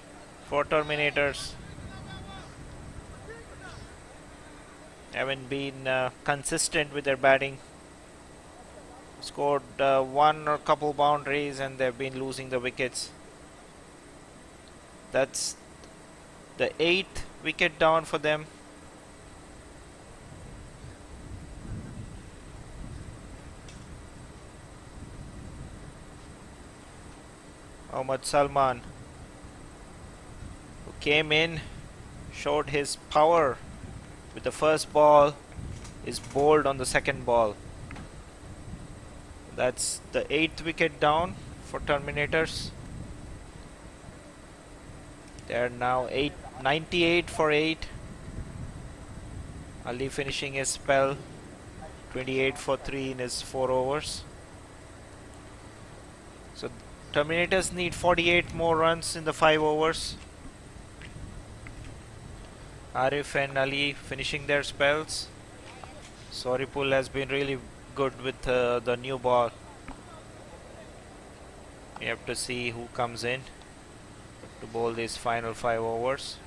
for Terminators. Haven't been consistent with their batting. Scored one or couple boundaries and they've been losing the wickets. That's the 8th wicket down for them. Mohammad Salman, who came in, showed his power with the first ball, is bowled on the second ball. That's the 8th wicket down for Terminators. They are now 98 for 8. Ali finishing his spell 28 for 3 in his 4 overs. So Terminators need 48 more runs in the 5 overs. Arif and Ali finishing their spells. Soripul has been really good with the new ball. We have to see who comes in. to bowl these final 5 overs.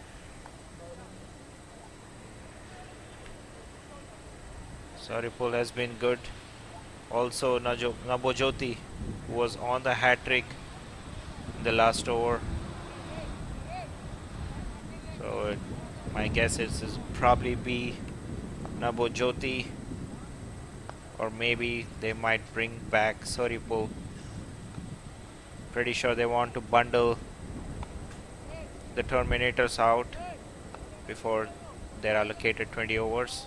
Saripul has been good. Also Nabojyoti, who was on the hat trick in the last over. So my guess is probably be Nabojyoti, or maybe they might bring back Saripul. Pretty sure they want to bundle the Terminators out before they're allocated 20 overs.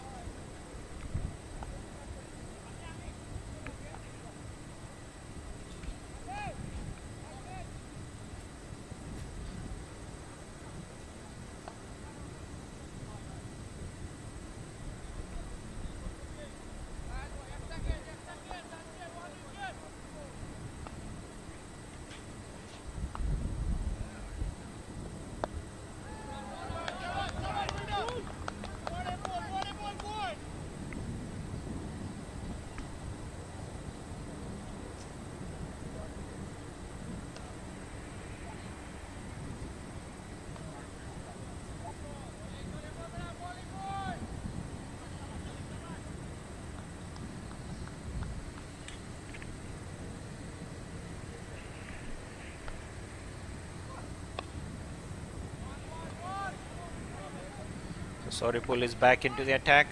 Saripul is back into the attack.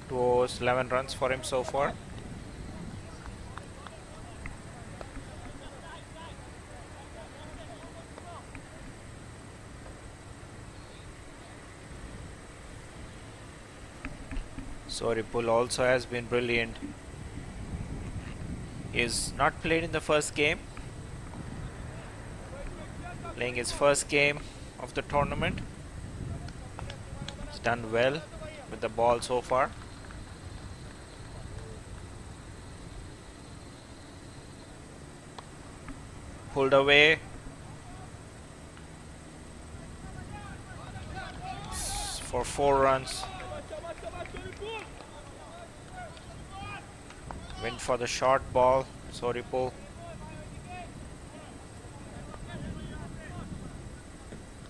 2 overs, 11 runs for him so far. Saripul also has been brilliant. He is not played in the first game. Playing his first game of the tournament. He's done well with the ball so far. Pulled away. For 4 runs. Went for the short ball, Saripul.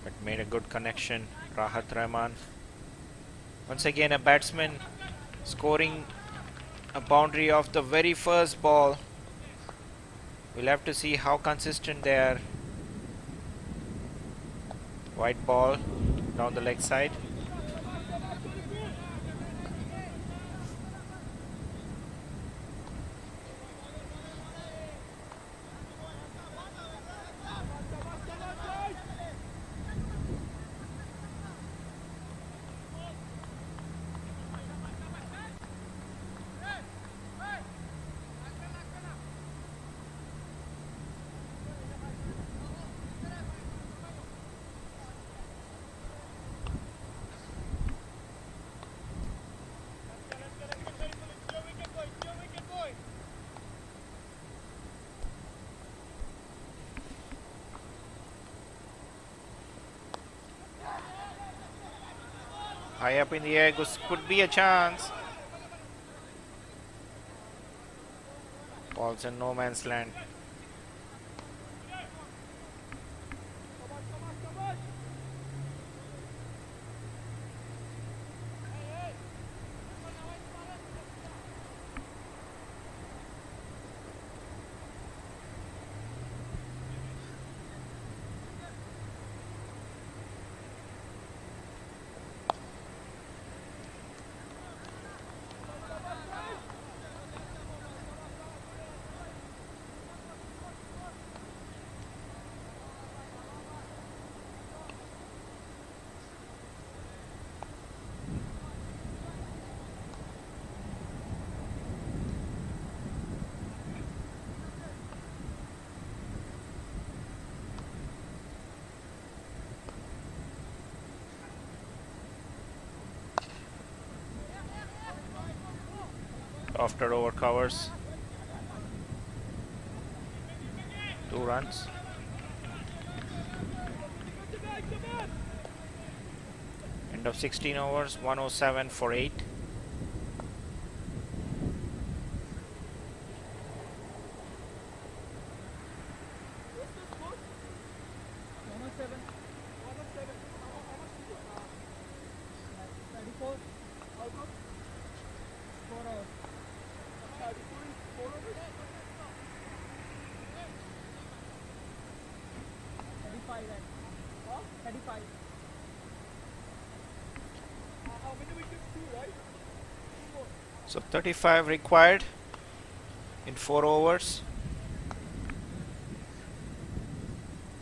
But made a good connection, Rahat Rahman. Once again a batsman scoring a boundary off the very first ball. We'll have to see how consistent they are. White ball down the leg side. High up in the air, could be a chance. Ball's in no man's land. After over covers. 2 runs. End of 16 overs, 107 for 8. So 35 required in 4 overs.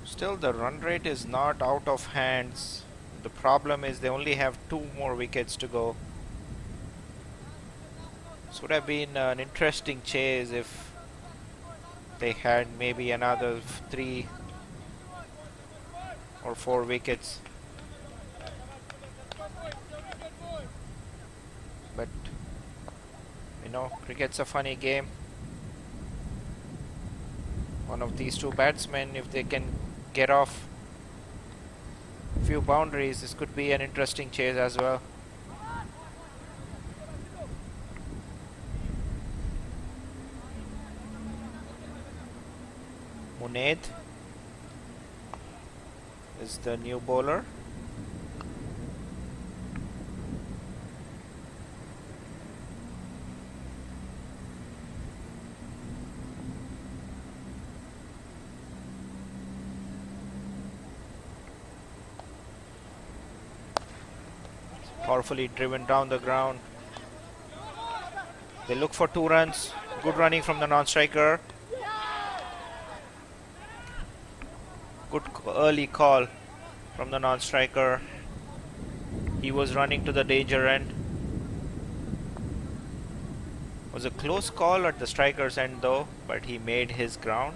Still, the run rate is not out of hands. The problem is they only have 2 more wickets to go. This would have been an interesting chase if they had maybe another 3 or 4 wickets. But you know, cricket's a funny game. One of these two batsmen, if they can get off a few boundaries, this could be an interesting chase as well. Muned is the new bowler. Powerfully driven down the ground. They look for 2 runs. Good running from the non-striker. Good early call from the non-striker. He was running to the danger end. Was a close call at the striker's end though, but he made his ground.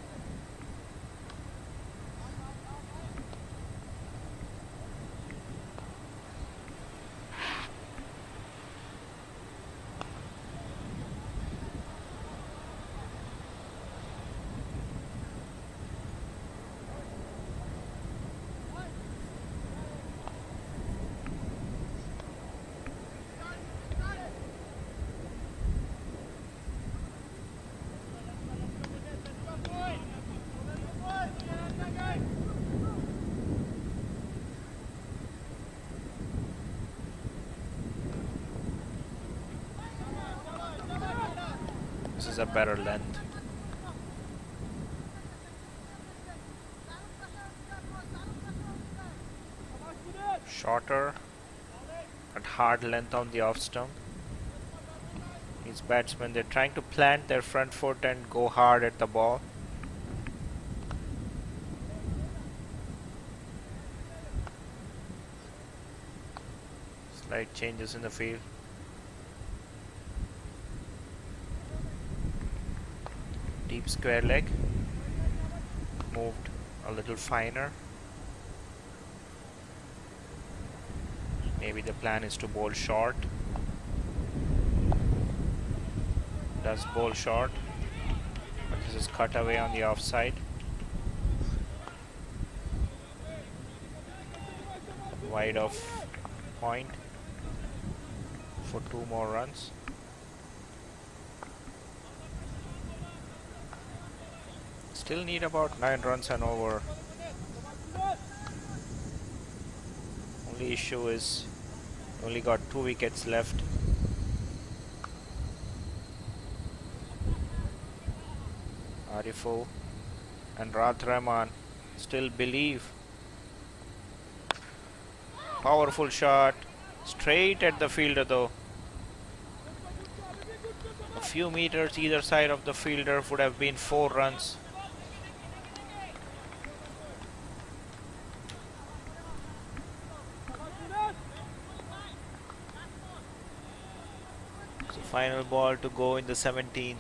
This is a better length. Shorter and hard length on the off stump. These batsmen, they're trying to plant their front foot and go hard at the ball. Slight changes in the field. Deep square leg, moved a little finer. Maybe the plan is to bowl short. Does bowl short, but this is cut away on the offside. Wide of point for 2 more runs. Still need about 9 runs and over. Only issue is only got 2 wickets left. Ariful and Rath Rahman still believe. Powerful shot, straight at the fielder though. A few meters either side of the fielder would have been 4 runs. So final ball to go in the 17th.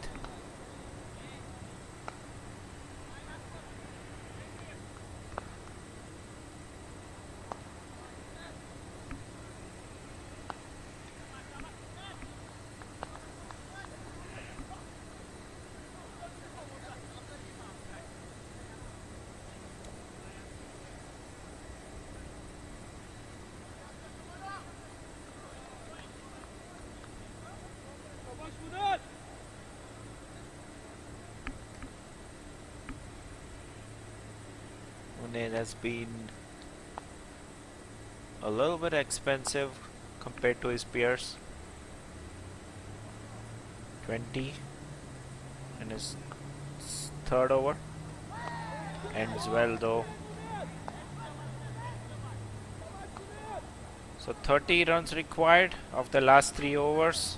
It has been a little bit expensive compared to his peers. 20 in his 3rd over. Ends well though. So 30 runs required of the last 3 overs.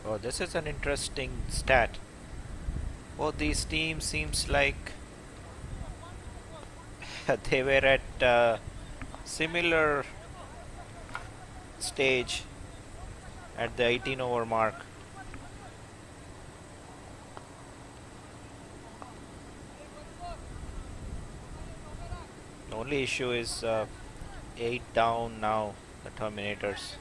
Oh, this is an interesting stat. Both these teams seems like they were at similar stage at the 18 over mark. The only issue is 8 down now, the Terminators.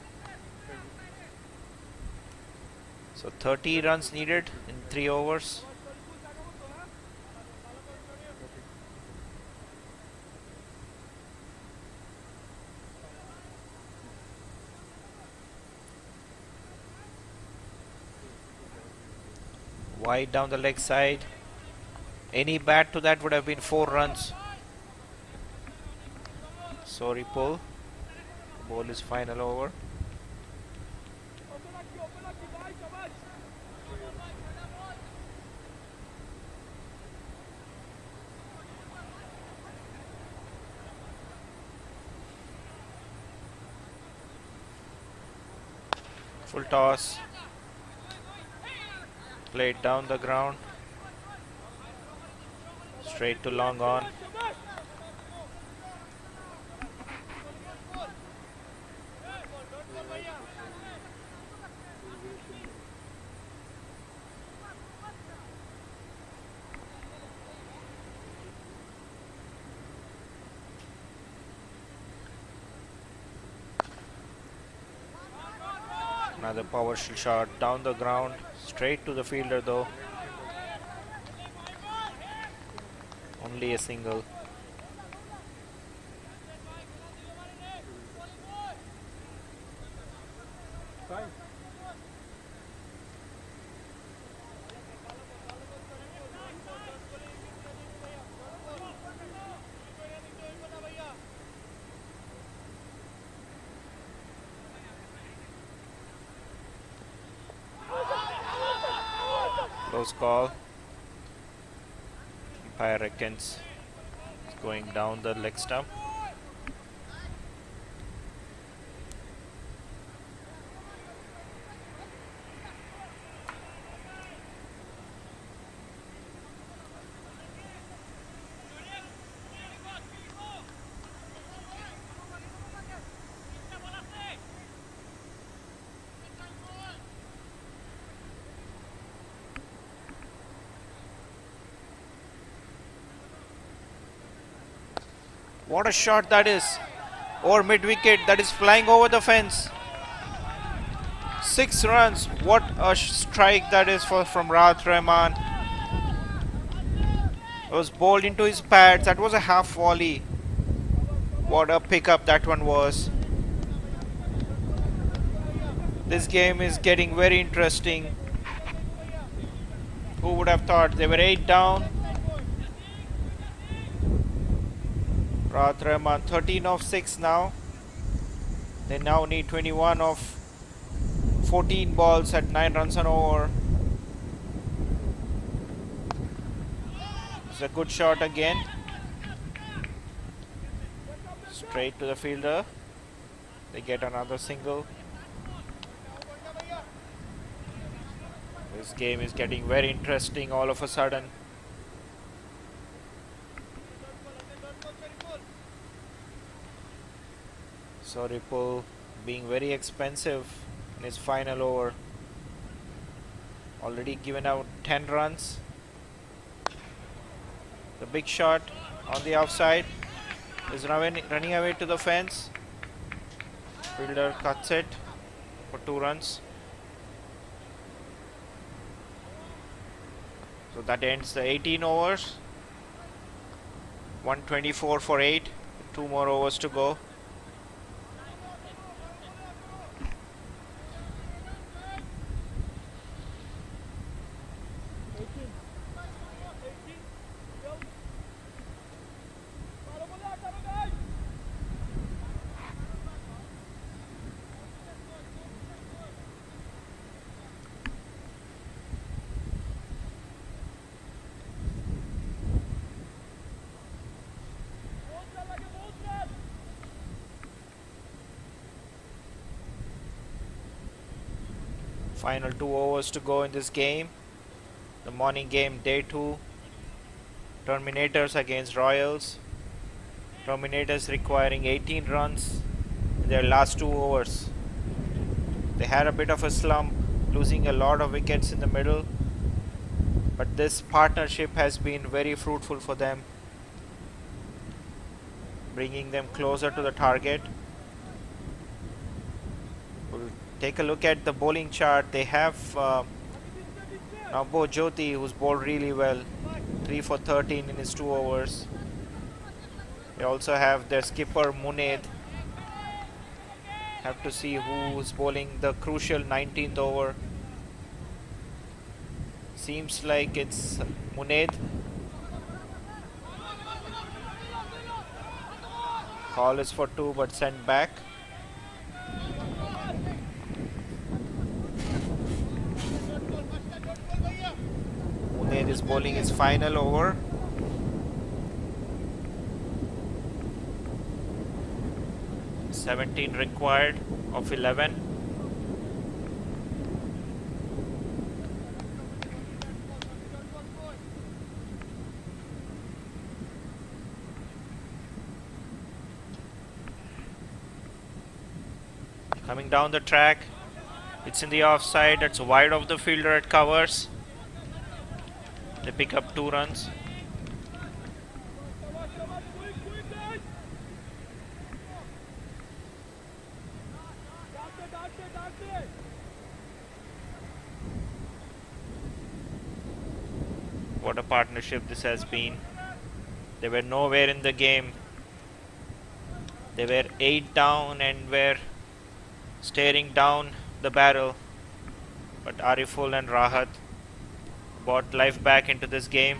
So 30 runs needed in 3 overs. Wide down the leg side. Any bat to that would have been 4 runs. Sorry, pull. Ball is final over. Full toss. Played down the ground. Straight to long on. Another powerful shot down the ground. Straight to the fielder though. Only a single. Close call. Umpire reckons it's going down the leg stump. What a shot that is! Over mid wicket, that is flying over the fence. 6 runs. What a strike that is from Rahat Rahman. It was bowled into his pads. That was a half volley. What a pickup that one was. This game is getting very interesting. Who would have thought? They were 8 down. Rahat Rahman 13 of 6 now. They now need 21 of 14 balls at 9 runs an over. It's a good shot again. Straight to the fielder. They get another single. This game is getting very interesting all of a sudden. Sorry, pull being very expensive in his final over. Already given out 10 runs. The big shot on the outside is running away to the fence. Fielder cuts it for 2 runs. So that ends the 18 overs. 124 for 8. 2 more overs to go. Final 2 overs to go in this game. The morning game, day 2. Terminators against Royals. Terminators requiring 18 runs in their last 2 overs. They had a bit of a slump, losing a lot of wickets in the middle. But this partnership has been very fruitful for them, bringing them closer to the target. We'll take a look at the bowling chart. They have Navbo Jyoti, who's bowled really well, 3 for 13 in his 2 overs. They also have their skipper Muned. Have to see who's bowling the crucial 19th over. Seems like it's Muned. Call is for 2 but sent back. Muned is bowling his final over. (17) required of 11. Coming down the track, it's in the offside. It's wide of the fielder. It covers. They pick up 2 runs. What a partnership this has been. They were nowhere in the game. They were 8 down and were staring down the barrel. But Ariful and Rahat brought life back into this game.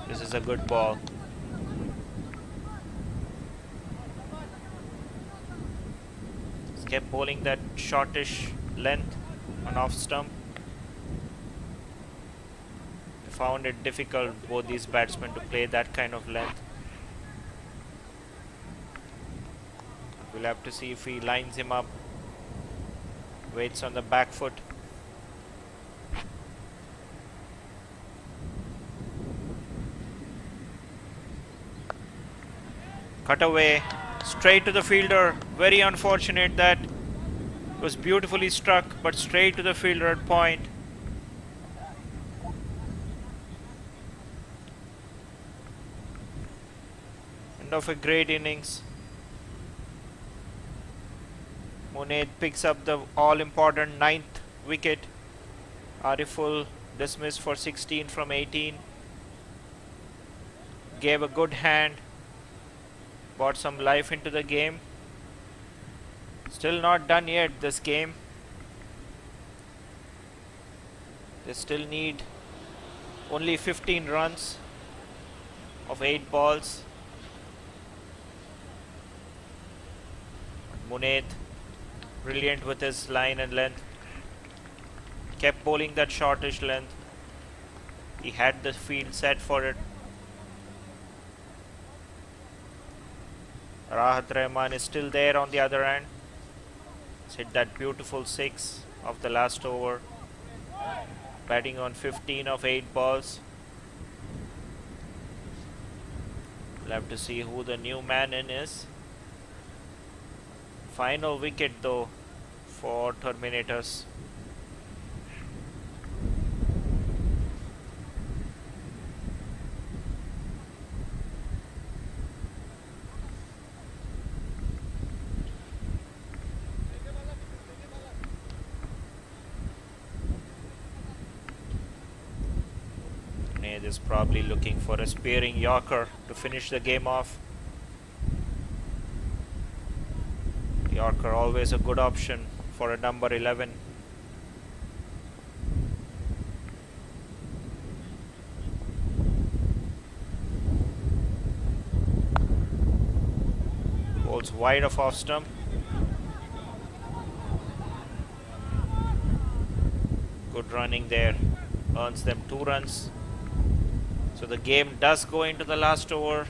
This is a good ball. Just kept bowling that shortish length on off stump. They found it difficult, both these batsmen, to play that kind of length. We'll have to see if he lines him up. Waits on the back foot. Cut away, straight to the fielder. Very unfortunate that it was beautifully struck, but straight to the fielder at point. End of a great innings. Muned picks up the all-important 9th wicket. Ariful dismissed for 16 from 18. Gave a good hand. Brought some life into the game. Still not done yet, this game. They still need only 15 runs of 8 balls. Muned, brilliant with his line and length. Kept bowling that shortish length. He had the field set for it. Rahat Rahman is still there on the other end. He's hit that beautiful 6 of the last over. Batting on 15 of 8 balls. We'll have to see who the new man in is. Final wicket though for Terminators. Ned is probably looking for a spearing Yorker to finish the game off. Yorker always a good option for a number 11. Bowls wide of off stump. Good running there. Earns them 2 runs. So the game does go into the last over,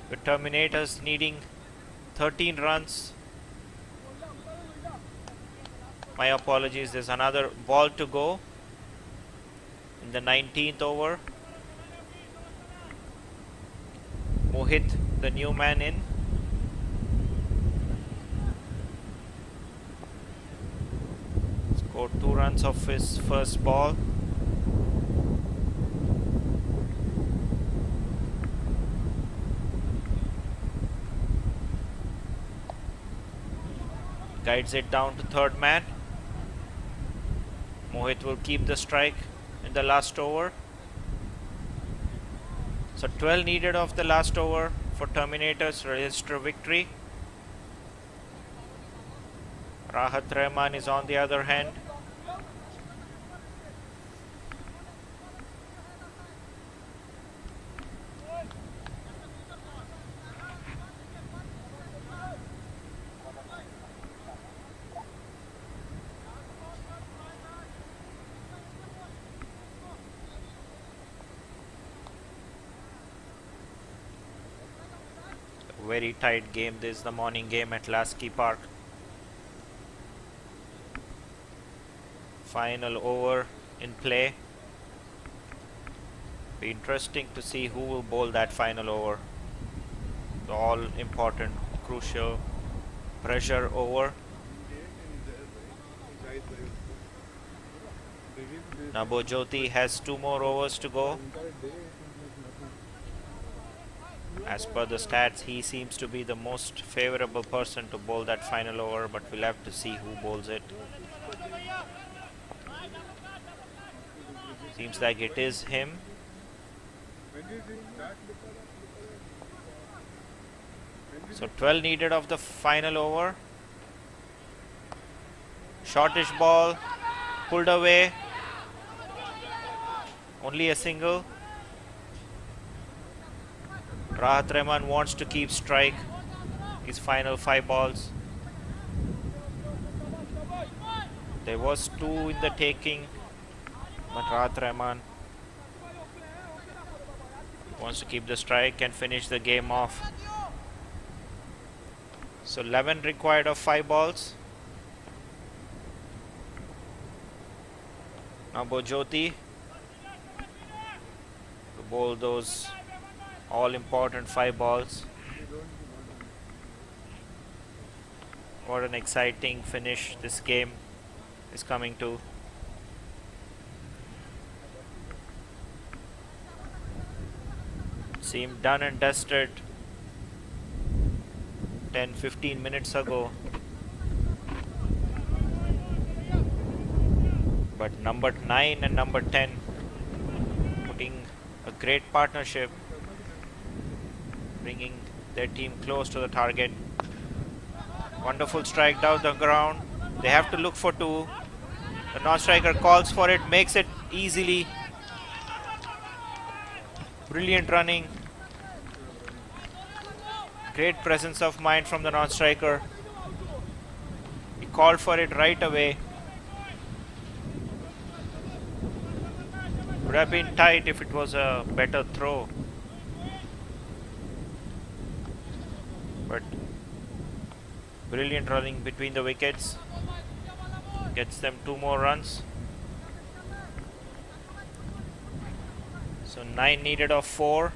with Terminators needing 13 runs. My apologies. There's another ball to go in the 19th over. Mohit, the new man in. Scored 2 runs off his first ball. Guides it down to third man. Mohit will keep the strike in the last over. So 12 needed of the last over for Terminators to register victory. Rahat Rahman is on the other hand. Very tight game. This is the morning game at Lasky Park. Final over in play. Be interesting to see who will bowl that final over. The all important, crucial pressure over. Nabojyoti has 2 more overs to go. As per the stats, he seems to be the most favorable person to bowl that final over, but we'll have to see who bowls it. Seems like it is him. So 12 needed of the final over. Shortish ball, pulled away. Only a single. Rahat Rahman wants to keep strike. His final 5 balls. There was 2 in the taking, but Rahat Rahman wants to keep the strike and finish the game off. So 11 required of 5 balls. Nabojyoti to bowl those all important 5 balls. What an exciting finish this game is coming to. Seemed done and dusted 10-15 minutes ago, but number 9 and number 10 putting a great partnership, bringing their team close to the target. Wonderful strike down the ground. They have to look for 2. The non-striker calls for it, makes it easily. Brilliant running. Great presence of mind from the non-striker. He called for it right away. Would have been tight if it was a better throw. But brilliant running between the wickets. Gets them 2 more runs. So 9 needed of 4.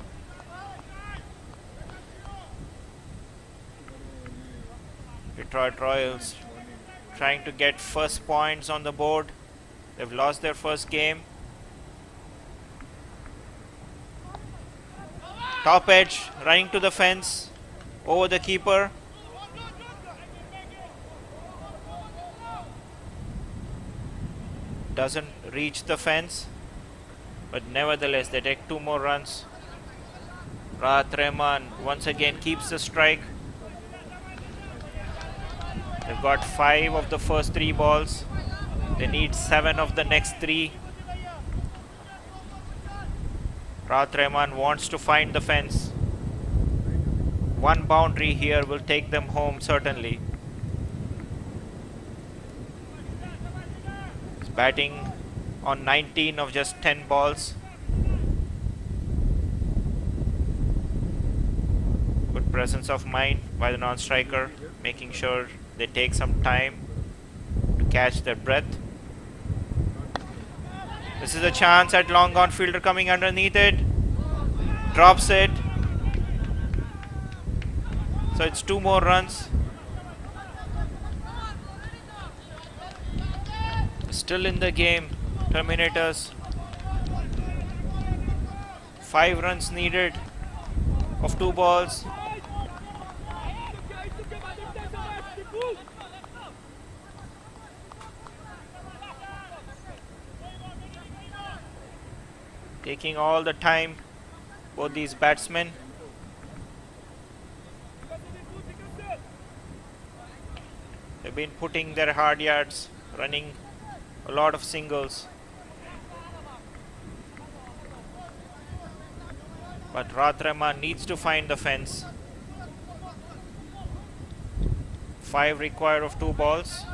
Detroit Royals trying to get first points on the board. They've lost their first game. Top edge, running to the fence, over the keeper. Doesn't reach the fence, but nevertheless they take 2 more runs. Rahat Rahman once again keeps the strike. They've got 5 of the first 3 balls. They need 7 of the next 3. Rahat Rahman wants to find the fence. 1 boundary here will take them home certainly. He's batting on 19 of just 10 balls. Good presence of mind by the non-striker, making sure they take some time to catch their breath. This is a chance at long on, fielder coming underneath it. Drops it. So it's 2 more runs. Still in the game, Terminators. 5 runs needed of 2 balls. Taking all the time, both these batsmen. They've been putting their hard yards, running a lot of singles. But Rahman needs to find the fence. 5 required of 2 balls.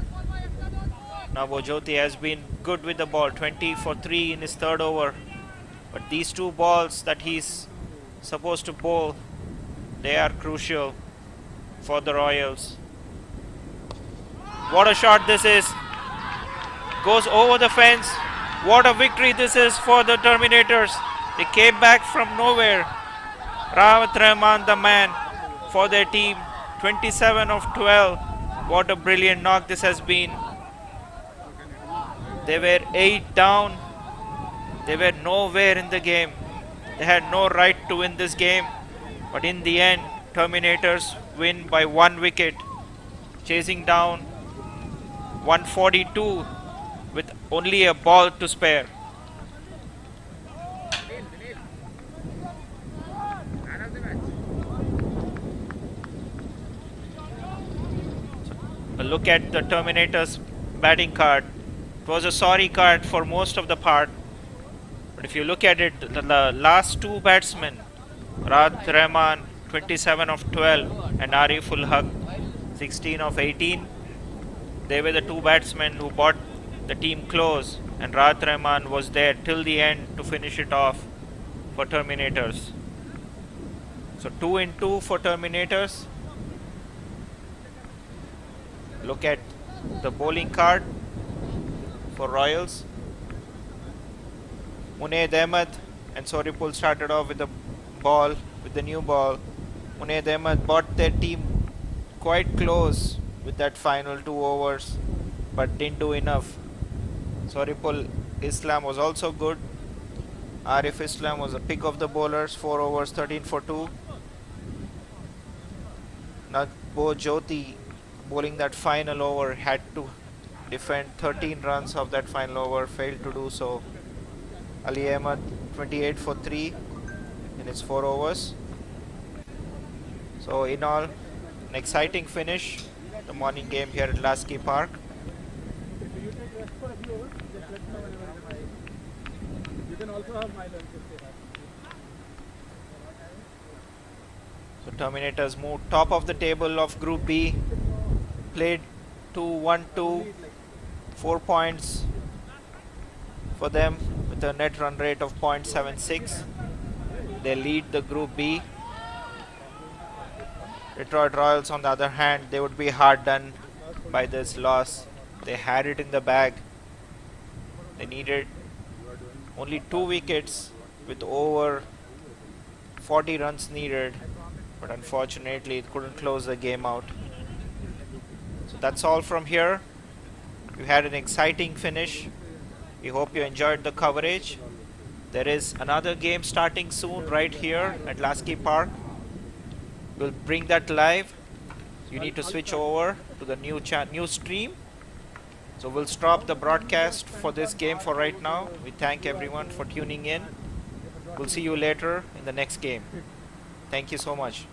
Navojyoti has been good with the ball, 20 for 3 in his 3rd over. But these 2 balls that he's supposed to bowl, they are crucial for the Royals. What a shot this is. Goes over the fence. What a victory this is for the Terminators. They came back from nowhere. Rawat Rahman, the man for their team. 27 of 12. What a brilliant knock this has been. They were 8 down. They were nowhere in the game. They had no right to win this game. But in the end, Terminators win by 1 wicket. Chasing down 142 with only a ball to spare. A look at the Terminators batting card. It was a sorry card for most of the part. But if you look at it, the last 2 batsmen, Rawat Rahman 27 of 12 and Ariful Haq 16 of 18, they were the 2 batsmen who brought the team close, and Rawat Rahman was there till the end to finish it off for Terminators. So 2 in 2 for Terminators. Look at the bowling card for Royals. Munaid Ahmed and Soripul started off with the new ball. Munaid Ahmed brought their team quite close with that final 2 overs, but didn't do enough. Soripul Islam was also good. Arif Islam was a pick of the bowlers, 4 overs, 13 for 2. Navojyoti bowling that final over had to defend 13 runs of that final over, failed to do so. Ali Ahmed 28 for 3 in his 4 overs. So in all, an exciting finish the morning game here at Lasky Park. So Terminators moved top of the table of Group B, played 2-1-2, 4 points for them with a net run rate of 0.76. They lead the Group B. Detroit Royals, on the other hand, they would be hard done by this loss. They had it in the bag. They needed only 2 wickets with over 40 runs needed, but unfortunately it couldn't close the game out. So that's all from here. You had an exciting finish. We hope you enjoyed the coverage. There is another game starting soon right here at Lasky Park. We'll bring that live. You need to switch over to the new stream. So we'll stop the broadcast for this game for right now. We thank everyone for tuning in. We'll see you later in the next game. Thank you so much.